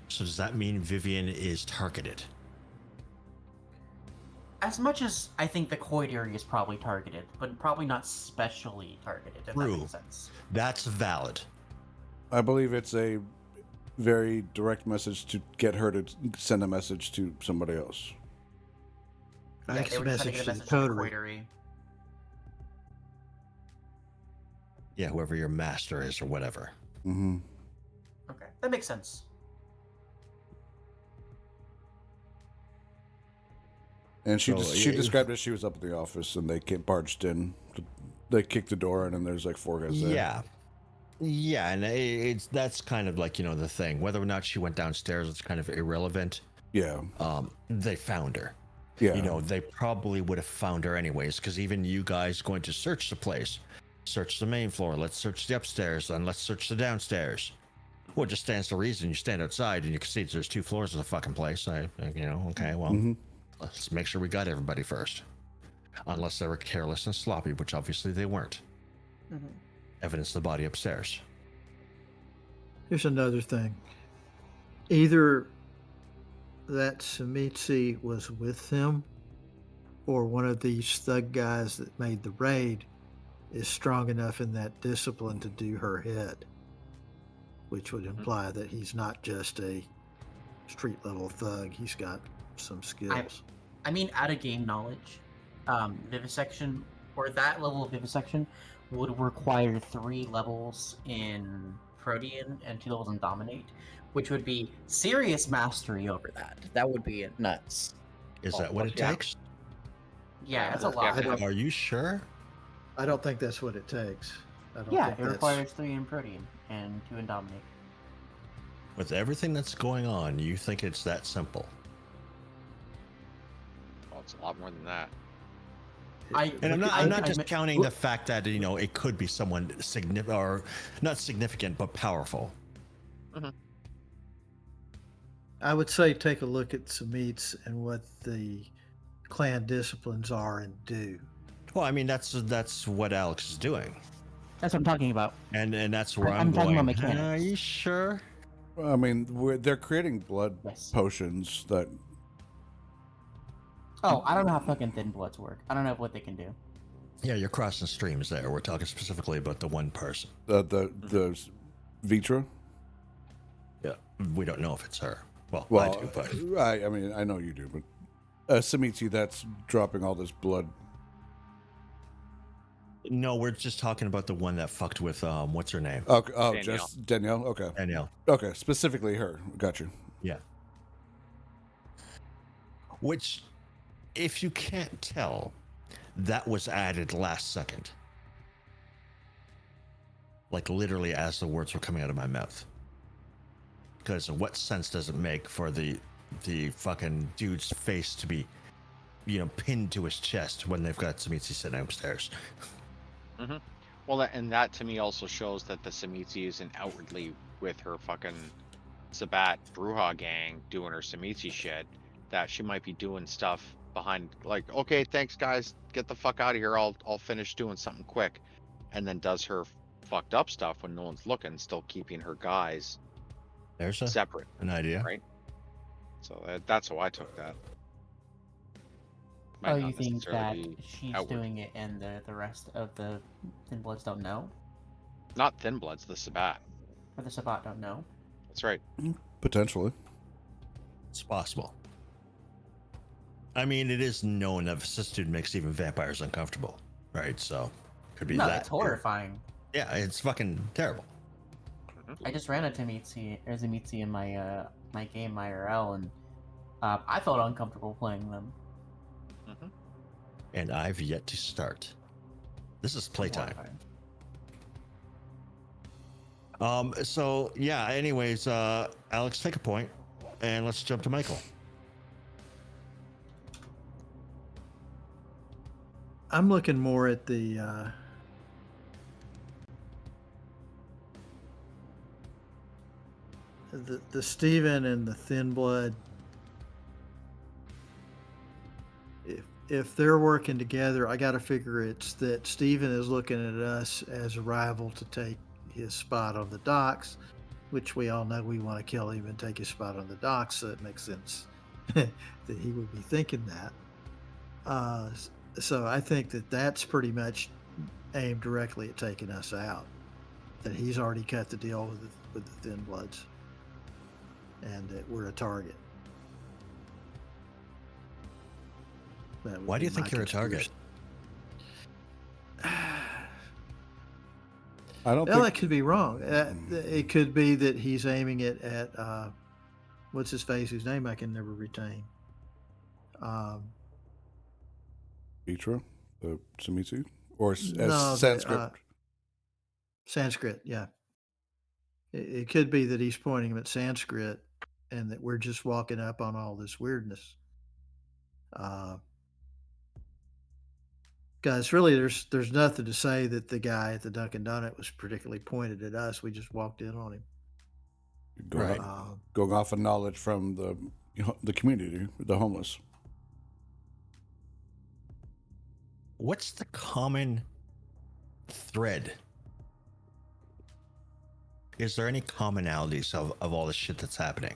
So does that mean Vivian is targeted? As much as I think the Quaid area is probably targeted, but probably not specially targeted, if True. that makes sense. That's valid. I believe it's a very direct message to get her to send a message to somebody else. I Yeah, think it's they a were just trying message to to get the a message to the coterie. Quaidery. Yeah, whoever your master is or whatever. Mm-hmm. Okay, that makes sense. And she So, she yeah, described it. She was up at the office, and they barged in. They kicked the door in, and there's like 4 guys there. Yeah, and it's that's kind of like, the thing. Whether or not she went downstairs, it's kind of irrelevant. Yeah. They found her. Yeah. They probably would have found her anyways, because even you guys going to search the place, search the main floor, let's search the upstairs, and let's search the downstairs. Well, it just stands to reason. You stand outside and you can see there's 2 floors of the fucking place. Okay, well, Mm-hmm. let's make sure we got everybody first. Unless they were careless and sloppy, which obviously they weren't. Mm-hmm. Evidence of the body upstairs. Here's another thing. Either that Samitsi was with them, or one of these thug guys that made the raid is strong enough in that discipline to do her head, which would imply that he's not just a street level thug. He's got some skills. I mean, out of game knowledge, vivisection, or that level of vivisection, would require 3 levels in Protean and 2 levels in Dominate, which would be serious mastery over that. That would be nuts. Is that what it yeah. takes? Yeah, that's a Yeah, lot. I don't- Are you sure? I don't think that's what it takes. I don't Yeah, think it that's- requires 3 in Protean and 2 in Dominate. With everything that's going on, you think it's that simple? Well, it's a lot more than that. And I'm not just I- counting the fact that it could be someone significant, or not significant but powerful. I would say take a look at Samit's and what the clan disciplines are and do. Well, I mean that's what Alex is doing, That's what I'm talking about. and that's where I'm I'm talking going. about mechanics. Are you sure? I mean, they're creating blood Yes. potions that. Oh, I don't know how fucking thin bloods work. I don't know what they can do. Yeah, you're crossing streams there. We're talking specifically about the one person. The Vitra. Yeah, we don't know if it's her. Well, Well, I do, but I mean, I know you do, but Samitsi, that's dropping all this blood. no, we're just talking about the one that fucked with what's her name? Okay, Danielle. just Danielle. Okay, Danielle. okay, specifically her. Got you. Yeah. Which, if you can't tell, that was added last second. Like literally as the words were coming out of my mouth. Because what sense does it make for the fucking dude's face to be, pinned to his chest when they've got Samitsi sitting upstairs? Well, that to me also shows that the Samitsi isn't outwardly with her fucking Sabat Bruja gang doing her Samitsi shit. That she might be doing stuff behind, like, okay, thanks guys, get the fuck out of here. I'll finish doing something quick, and then does her fucked up stuff when no one's looking, still keeping her guys There's separate, an idea. right? So that's how I took that. Oh, Might you not think necessarily that be she's outward. doing it and the rest of the Thin Bloods don't know? Not Thin Bloods, the Sabat. Or the Sabat don't know? That's right. Potentially. It's possible. I mean, it is known that Vicissitude makes even vampires uncomfortable, right? So, could be No, that. it's horrifying. Yeah, it's fucking terrible. I just ran into Mitzi in my my game IRL, and I felt uncomfortable playing them. Mm-hmm. And I've yet to start. This is playtime. So yeah, anyways, Alex, take a point and let's jump to Michael. I'm looking more at the Steven and the Thin Blood. If they're working together, I got to figure it's that Steven is looking at us as a rival to take his spot on the docks, which we all know we want to kill him and take his spot on the docks. So it makes sense that he would be thinking that. So I think that that's pretty much aimed directly at taking us out. That he's already cut the deal with the Thin Bloods, and that we're a target. Why do you think you're a target? I don't Well, think that could be wrong. It could be that he's aiming it at what's his face, whose name I can never retain. Mitra, the Sumitsu, or No, as Sanskrit. Sanskrit, yeah. It could be that he's pointing him at Sanskrit, and that we're just walking up on all this weirdness. Guys, really, there's nothing to say that the guy at the Dunkin' Donut was particularly pointed at us. We just walked in on him. Right. Going off of knowledge from the community, the homeless. What's the common thread? Is there any commonalities of all the shit that's happening?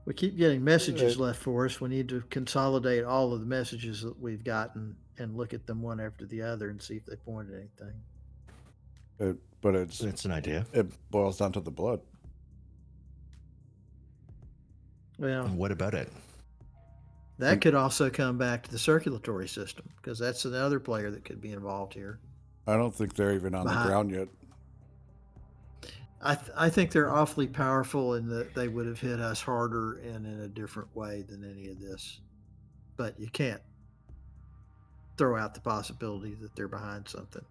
We keep getting messages left for us. We need to consolidate all of the messages that we've gotten and look at them one after the other and see if they point at anything. But It's an idea. It boils down to the blood. Well, And what about it? that could also come back to the circulatory system, because that's another player that could be involved here. I don't think they're even on the ground yet. I think they're awfully powerful, and that they would have hit us harder and in a different way than any of this. But you can't throw out the possibility that they're behind something.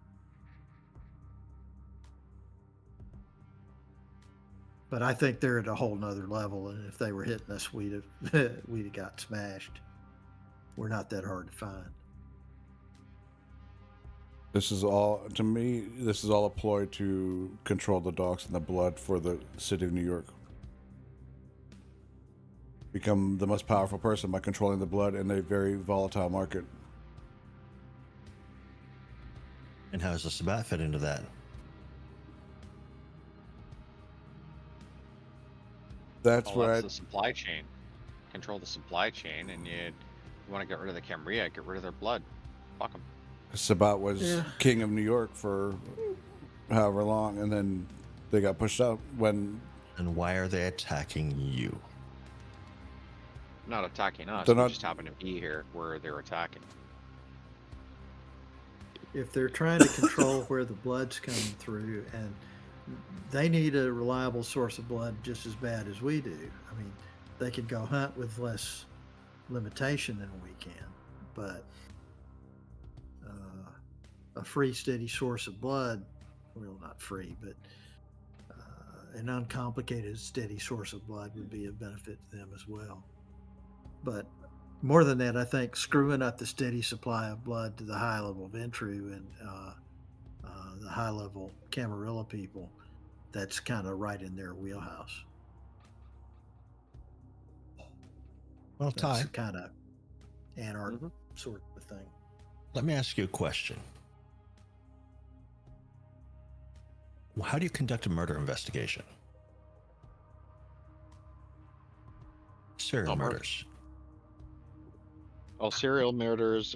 But I think they're at a whole nother level, and if they were hitting us, we'd have got smashed. We're not that hard to find. This is all, to me, this is all a ploy to control the dogs and the blood for the city of New York. Become the most powerful person by controlling the blood in a very volatile market. And how does the Sabat fit into that? That's the supply chain. Control the supply chain, and you want to get rid of the Cambria, get rid of their blood. Fuck them. Sabat was king of New York for however long, and then they got pushed out when... And why are they attacking you? Not attacking us. They're We not- just happen to be here where they're attacking. If they're trying to control where the blood's coming through, and they need a reliable source of blood just as bad as we do. I mean, they could go hunt with less limitation than we can, but a free, steady source of blood, well, not free, but an uncomplicated, steady source of blood would be a benefit to them as well. But more than that, I think screwing up the steady supply of blood to the high level Ventru and the high level Camarilla people, that's kind of right in their wheelhouse. Well, That's Ty, the kind of anarch sort of thing. let me ask you a question. How do you conduct a murder investigation? Serial Oh, murder. murders. Well, serial murders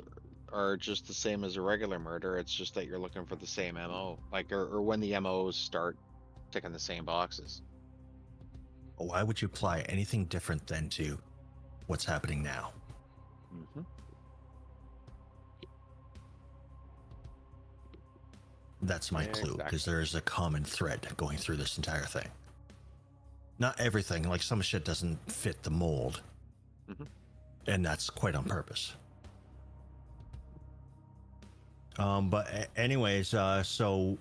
are just the same as a regular murder. It's just that you're looking for the same MO, like or when the MOs start ticking the same boxes. Why would you apply anything different than to what's happening now? Mm-hmm. That's my clue, Exactly. because there's a common thread going through this entire thing. Not everything, like some shit doesn't fit the mold, and that's quite on purpose. Anyways, so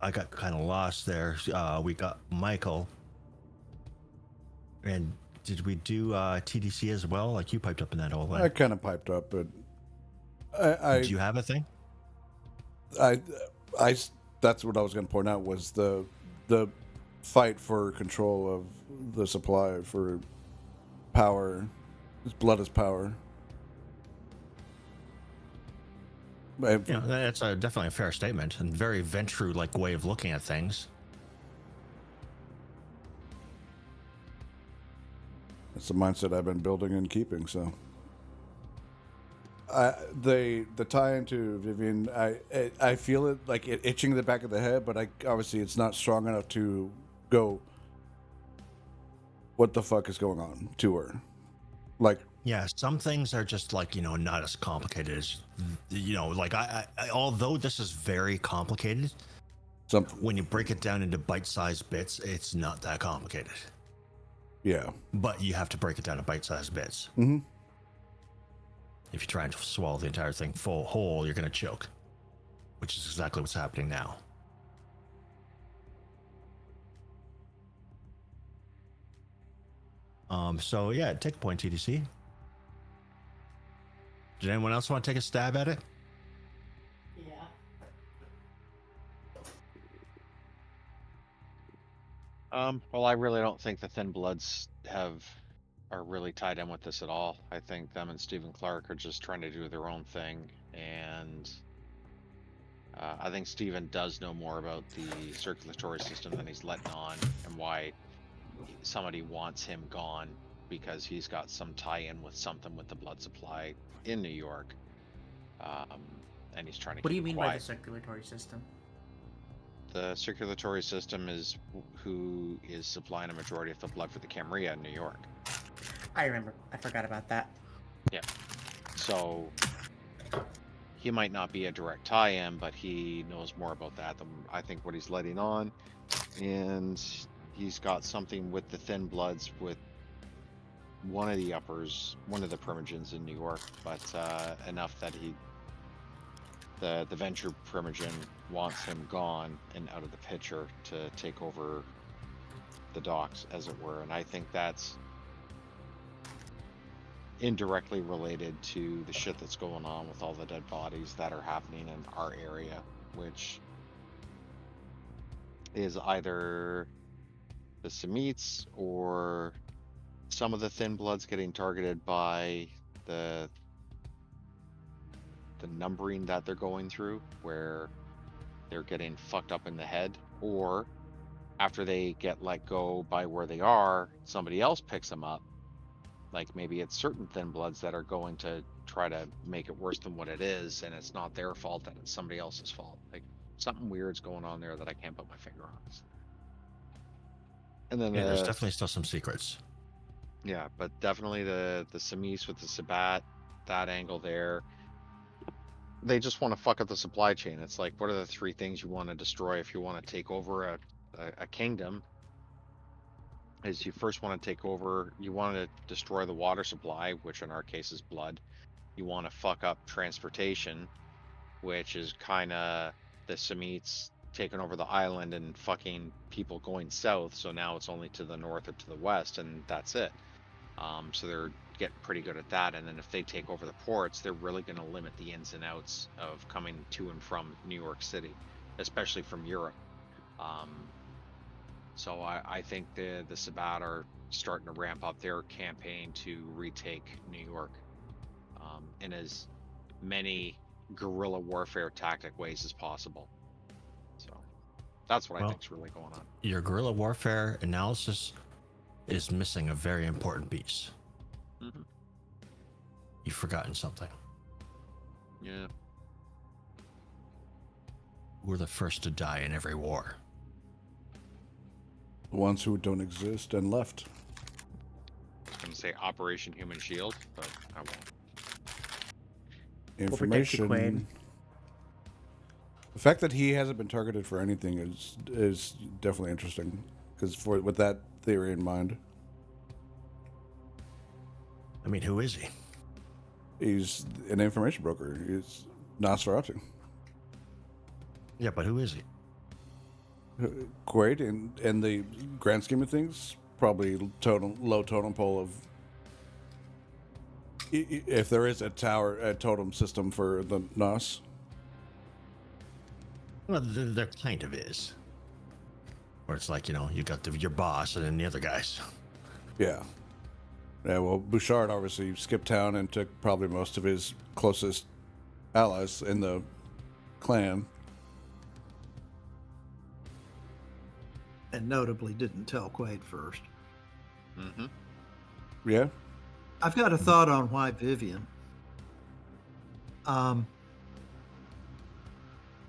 I got kind of lost there. We got Michael, and did we do TDC as well? Like you piped up in that whole thing. I kind of piped up, but Do you have a thing? I that's what I was going to point out was the fight for control of the supply for power. Blood is power. Yeah, that's definitely a fair statement and very Ventru-like way of looking at things. It's the mindset I've been building and keeping. So, the tie into Vivian, I feel it like it itching the back of the head, but obviously it's not strong enough to go. What the fuck is going on to her? Like, yeah, some things are just like, not as complicated as, like I although this is very complicated, when you break it down into bite-sized bits, it's not that complicated. Yeah. But you have to break it down to bite-sized bits. Mm-hmm. If you try and swallow the entire thing whole, you're going to choke, which is exactly what's happening now. So yeah, take a point, TDC. Did anyone else want to take a stab at it? Yeah. Well, I really don't think the Thin Bloods are really tied in with this at all. I think them and Stephen Clark are just trying to do their own thing, and I think Stephen does know more about the circulatory system than he's letting on, and why somebody wants him gone, because he's got some tie-in with something with the blood supply in New York, and he's trying to. What do you keep mean quiet. by the circulatory system? The circulatory system is who is supplying a majority of the blood for the Camarilla in New York. I remember. I forgot about that. Yeah. So he might not be a direct tie-in, but he knows more about that than I think what he's letting on. And he's got something with the Thin Bloods with one of the uppers, one of the primogens in New York, but enough that the Venture primogen wants him gone and out of the picture to take over the docks, as it were. And I think that's indirectly related to the shit that's going on with all the dead bodies that are happening in our area, which is either the Semites or some of the Thin Bloods getting targeted by the numbering that they're going through, where they're getting fucked up in the head, or after they get let go by where they are, somebody else picks them up. Like maybe it's certain Thin Bloods that are going to try to make it worse than what it is, and it's not their fault, and it's somebody else's fault. Like something weird's going on there that I can't put my finger on. And then Yeah, there's definitely still some secrets. Yeah, but definitely the Samis with the Sabat, that angle there. They just want to fuck up the supply chain. It's like, what are the three things you want to destroy if you want to take over a kingdom? Is you first want to take over, you want to destroy the water supply, which in our case is blood. You want to fuck up transportation, which is kind of the Semites taking over the island and fucking people going south. So now it's only to the north or to the west, and that's it. So they're getting pretty good at that. And then if they take over the ports, they're really going to limit the ins and outs of coming to and from New York City, especially from Europe. So I think the Sabat are starting to ramp up their campaign to retake New York in as many guerrilla warfare tactic ways as possible. So That's what I Well- think's really going on. Your guerrilla warfare analysis is missing a very important piece. Hmm. You've forgotten something. Yeah. We're the first to die in every war. The ones who don't exist and left. I was gonna say Operation Human Shield, but I won't. We'll protect you, Quaid. Information. The fact that he hasn't been targeted for anything is definitely interesting. Because with that theory in mind, I mean, who is he? he's an information broker. He's Nosferatu. Yeah, but who is he? Quaid, in the grand scheme of things, probably low totem pole of. If there is a totem system for the Nos. Well, there kind of is. Where it's like, you got your boss and then the other guys. Yeah. Yeah, well, Bouchard obviously skipped town and took probably most of his closest allies in the clan. And notably didn't tell Quaid first. Mm-hmm. Yeah? I've got a thought on why Vivian.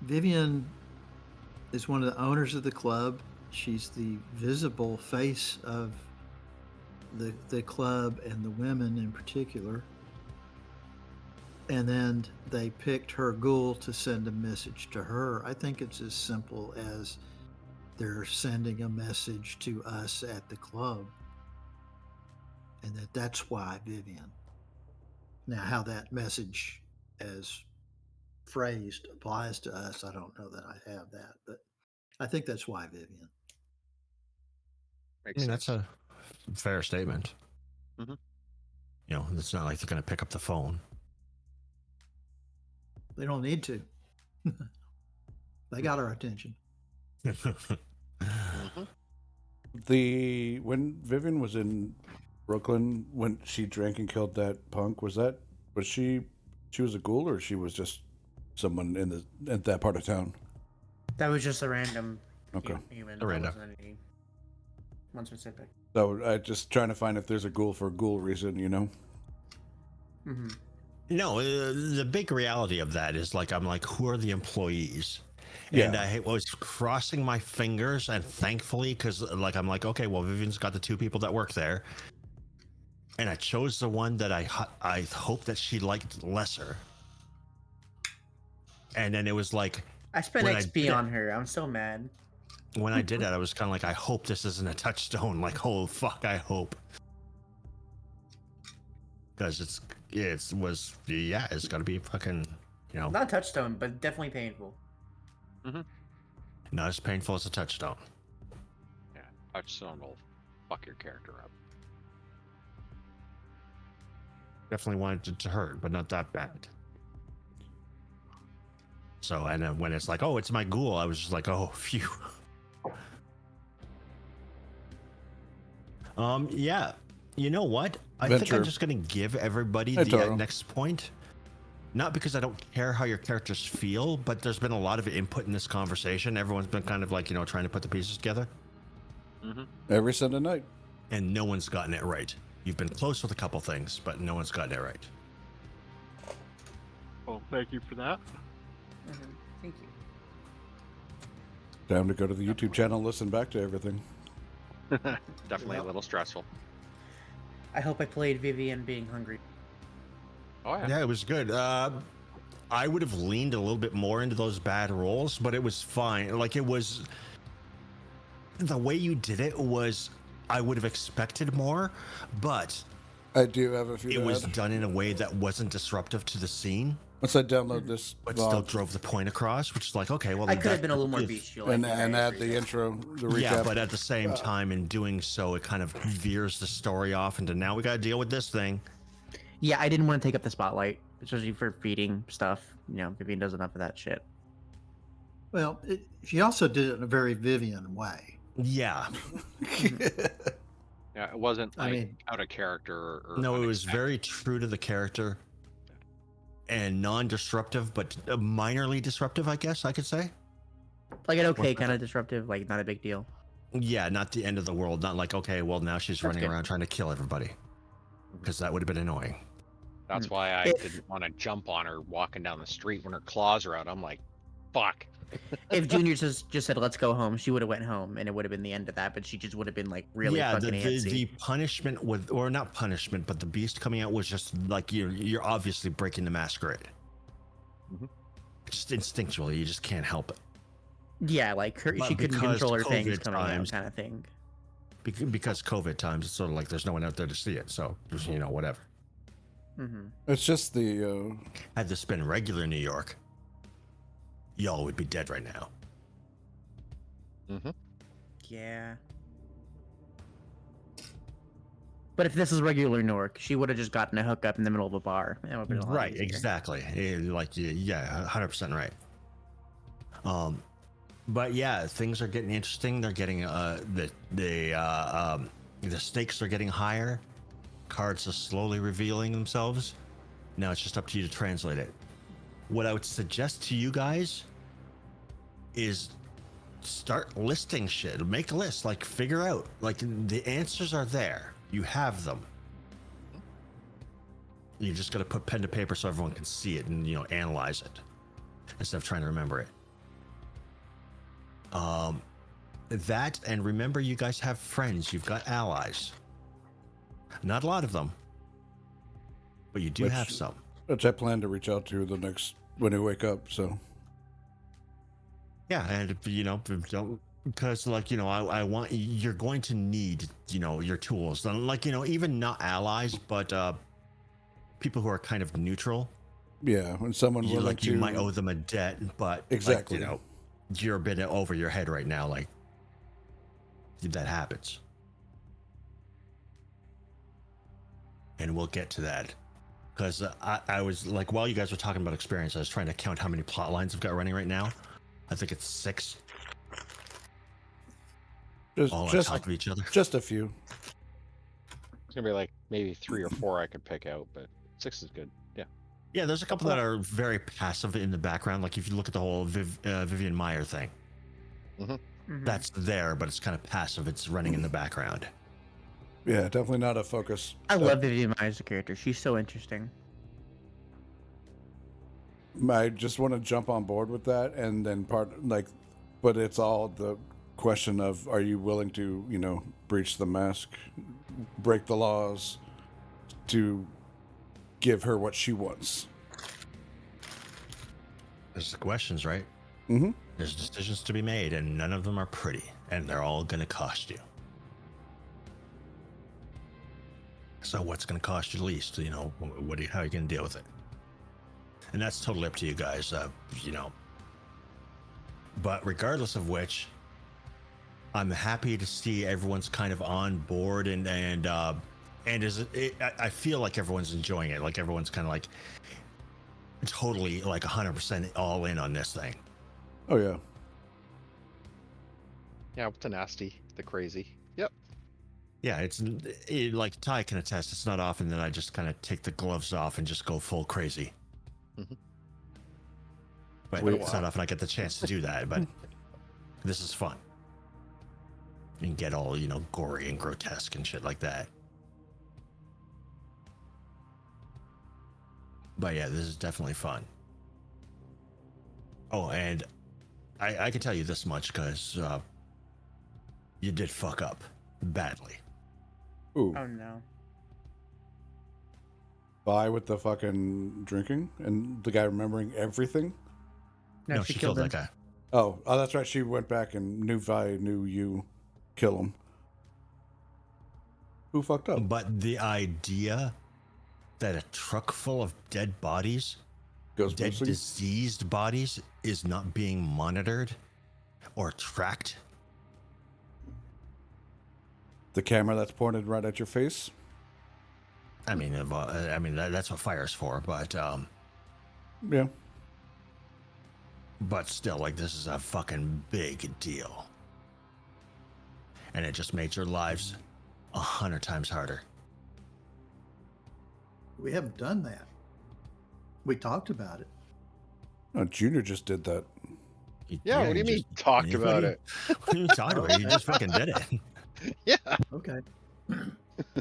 Vivian is one of the owners of the club. She's the visible face of the club and the women in particular. And then they picked her ghoul to send a message to her. I think it's as simple as they're sending a message to us at the club. And that's why Vivian. Now, how that message as phrased applies to us, I don't know that I have that, but I think that's why Vivian. I Makes mean, sense. that's a fair statement. Mhm. It's not like they're going to pick up the phone. They don't need to. They got our attention. Mhm. When Vivian was in Brooklyn, when she drank and killed that punk, was she was a ghoul, or she was just someone in that part of town? That was just a random Okay. human. A That random. wasn't any one specific. So I just trying to find if there's a ghoul for a ghoul reason, Mm-hmm. No, the big reality of that is I'm like, who are the employees? And Yeah. I was crossing my fingers, and thankfully, because I'm like, okay, well, Vivian's got the two people that work there, and I chose the one that I hope that she liked lesser. And then it was like, I spent When I XP did it- on her. I'm so mad. when I did that, I was kind of like, I hope this isn't a touchstone. Like, oh fuck, I hope, because it's gonna be fucking, Not a touchstone, but definitely painful. not as painful as a touchstone. Yeah, Touchstone will fuck your character up. Definitely wanted it to hurt, but not that bad. So, and then when it's like, oh, it's my ghoul, I was just like, oh, phew. Yeah. You know what? I think Venture. I'm just gonna give everybody Hey, the Toro. next point. Not because I don't care how your characters feel, but there's been a lot of input in this conversation. Everyone's been kind of trying to put the pieces together, Mm-hmm. Every Sunday night. and no one's gotten it right. You've been close with a couple things, but no one's gotten it right. Well, thank you for that. Mm-hmm. Thank you. Time to go to the YouTube channel and listen back to everything. Definitely a little stressful. I hope I played Vivian being hungry. Oh yeah. Yeah, it was good. I would have leaned a little bit more into those bad rolls, but it was fine. It was the way you did it was, I would have expected more, but I do have a few. it was to add. done in a way that wasn't disruptive to the scene, Once I download this, but VOD still drove the point across, which is like, okay, well, I could have that been a little more is- bestial. and I think I add agree the with intro, the recap. Yeah, but at the same time, in doing so, it kind of veers the story off into, now we got to deal with this thing. that. Yeah, I didn't want to take up the spotlight, especially for feeding stuff. Vivian does enough of that shit. Well, she also did it in a very Vivian way. Yeah, Yeah, it wasn't I like mean- out of character or no, it was unexpected. very true to the character and non-disruptive, but minorly disruptive, I guess I could say. Like an okay What's kind of disruptive, like not a big deal. Yeah, not the end of the world. Not like, okay, well, now she's That's running good. around trying to kill everybody. Because that would have been annoying. That's Mm. why I If- didn't want to jump on her walking down the street when her claws are out. I'm like, fuck. If Junior just said let's go home, she would have went home, and it would have been the end of that. But she just would have been like really Yeah, fucking antsy. the punishment with, or not punishment, but the beast coming out was just like you're obviously breaking the masquerade. Mhm. Just instinctually, you just can't help it. Yeah, like But she couldn't because control her COVID things coming times- out, kind of thing. Because COVID times, it's sort of like there's no one out there to see it. So whatever. Mm-hmm. It's just the Had this been regular New York, y'all would be dead right now. Mm-hmm. Yeah. But if this is regular Newark, she would have just gotten a hookup in the middle of a bar. That would've been a lot Right, easier. exactly. Yeah, 100% right. But yeah, things are getting interesting. They're getting the stakes are getting higher. Cards are slowly revealing themselves. Now it's just up to you to translate it. What I would suggest to you guys is start listing shit. Make a list. Like, figure out. Like, the answers are there. You have them. You just got to put pen to paper so everyone can see it and analyze it instead of trying to remember it. That, and remember, you guys have friends. You've got allies. Not a lot of them, but you do Which- have some. which I plan to reach out to when I wake up. So Yeah, and don't, because I want, you're going to need your tools. Like even not allies, but people who are kind of neutral. yeah, when someone You willing you to might owe them a debt, but Exactly. you're a bit over your head right now. Like, that happens, and we'll get to that. Because I was like, while you guys were talking about experience, I was trying to count how many plot lines I've got running right now. I think it's 6, all on top of each other. just a few. It's gonna be like maybe 3 or 4 I could pick out, but 6 is good. Yeah. Yeah, there's a couple that are very passive in the background. Like if you look at the whole Vivian Meyer thing, Mhm. that's there, but it's kind of passive. It's running in the background. Yeah, definitely not a focus. I love Vivian Meyer's as a character. She's so interesting. I just want to jump on board with that, and then but it's all the question of, are you willing to breach the mask, break the laws, to give her what she wants? There's the questions, right? Mm-hmm. There's decisions to be made, and none of them are pretty, and they're all going to cost you. So what's going to cost you least? How are you going to deal with it? And that's totally up to you guys, But regardless of which, I'm happy to see everyone's kind of on board, and I feel like everyone's enjoying it. Like everyone's kind of like totally like 100% all in on this thing. Oh yeah. Yeah, with the nasty, the crazy. Yep. Yeah, like Ty can attest. It's not often that I just kind of take the gloves off and just go full crazy. Mhm. But Wait, it's not often I get the chance to do that. But this is fun. You can get all gory and grotesque and shit like that. But yeah, this is definitely fun. Oh, and I can tell you this much because you did fuck up badly. Ooh. Oh no. Bye with the fucking drinking and the guy remembering everything. No, she killed him. that guy. Oh, that's right. She went back and knew you kill him. Who fucked up? But the idea that a truck full of dead bodies, Goes dead missing? diseased bodies, is not being monitored or tracked. The camera that's pointed right at your face. I mean, that's what fire's for. But Yeah. but still, like, this is a fucking big deal, and it just made your lives 100 times harder. We haven't done that. We talked about it. Oh, Junior just did that. Yeah, what do you mean talked about it? What do you talk about? You just fucking did it. Yeah. Okay.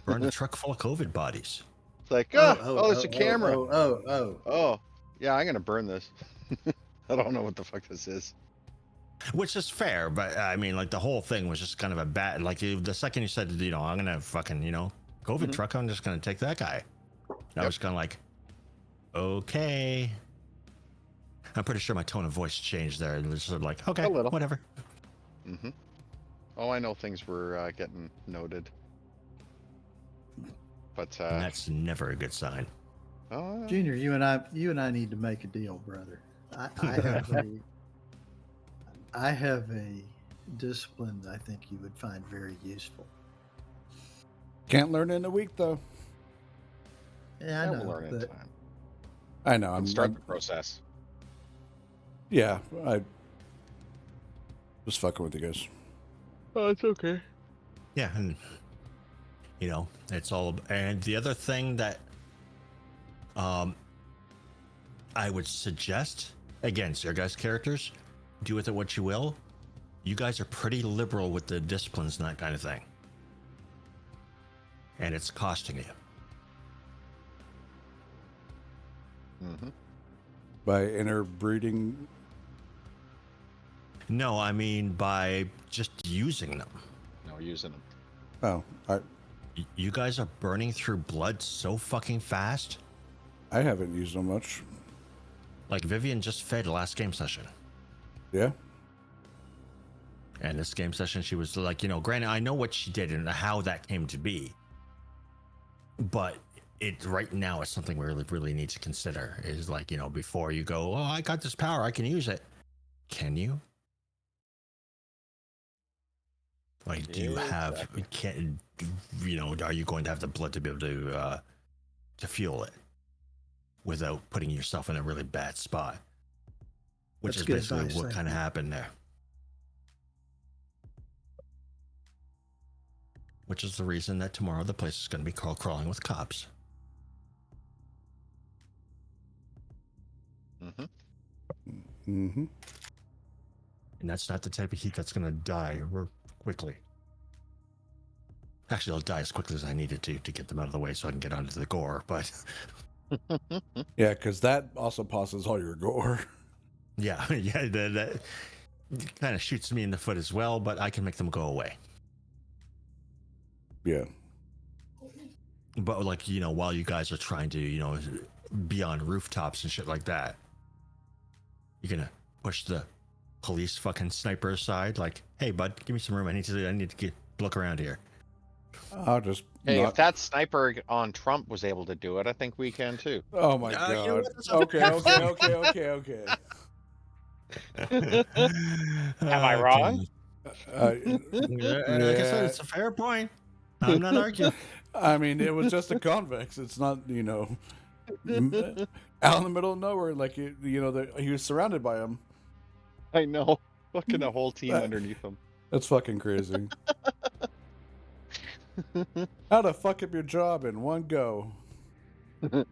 Burned a truck full of COVID bodies. It's like, there's a camera. Oh, yeah, I'm gonna burn this. I don't know what the fuck this is. Which is fair, but I mean, like, the whole thing was just kind of a bad, like, the second you said, I'm gonna fucking, COVID truck, I'm just gonna take that guy. I was kind of like, okay. I'm pretty sure my tone of voice changed there. It was sort of like, okay, A little. whatever. Mm-hmm. Oh, I know things were getting noted. But And that's never a good sign. Junior, you and I need to make a deal, brother. I have a discipline that I think you would find very useful. Can't learn in a week, though. Yeah, I know. We'll learn in But time. I know. I'm start the process. Yeah, I just fucking with you guys. Oh, it's okay. Yeah, and it's all. And the other thing that I would suggest, again, it's your guys' characters, do with it what you will. You guys are pretty liberal with the disciplines and that kind of thing, and it's costing you. Mm-hmm. By interbreeding. No, I mean by just using them. No, using them. Oh, You guys are burning through blood so fucking fast. I haven't used them much. Like Vivian just fed last game session. Yeah. And this game session, she was like, granted, I know what she did and how that came to be. But it right now is something we really need to consider is like, before you go, oh, I got this power, I can use it. Can you? Like, do you have, are you going to have the blood to be able to fuel it without putting yourself in a really bad spot? Which That's is good basically advice, what thank kind of you. happened there. Which is the reason that tomorrow the place is going to be crawling with cops. Mm-hmm. Mm-hmm. And that's not the type of heat that's going to die quickly. Actually, they'll die as quickly as I needed to get them out of the way so I can get onto the gore, but... Yeah, because that also pauses all your gore. Yeah, that kind of shoots me in the foot as well, but I can make them go away. Yeah. But like, while you guys are trying to, be on rooftops and shit like that, you're gonna push the police fucking sniper aside, like, hey bud, give me some room. I need to look around here. I'll just. Hey, not... if that sniper on Trump was able to do it, I think we can too. Oh my god. Okay. Am I wrong? Like I said, it's a fair point. I'm not arguing. I mean, it was just a convex. It's not, out in the middle of nowhere. Like, he was surrounded by them. I know. Fucking a whole team underneath them. That's fucking crazy. How to fuck up your job in one go. And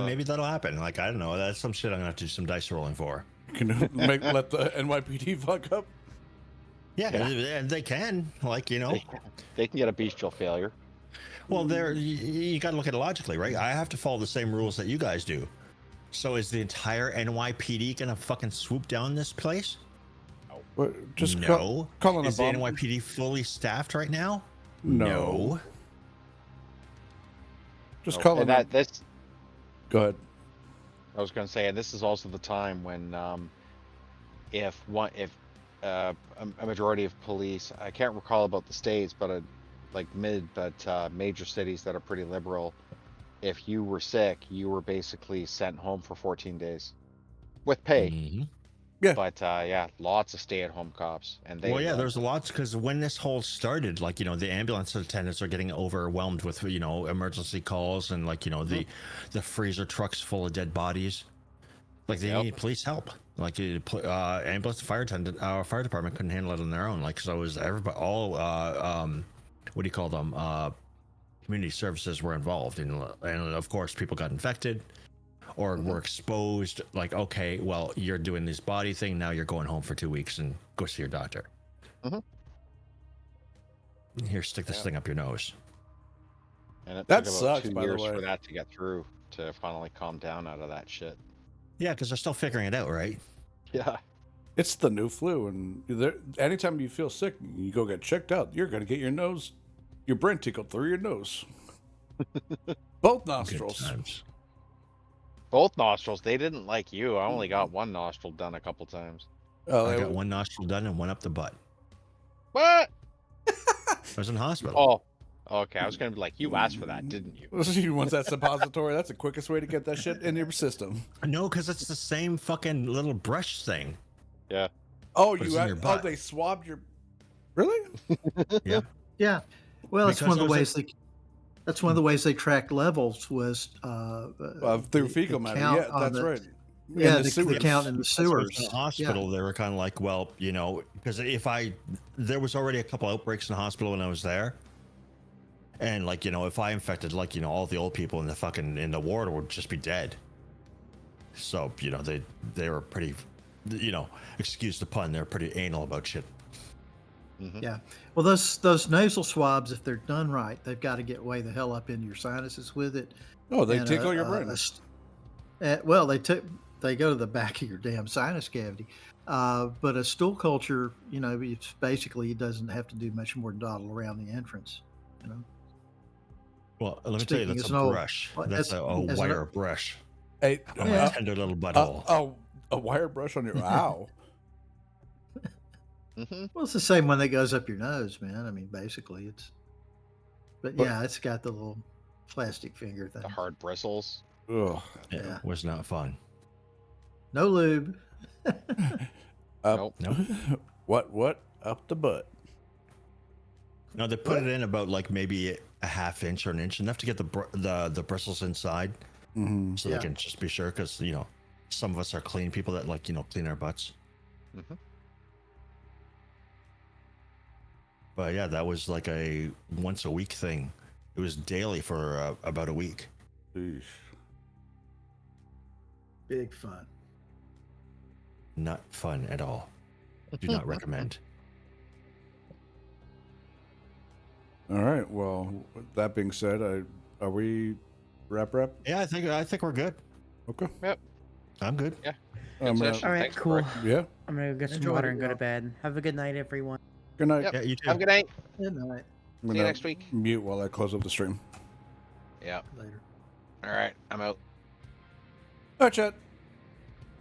maybe that'll happen. Like, I don't know. That's some shit I'm gonna have to do some dice rolling for. Can you let the NYPD fuck up? Yeah, they can. Like, They can get a bestial failure. Well, you got to look at it logically, right? I have to follow the same rules that you guys do. So is the entire NYPD gonna fucking swoop down this place? Just no. Calling is a the bomb. NYPD fully staffed right now? No. Just Oh, calling and that. This. Go ahead. I was going to say, and this is also the time when, if a majority of police, I can't recall about the states, but major cities that are pretty liberal, if you were sick, you were basically sent home for 14 days with pay. Mm-hmm. Yeah. But lots of stay-at-home cops, and they. Well, yeah, there's lots because when this whole started, like, the ambulance attendants are getting overwhelmed with, emergency calls and like, the freezer trucks full of dead bodies. Like they need police help. Like ambulance, fire department couldn't handle it on their own. Like, so was everybody, all what do you call them? Community services were involved, and of course people got infected. or were exposed, like, okay, well, you're doing this body thing, now you're going home for 2 weeks and go see your doctor. Mhm. Here, stick this Yeah. thing up your nose. And it That took about sucks, 2 by the years way. for that to get through to finally calm down out of that shit. Yeah, because they're still figuring it out, right? Yeah. It's the new flu, and anytime you feel sick, you go get checked out. You're gonna get your brain tickled through your nose, both Good nostrils. times. Both nostrils. They didn't like you. I only got one nostril done a couple times. Oh, I got one nostril done and one up the butt. What? I was in the hospital. Oh, okay. I was gonna be like, you asked for that, didn't you? Once that suppository, that's the quickest way to get that shit in your system. No, because it's the same fucking little brush thing. Yeah. Oh, But it's in your butt. they swabbed your. Really? Yeah. Yeah. Well, it's Because one of the there was ways that's one of the ways they tracked levels was Through fecal matter. Yeah, that's right. Yeah, In the sewers. count in the Because I was sewers. in the hospital, they were kind of like, well, you know, because there was already a couple outbreaks in the hospital when I was there. And like, you know, if I infected, like, you know, all the old people in the ward would just be dead. So, you know, they were pretty, you know, excuse the pun, they're pretty anal about shit. Mhm. Yeah. Well, those nasal swabs, if they're done right, they've got to get way the hell up into your sinuses with it. Oh, they And, tickle your brain. Well, they go to the back of your damn sinus cavity. But a stool culture, you know, it's basically it doesn't have to do much more than dawdle around the entrance. You know. Well, let me tell you, Speaking that's as a an old- brush. well, That's as- a as an- wire brush Hey, on my tender little butthole. a wire brush on your ow. Mhm. Well, it's the same one that goes up your nose, man. I mean, basically, but yeah, it's got the little plastic finger thing. The hard bristles. Ugh. It yeah. was not fun. No lube. Nope. Nope. What? Up the butt. No, they put it in about like maybe a half inch or an inch, enough to get the bristles inside, Mm-hmm. so Yeah. they can just be sure. Because you know, some of us are clean people that like, you know, clean our butts. Mhm. But yeah, that was like a once a week thing. It was daily for about a week. Big fun. Not fun at all. Do not recommend. All right. Well, with that being said, are we wrap? Yeah, I think we're good. Okay. I'm good. I'm gonna- session. All right, Thanks, cool. Corey. yeah. I'm gonna go get some Enjoyed water it, and go to y'all. bed. Have a good night, everyone. Good night. Yep. Yeah, you too. Have a good night. Good night. I'm See you gonna next week. mute while I close up the stream. Yeah. Later. All right. I'm out. All right, chat.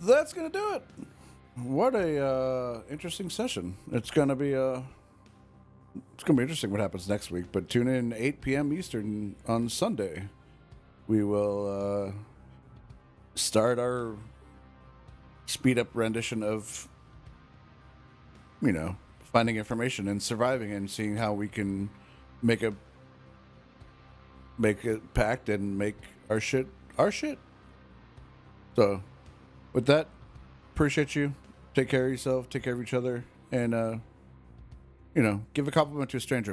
That's gonna do it. What a interesting session. It's gonna be interesting what happens next week. But tune in 8 p.m. Eastern on Sunday. We will start our speed up rendition of, you know, finding information and surviving and seeing how we can make a pact and make our shit our shit. So, with that, appreciate you. Take care of yourself. Take care of each other, and you know, give a compliment to a stranger.